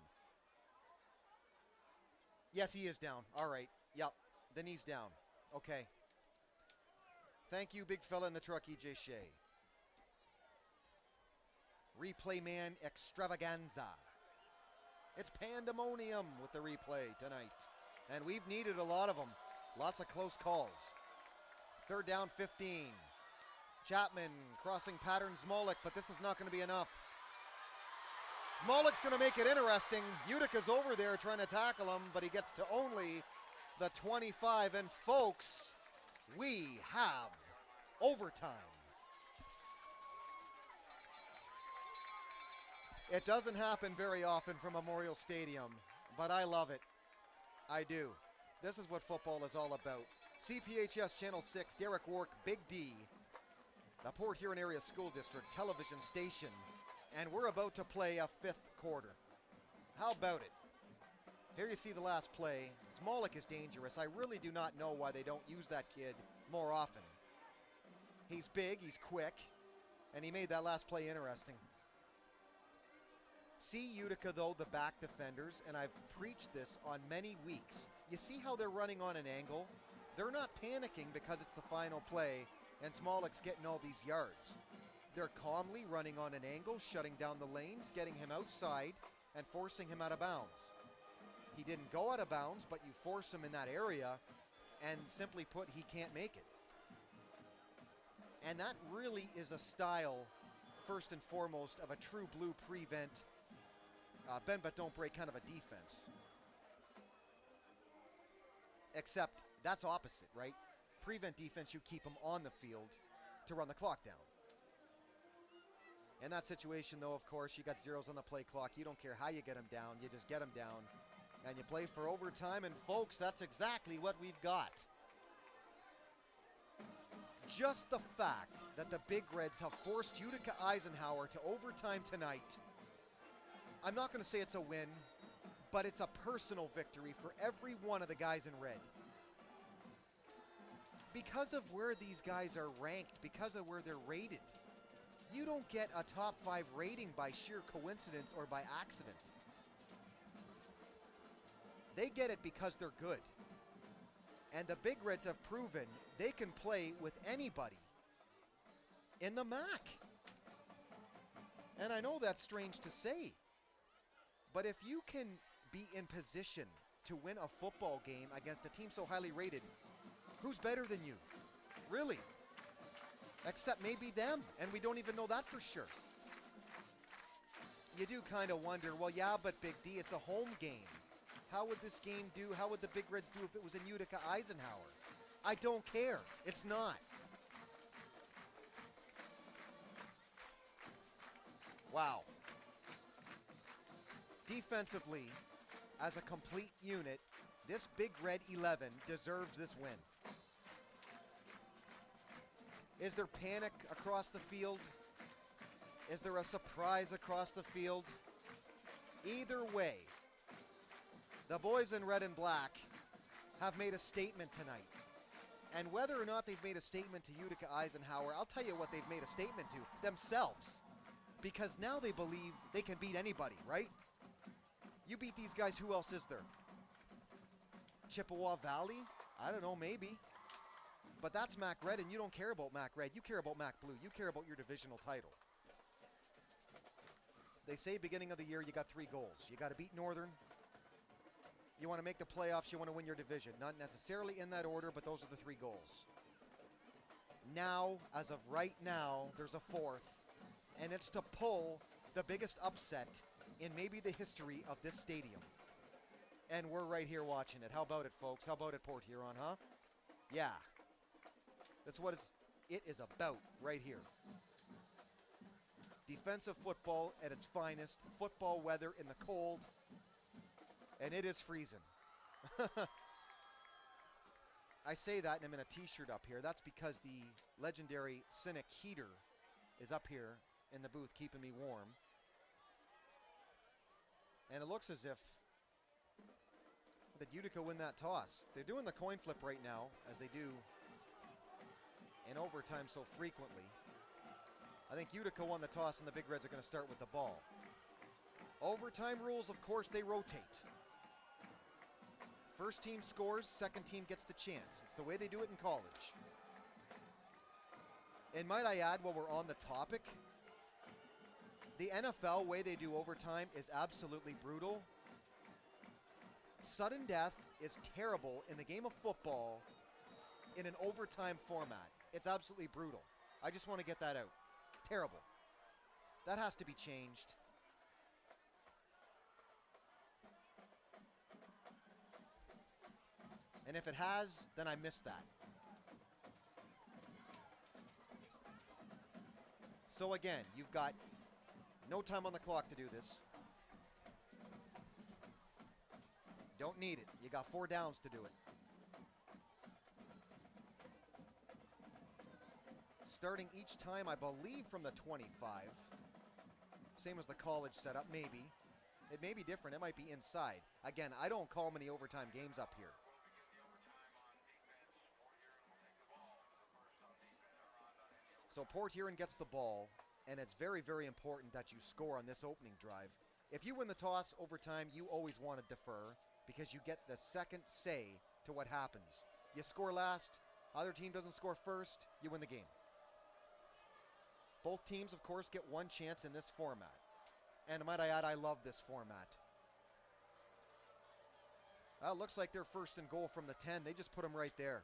Yes, he is down. All right. Yep. The knee's down. Okay. Thank you, big fella in the truck, EJ Shea. Replay man extravaganza. It's pandemonium with the replay tonight. And we've needed a lot of them. Lots of close calls. 3rd down, 15. Chapman crossing pattern Smolik, but this is not going to be enough. Smolik's going to make it interesting. Utica's over there trying to tackle him, but he gets to only the 25. And folks, we have overtime. It doesn't happen very often from Memorial Stadium, but I love it. I do. This is what football is all about. CPHS Channel 6, Derek Wark, Big D, the Port Huron Area School District television station. And we're about to play a 5th quarter. How about it? Here you see the last play. Smolik is dangerous. I really do not know why they don't use that kid more often. He's big, he's quick, and he made that last play interesting. See Utica, though, the back defenders, and I've preached this on many weeks. You see how they're running on an angle? They're not panicking because it's the final play, and Smolik's getting all these yards. They're calmly running on an angle, shutting down the lanes, getting him outside, and forcing him out of bounds. He didn't go out of bounds, but you force him in that area, and simply put, he can't make it. And that really is a style, first and foremost, of a true blue prevent, bend but don't break kind of a defense. Except that's opposite, right? Prevent defense, you keep them on the field to run the clock down. In that situation, though, of course, you got zeros on the play clock. You don't care how you get them down. You just get them down. And you play for overtime. And, folks, that's exactly what we've got. Just the fact that the Big Reds have forced Utica Eisenhower to overtime tonight, I'm not going to say it's a win, but it's a personal victory for every one of the guys in red. Because of where these guys are ranked, because of where they're rated, you don't get a top 5 rating by sheer coincidence or by accident. They get it because they're good. And the Big Reds have proven they can play with anybody in the MAC. And I know that's strange to say, but if you can be in position to win a football game against a team so highly rated, who's better than you? Really? Except maybe them, and we don't even know that for sure. You do kind of wonder, well, yeah, but Big D, it's a home game. How would this game do? How would the Big Reds do if it was in Utica Eisenhower? I don't care. It's not. Wow. Defensively, as a complete unit, this Big Red 11 deserves this win. Is there panic across the field? Is there a surprise across the field? Either way, the boys in red and black have made a statement tonight. And whether or not they've made a statement to Utica Eisenhower, I'll tell you what they've made a statement to themselves. Because now they believe they can beat anybody, right? You beat these guys, who else is there? Chippewa Valley? I don't know, maybe. But that's MAC Red, and you don't care about MAC Red. You care about MAC Blue. You care about your divisional title. They say beginning of the year you got 3 goals. You got to beat Northern. You want to make the playoffs. You want to win your division. Not necessarily in that order, but those are the 3 goals. Now, as of right now, there's a 4th, and it's to pull the biggest upset in maybe the history of this stadium. And we're right here watching it. How about it, folks? How about it, Port Huron, huh? Yeah. That's what it is about right here. Defensive football at its finest. Football weather in the cold. And it is freezing. I say that and I'm in a t-shirt up here. That's because the legendary Cynic heater is up here in the booth keeping me warm. And it looks as if, did Utica win that toss? They're doing the coin flip right now, as they do in overtime so frequently. I think Utica won the toss, and the Big Reds are going to start with the ball. Overtime rules, of course, they rotate. First team scores, second team gets the chance. It's the way they do it in college. And might I add, while we're on the topic, the NFL way they do overtime is absolutely brutal. Sudden death is terrible in the game of football in an overtime format. It's absolutely brutal. I just want to get that out. Terrible. That has to be changed. And if it has, then I missed that. So again, you've got no time on the clock to do this. Don't need it. You got 4 downs to do it. Starting each time, I believe, from the 25. Same as the college setup, maybe. It may be different. It might be inside. Again, I don't call many overtime games up here. So Port Huron gets the ball, and it's very, very important that you score on this opening drive. If you win the toss overtime, you always want to defer because you get the second say to what happens. You score last, other team doesn't score first, you win the game. Both teams, of course, get one chance in this format. And might I add, I love this format. Well, it looks like they're first and goal from the 10. They just put them right there.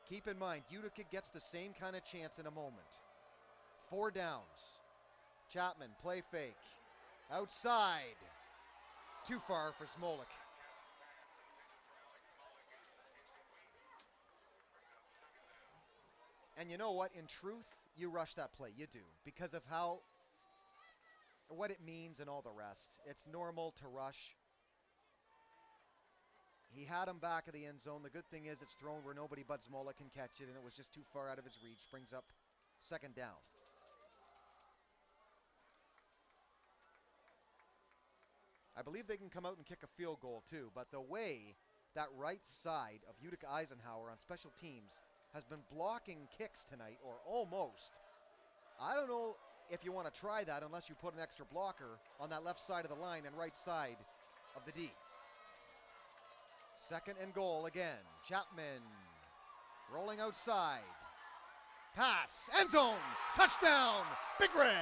Keep in mind, Utica gets the same kind of chance in a moment. 4 downs. Chapman, play fake. Outside. Too far for Smolik. And you know what? In truth, you rush that play. You do. Because of how what it means and all the rest. It's normal to rush. He had him back of the end zone. The good thing is it's thrown where nobody but Zmola can catch it, and it was just too far out of his reach. Brings up second down. I believe they can come out and kick a field goal too, but the way that right side of Utica Eisenhower on special teams has been blocking kicks tonight, or almost. I don't know if you want to try that unless you put an extra blocker on that left side of the line and right side of the D. Second and goal again. Chapman rolling outside. Pass, end zone, touchdown, Big Reds.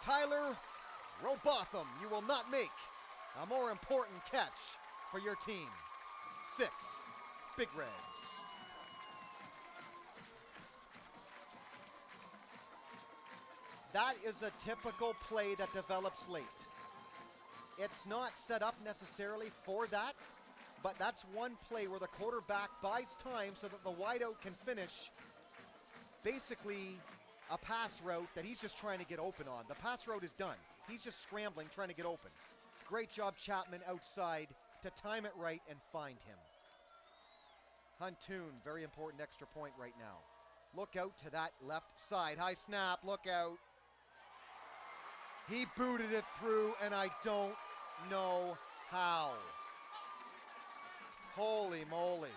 Tyler Robotham, you will not make a more important catch for your team. 6, Big Reds. That is a typical play that develops late. It's not set up necessarily for that, but that's one play where the quarterback buys time so that the wideout can finish basically a pass route that he's just trying to get open on. The pass route is done. He's just scrambling, trying to get open. Great job, Chapman, outside to time it right and find him. Huntoon, very important extra point right now. Look out to that left side. High snap, look out. He booted it through, and I don't know how. Holy moly.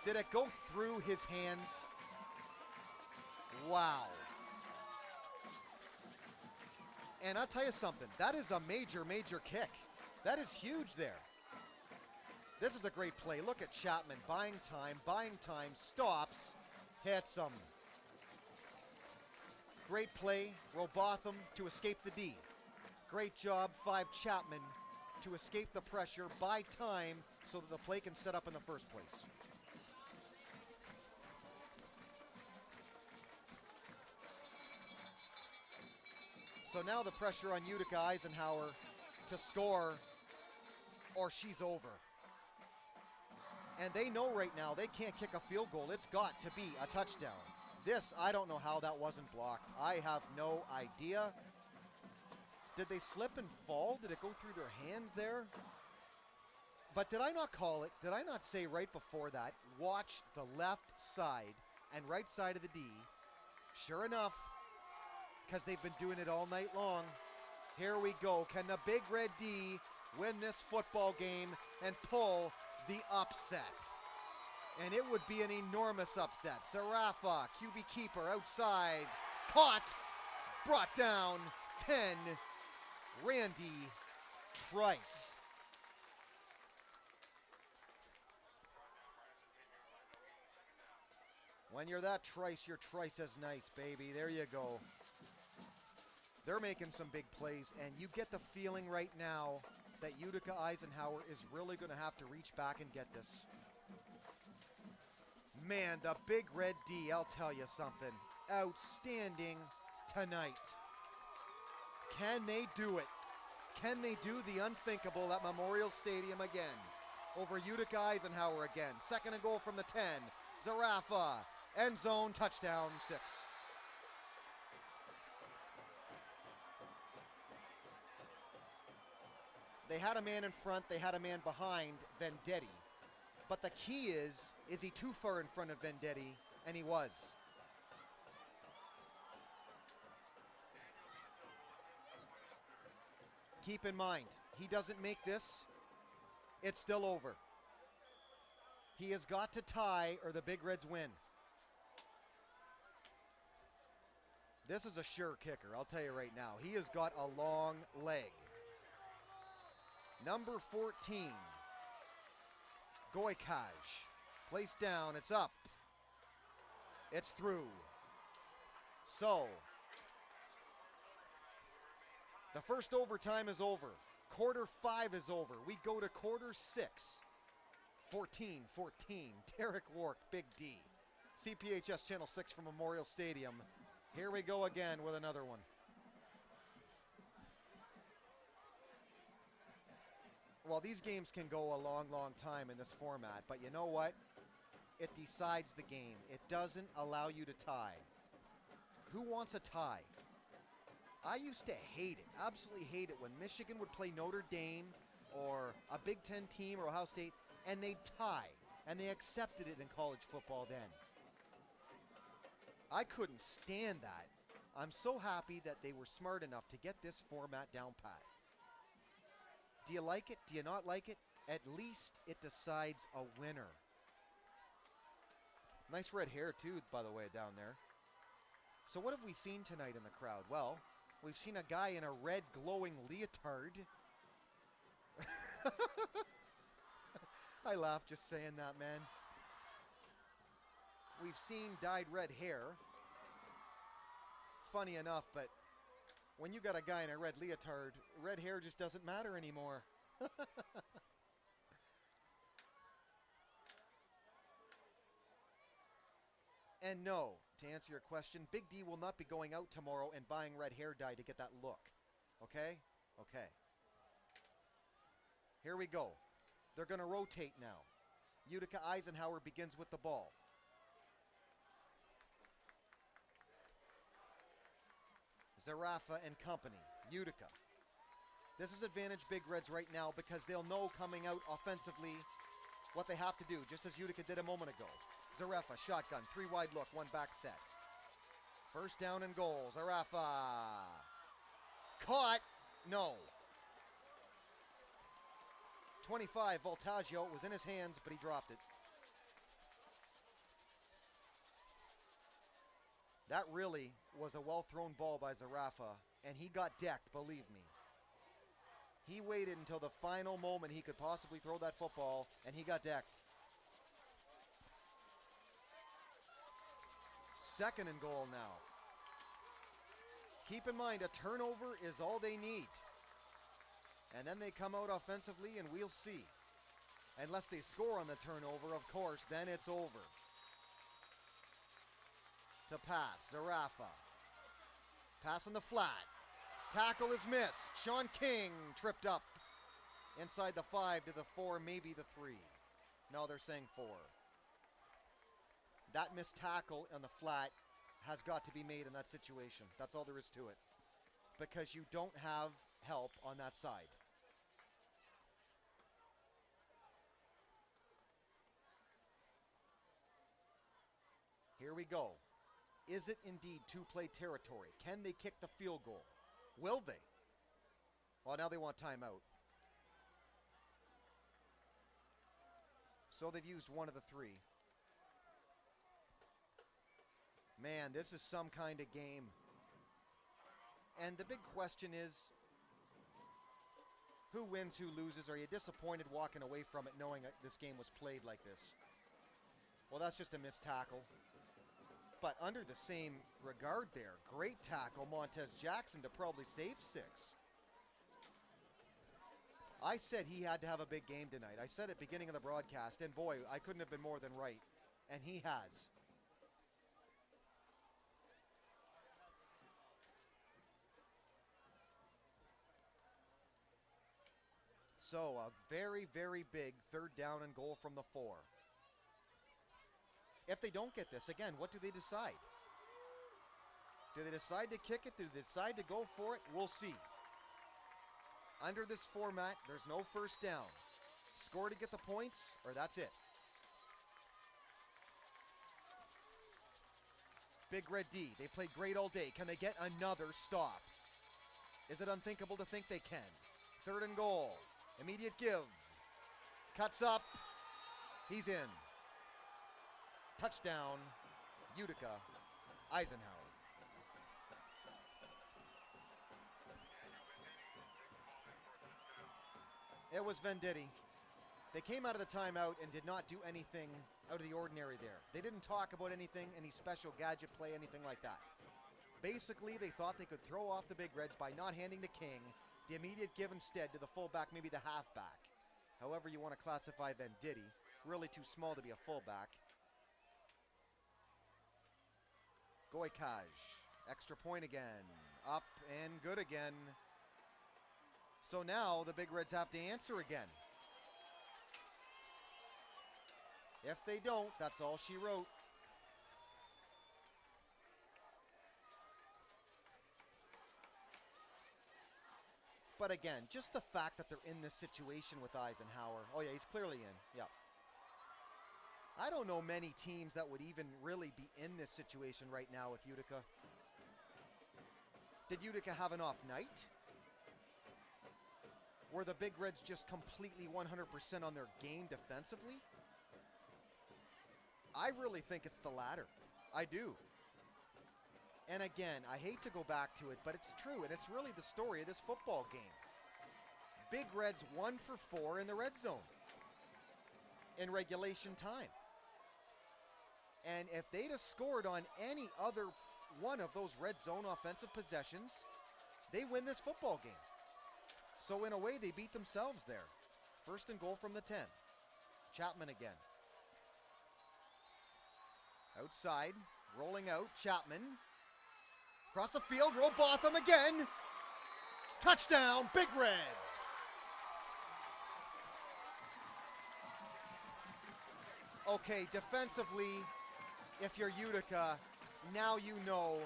Did it go through his hands? Wow. And I'll tell you something, that is a major, major kick. That is huge there. This is a great play. Look at Chapman buying time, stops, hits him. Great play, Robotham to escape the D. Great job, 5 Chapman to escape the pressure, buy time so that the play can set up in the first place. So now the pressure on Utica Eisenhower to score or she's over. And they know right now they can't kick a field goal. It's got to be a touchdown. This, I don't know how that wasn't blocked. I have no idea. Did they slip and fall? Did it go through their hands there? But did I not call it? Did I not say right before that, watch the left side and right side of the D? Sure enough, because they've been doing it all night long. Here we go. Can the Big Red D win this football game and pull the upset? And it would be an enormous upset. Zarafa, QB keeper outside, caught, brought down, 10, Randy Trice. When you're that Trice, you're Trice as nice, baby. There you go. They're making some big plays, and you get the feeling right now that Utica Eisenhower is really going to have to reach back and get this. Man, the Big Red D, I'll tell you something. Outstanding tonight. Can they do it? Can they do the unthinkable at Memorial Stadium again? Over Utica Eisenhower again. Second and goal from the 10. Zarafa, end zone, touchdown, 6. They had a man in front, they had a man behind Vendetti. But the key is he too far in front of Vendetti? And he was. Keep in mind, he doesn't make this, it's still over. He has got to tie or the Big Reds win. This is a sure kicker, I'll tell you right now. He has got a long leg. Number 14, Goikaj. Placed down, it's up. It's through. So, the first overtime is over. Quarter 5 is over. We go to quarter 6. 14-14. Derek Wark, Big D. CPHS Channel 6 from Memorial Stadium. Here we go again with another one. Well, these games can go a long, long time in this format, but you know what? It decides the game. It doesn't allow you to tie. Who wants a tie? I used to hate it, absolutely hate it, when Michigan would play Notre Dame or a Big Ten team or Ohio State, and they'd tie, and they accepted it in college football then. I couldn't stand that. I'm so happy that they were smart enough to get this format down pat. Do you like it? Do you not like it? At least it decides a winner. Nice red hair too, by the way, down there. So what have we seen tonight in the crowd? Well, we've seen a guy in a red glowing leotard. I laugh just saying that, man. We've seen dyed red hair. Funny enough, but when you got a guy in a red leotard, red hair just doesn't matter anymore. And no, to answer your question, Big D will not be going out tomorrow and buying red hair dye to get that look. Okay? Okay. Here we go. They're going to rotate now. Utica Eisenhower begins with the ball. Zarafa and company. Utica. This is advantage Big Reds right now because they'll know coming out offensively what they have to do, just as Utica did a moment ago. Zarafa, shotgun, 3 wide look, 1 back set. First down and goal. Zarafa. Caught. No. 25, Voltaggio. It was in his hands, but he dropped it. That really was a well-thrown ball by Zarafa, and he got decked, believe me. He waited until the final moment he could possibly throw that football, and he got decked. Second and goal now. Keep in mind, a turnover is all they need. And then they come out offensively, and we'll see. Unless they score on the turnover, of course, then it's over. To pass, Zarafa. Pass on the flat. Tackle is missed. Sean King tripped up. Inside the 5 to the 4, maybe the 3. No, they're saying 4. That missed tackle on the flat has got to be made in that situation. That's all there is to it. Because you don't have help on that side. Here we go. Is it indeed two-play territory? Can they kick the field goal? Will they? Well, now they want timeout. So they've used one of the 3. Man, this is some kind of game. And the big question is, who wins, who loses? Are you disappointed walking away from it knowing this game was played like this? Well, that's just a missed tackle. But under the same regard there, great tackle, Montez Jackson, to probably save 6. I said he had to have a big game tonight. I said at the beginning of the broadcast, and boy, I couldn't have been more than right. And he has. So a very, very big third down and goal from the 4. If they don't get this, again, what do they decide? Do they decide to kick it? Do they decide to go for it? We'll see. Under this format, there's no first down. Score to get the points, or that's it. Big Red D, they played great all day. Can they get another stop? Is it unthinkable to think they can? Third and goal. Immediate give. Cuts up. He's in. Touchdown, Utica Eisenhower. It was Venditti. They came out of the timeout and did not do anything out of the ordinary there. They didn't talk about anything, any special gadget play, anything like that. Basically, they thought they could throw off the Big Reds by not handing to King the immediate give instead to the fullback, maybe the halfback. However you want to classify Venditti. Really too small to be a fullback. Goykaj, extra point again. Up and good again. So now the Big Reds have to answer again. If they don't, that's all she wrote. But again, just the fact that they're in this situation with Eisenhower. Oh yeah, he's clearly in. Yeah. I don't know many teams that would even really be in this situation right now with Utica. Did Utica have an off night? Were the Big Reds just completely 100% on their game defensively? I really think it's the latter. I do. And again, I hate to go back to it, but it's true, and it's really the story of this football game. Big Reds 1 for 4 in the red zone in regulation time. And if they'd have scored on any other one of those red zone offensive possessions, they win this football game. So in a way, they beat themselves there. 1st and goal from the 10. Chapman again. Outside, rolling out, Chapman. Across the field, Robotham again. Touchdown, Big Reds. Okay, defensively, if you're Utica, now you know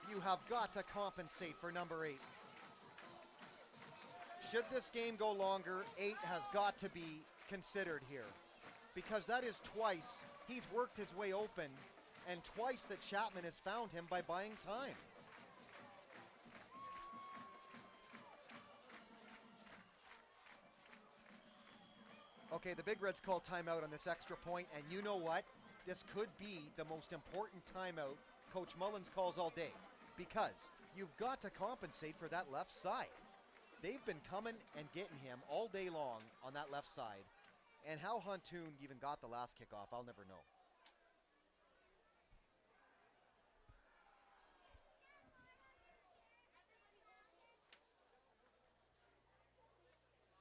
you have got to compensate for number 8. Should this game go longer, 8 has got to be considered here. Because that is twice he's worked his way open, and twice that Chapman has found him by buying time. Okay, the Big Reds call timeout on this extra point, and you know what? This could be the most important timeout Coach Mullins calls all day, because you've got to compensate for that left side. They've been coming and getting him all day long on that left side, and how Huntoon even got the last kickoff, I'll never know.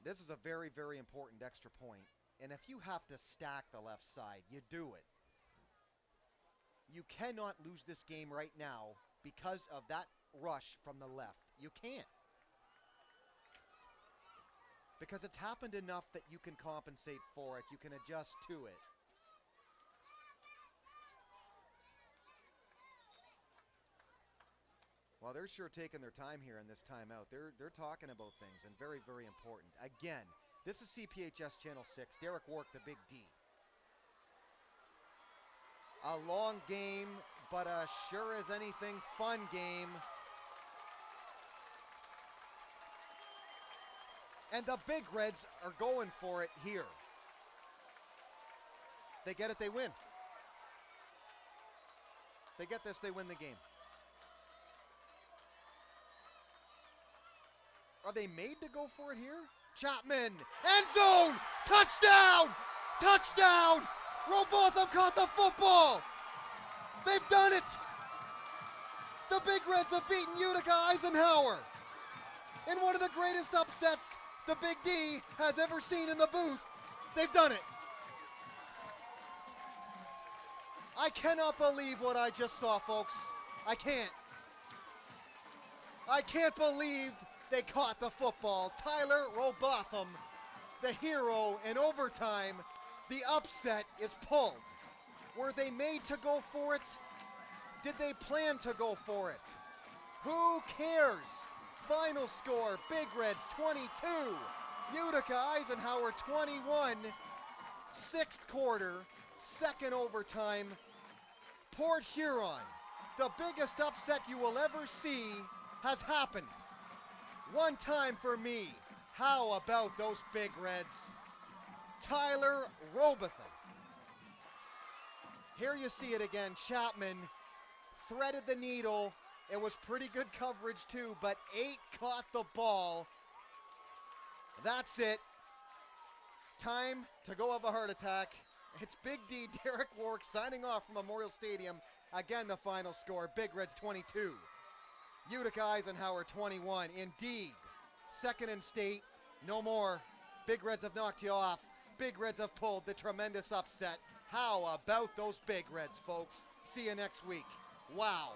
This is a very, very important extra point. And if you have to stack the left side, you do it. You cannot lose this game right now because of that rush from the left. You can't. Because it's happened enough that you can compensate for it. You can adjust to it. Well, they're sure taking their time here in this timeout. They're talking about things, and very, very important. Again, this is CPHS Channel 6. Derek Wark, the Big D. A long game, but a sure as anything fun game. And the Big Reds are going for it here. They get it, they win. They get this, they win the game. Are they made to go for it here? Chapman, end zone, touchdown, touchdown. Robotham caught the football. They've done it. The Big Reds have beaten Utica Eisenhower in one of the greatest upsets the Big D has ever seen in the booth. They've done it. I cannot believe what I just saw, folks. I can't. I can't believe they caught the football. Tyler Robotham, the hero in overtime. The upset is pulled. Were they made to go for it? Did they plan to go for it? Who cares? Final score, Big Reds 22, Utica Eisenhower 21. 6th quarter, 2nd overtime. Port Huron, the biggest upset you will ever see, has happened. One time for me. How about those Big Reds? Tyler Robotham. Here you see it again. Chapman threaded the needle. It was pretty good coverage too, but 8 caught the ball. That's it. Time to go have a heart attack. It's Big D, Derek Wark, signing off from Memorial Stadium. Again, the final score, Big Reds 22. Utica Eisenhower 21. Indeed, 2nd and state, no more. Big Reds have knocked you off. Big Reds have pulled the tremendous upset. How about those Big Reds, folks? See you next week. Wow.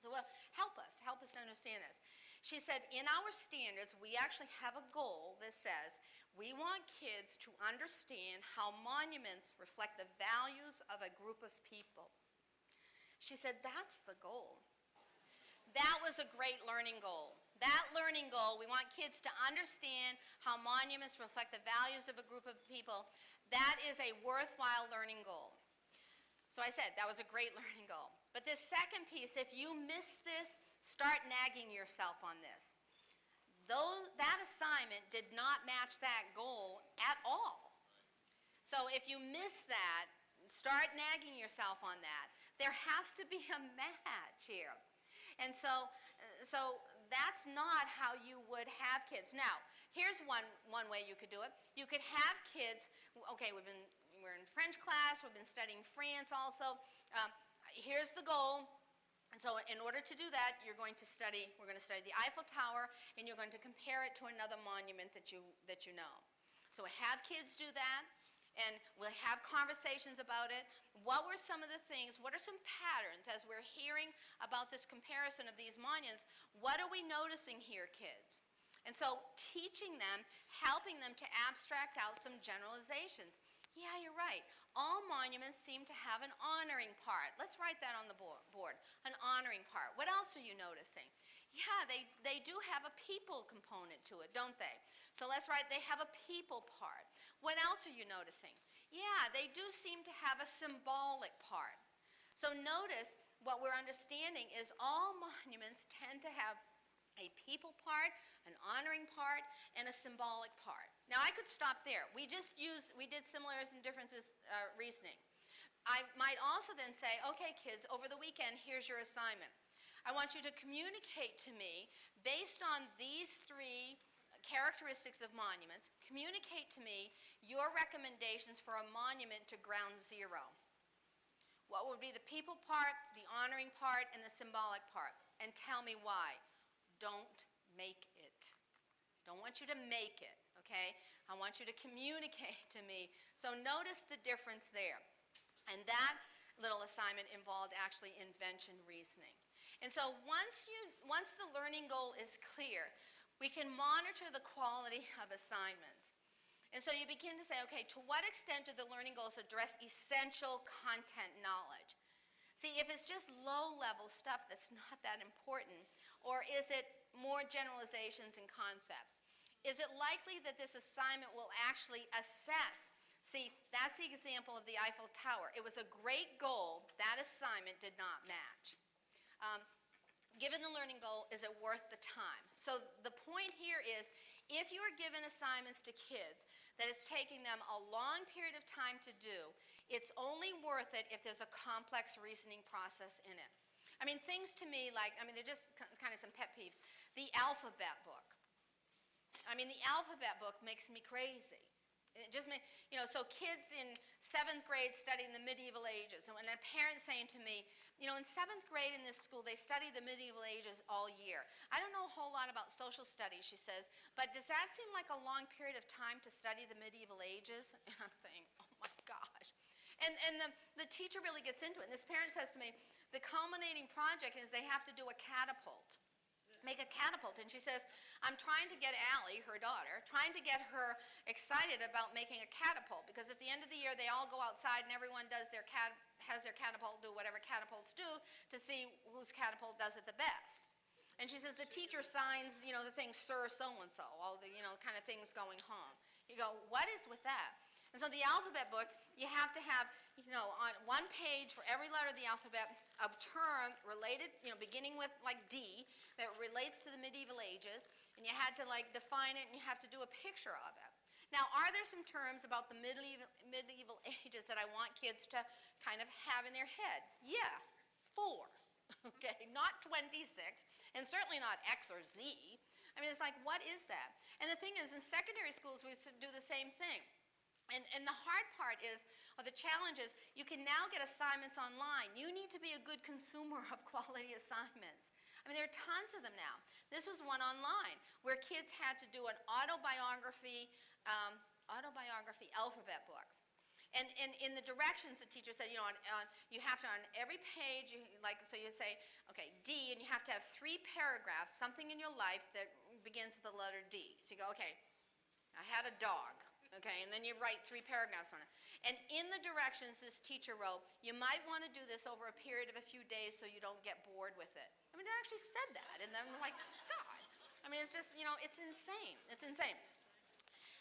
So help us to understand this. She said, in our standards, we actually have a goal that says we want kids to understand how monuments reflect the values of a group of people. She said, that's the goal. That was a great learning goal. That learning goal, we want kids to understand how monuments reflect the values of a group of people. That is a worthwhile learning goal. So I said, that was a great learning goal. But this second piece, if you miss this, start nagging yourself on this. Though that assignment did not match that goal at all. So if you miss that, start nagging yourself on that. There has to be a match here. And so that's not how you would have kids. Now, here's one way you could do it. You could have kids, okay, we're in French class, we've been studying France also. Here's the goal. And so in order to do that, we're going to study the Eiffel Tower, and you're going to compare it to another monument that you know. So have kids do that, and we'll have conversations about it. What were some of the things, what are some patterns as we're hearing about this comparison of these monuments? What are we noticing here, kids? And so teaching them, helping them to abstract out some generalizations. Yeah, you're right. All monuments seem to have an honoring part. Let's write that on the board, an honoring part. What else are you noticing? Yeah, they do have a people component to it, don't they? So let's write they have a people part. What else are you noticing? Yeah, they do seem to have a symbolic part. So notice what we're understanding is all monuments tend to have a people part, an honoring part, and a symbolic part. Now I could stop there. We did similarities and differences reasoning. I might also then say, okay kids, over the weekend, here's your assignment. I want you to communicate to me, based on these three characteristics of monuments, communicate to me your recommendations for a monument to ground zero. What would be the people part, the honoring part, and the symbolic part? And tell me why. Don't make it. Don't want you to make it, okay? I want you to communicate to me. So notice the difference there. And that little assignment involved actually invention reasoning. And so once the learning goal is clear, we can monitor the quality of assignments. And so you begin to say, okay, to what extent do the learning goals address essential content knowledge? See, if it's just low-level stuff that's not that important, or is it more generalizations and concepts? Is it likely that this assignment will actually assess? See, that's the example of the Eiffel Tower. It was a great goal. That assignment did not match. Given the learning goal, is it worth the time? So the point here is, if you are given assignments to kids that is taking them a long period of time to do, it's only worth it if there's a complex reasoning process in it. I mean, things to me like, they're just kind of some pet peeves. The alphabet book. The alphabet book makes me crazy. It just makes, so kids in 7th grade studying the medieval ages, and a parent saying to me, in 7th grade in this school, they study the medieval ages all year. I don't know a whole lot about social studies, she says, but does that seem like a long period of time to study the medieval ages? And I'm saying, oh my gosh. And the teacher really gets into it. And this parent says to me, the culminating project is they have to do a catapult. Make a catapult. And she says, I'm trying to get Allie, her daughter, trying to get her excited about making a catapult, because at the end of the year they all go outside and everyone has their catapult do whatever catapults do to see whose catapult does it the best. And she says the teacher signs, the thing Sir so-and-so, all the, kind of things going home. You go, what is with that? And so the alphabet book, you have to have, on one page for every letter of the alphabet, a term related, beginning with like D, that relates to the medieval ages, and you had to like define it, and you have to do a picture of it. Now, are there some terms about the medieval ages that I want kids to kind of have in their head? Yeah, 4, okay, not 26, and certainly not X or Z. It's like, what is that? And the thing is, in secondary schools, we do the same thing. And the hard part is, or the challenge is, you can now get assignments online. You need to be a good consumer of quality assignments. There are tons of them now. This was one online where kids had to do an autobiography alphabet book. And in the directions, the teacher said, you have to, on every page, so you say, okay, D, and you have to have 3 paragraphs, something in your life that begins with the letter D. So you go, okay, I had a dog, okay, and then you write 3 paragraphs on it. And in the directions this teacher wrote, you might want to do this over a period of a few days so you don't get bored with it. I mean, it actually said that, and then I'm like, God. I mean, it's just, it's insane. It's insane.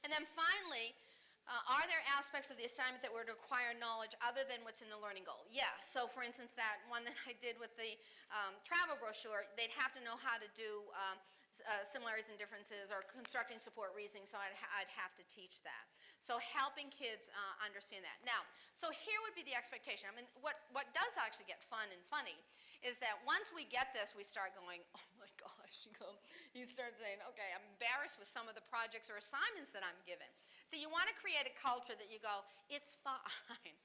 And then finally, are there aspects of the assignment that would require knowledge other than what's in the learning goal? Yeah, so for instance, that one that I did with the travel brochure, they'd have to know how to do similarities and differences or constructing support reasoning, so I'd have to teach that. So helping kids understand that. Now, so here would be the expectation. I mean, what does actually get fun and funny is that once we get this, we start going, oh my gosh, you start saying, okay, I'm embarrassed with some of the projects or assignments that I'm given. So you want to create a culture that you go, it's fine.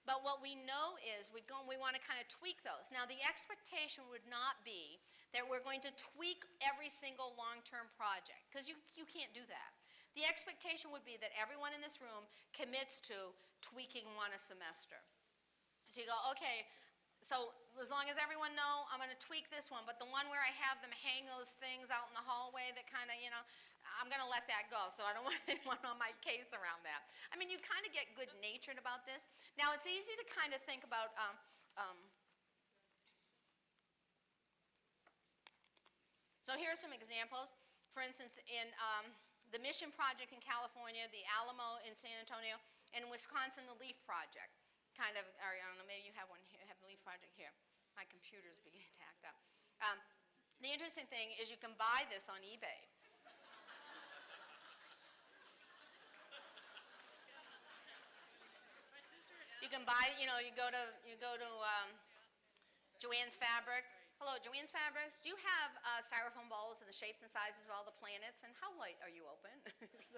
But what we know is we want to kind of tweak those. Now, the expectation would not be that we're going to tweak every single long-term project, because you can't do that. The expectation would be that everyone in this room commits to tweaking one a semester. So you go, okay, so as long as everyone know, I'm going to tweak this one, but the one where I have them hang those things out in the hallway that kind of, I'm going to let that go, so I don't want anyone on my case around that. I mean, you kind of get good-natured about this. Now, it's easy to kind of think about, so here are some examples. For instance, in the Mission Project in California, the Alamo in San Antonio, and in Wisconsin, the LEAF Project. Kind of, or I don't know, maybe you have one here, have the LEAF Project here. My computer's beginning to act up. The interesting thing is you can buy this on eBay. You can buy, you go to Joanne's Fabric. Hello, Joanne's Fabrics. Do you have styrofoam balls in the shapes and sizes of all the planets? And how light are you open? So,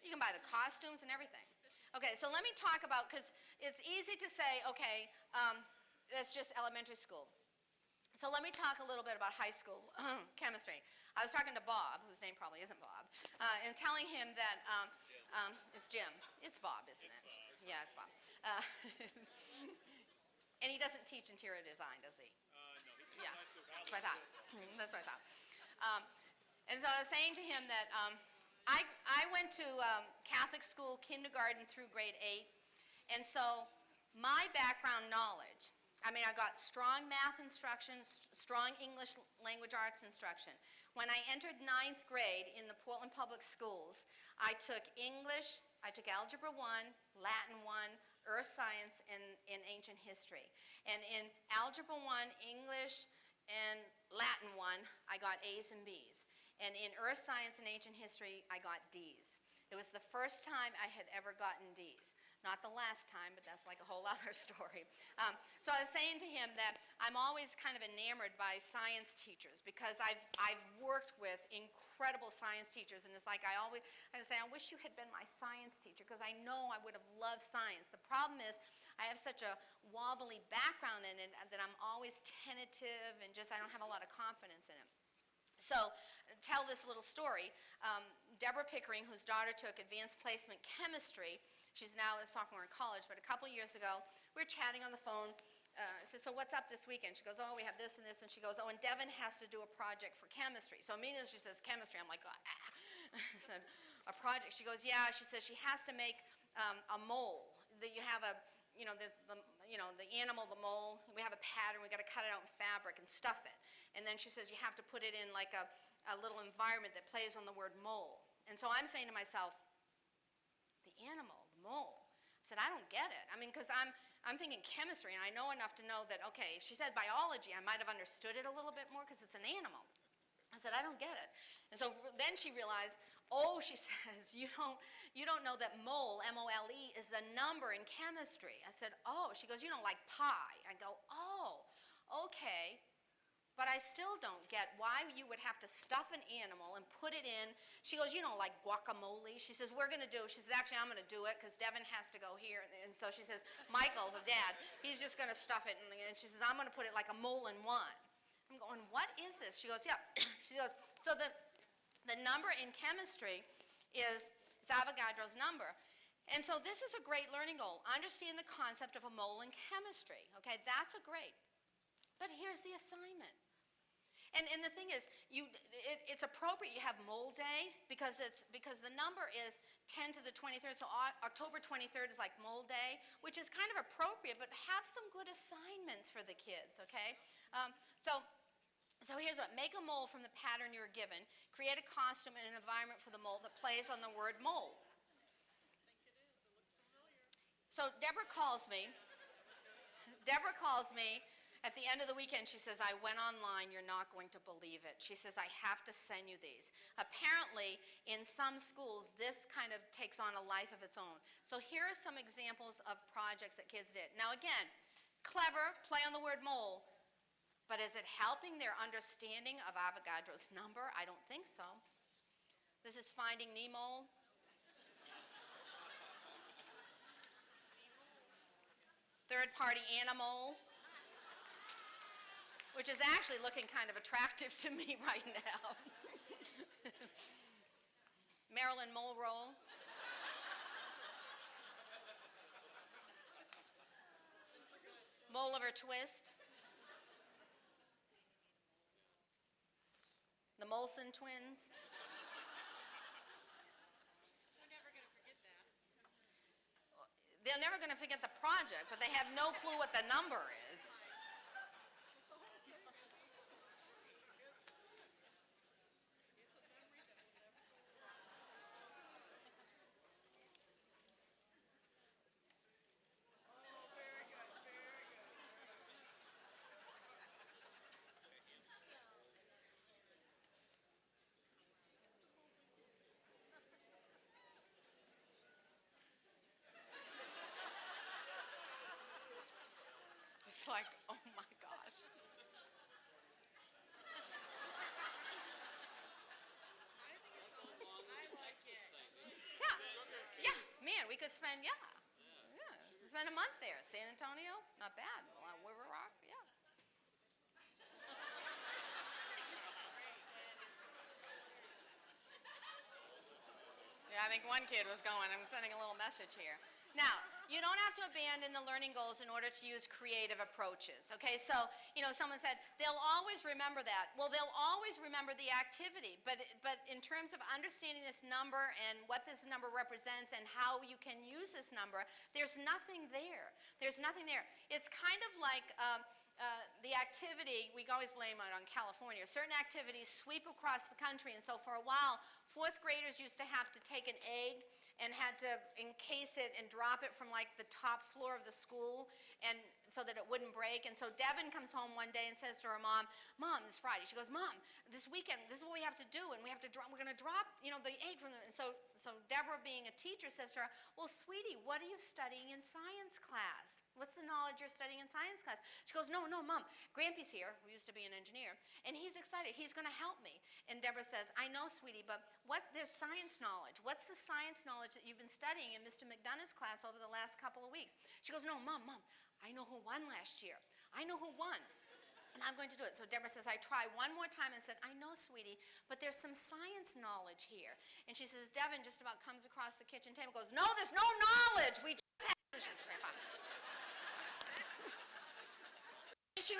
you can buy the costumes and everything. Okay, so let me talk about, because it's easy to say, okay, that's just elementary school. So let me talk a little bit about high school chemistry. I was talking to Bob, whose name probably isn't Bob, and telling him that, it's Jim. It's Bob, isn't it? Yeah, it's Bob. And he doesn't teach interior design, does he? No, he teaches Yeah, high school college. that's what I thought. That's what I thought. And so I was saying to him that I went to Catholic school, kindergarten through grade 8, and so my background knowledge, I mean, I got strong math instruction, strong English language arts instruction. When I entered 9th grade in the Portland Public Schools, I took English, I took Algebra 1, Latin 1, Earth Science, and Ancient History. And in Algebra 1, English, and Latin 1, I got A's and B's. And in Earth Science and Ancient History, I got D's. It was the first time I had ever gotten D's. Not the last time, but that's like a whole other story. So I was saying to him that I'm always kind of enamored by science teachers because I've worked with incredible science teachers, and it's like I say, I wish you had been my science teacher because I know I would have loved science. The problem is I have such a wobbly background in it that I'm always tentative and just I don't have a lot of confidence in it. So, tell this little story. Deborah Pickering, whose daughter took advanced placement chemistry, she's now a sophomore in college, but a couple years ago, we were chatting on the phone. I said, so what's up this weekend? She goes, oh, we have this and this, and she goes, oh, and Devin has to do a project for chemistry. So immediately she says chemistry, I'm like, ah. I said, a project? She goes, yeah, she says she has to make a mole. That you have a, there's the animal, the mole, we have a pattern, we got to cut it out in fabric and stuff it. And then she says you have to put it in like a little environment that plays on the word mole. And so I'm saying to myself, the animal, the mole. I said, I don't get it. I mean, because I'm thinking chemistry, and I know enough to know that, okay, if she said biology, I might have understood it a little bit more because it's an animal. I said, I don't get it. And so then she realized, oh, she says, you don't know that mole, M-O-L-E, is a number in chemistry. I said, oh. She goes, you don't like pi. I go, oh, okay. But I still don't get why you would have to stuff an animal and put it in. She goes, you know, like guacamole. She says, we're going to do, she says, actually, I'm going to do it because Devin has to go here. And so she says, Michael, the dad, he's just going to stuff it. And she says, I'm going to put it like a mole in one. I'm going, what is this? She goes, yeah. She goes, so the number in chemistry is Avogadro's number. And so this is a great learning goal. Understand the concept of a mole in chemistry. Okay, that's a great. But here's the assignment. And the thing is, it's appropriate you have mole day because the number is 10 to the 23rd. So October 23rd is like mole day, which is kind of appropriate. But have some good assignments for the kids. Okay, so here's what: make a mole from the pattern you're given. Create a costume and an environment for the mole that plays on the word mole. So Deborah calls me at the end of the weekend. She says, I went online, you're not going to believe it. She says, I have to send you these. Apparently, in some schools, this kind of takes on a life of its own. So here are some examples of projects that kids did. Now again, clever, play on the word mole, but is it helping their understanding of Avogadro's number? I don't think so. This is Finding Nemo. Third-party animal, which is actually looking kind of attractive to me right now. Marilyn Monroe. Oliver Twist. The Molson twins. They're never going to forget the project, but they have no clue what the number is. It's like, oh my gosh. Yeah, man, we could spend, spend a month there. San Antonio, not bad. River Rock, yeah. Yeah, I think one kid was going. I'm sending a little message here. Now, you don't have to abandon the learning goals in order to use creative approaches, okay? So, someone said, they'll always remember that. Well, they'll always remember the activity, but in terms of understanding this number and what this number represents and how you can use this number, there's nothing there. There's nothing there. It's kind of like the activity, we always blame it on California. Certain activities sweep across the country, and so for a while, fourth graders used to have to take an egg and had to encase it and drop it from like the top floor of the school and so that it wouldn't break. And so Devin comes home one day and says to her mom, it's Friday. She goes, Mom, this weekend, this is what we have to do, and we're going to drop, the egg from the, and so Deborah, being a teacher, says to her, well, sweetie, what are you studying in science class? What's the knowledge you're studying in science class? She goes, no, Mom, Grampy's here, who used to be an engineer, and he's excited. He's going to help me. And Deborah says, I know, sweetie, but there's science knowledge. What's the science knowledge that you've been studying in Mr. McDonough's class over the last couple of weeks? She goes, no, Mom, I know who won last year. I know who won. And I'm going to do it. So Deborah says, I try one more time and said, I know, sweetie, but there's some science knowledge here. And she says, Devin just about comes across the kitchen table and goes, no, there's no knowledge. We just have... She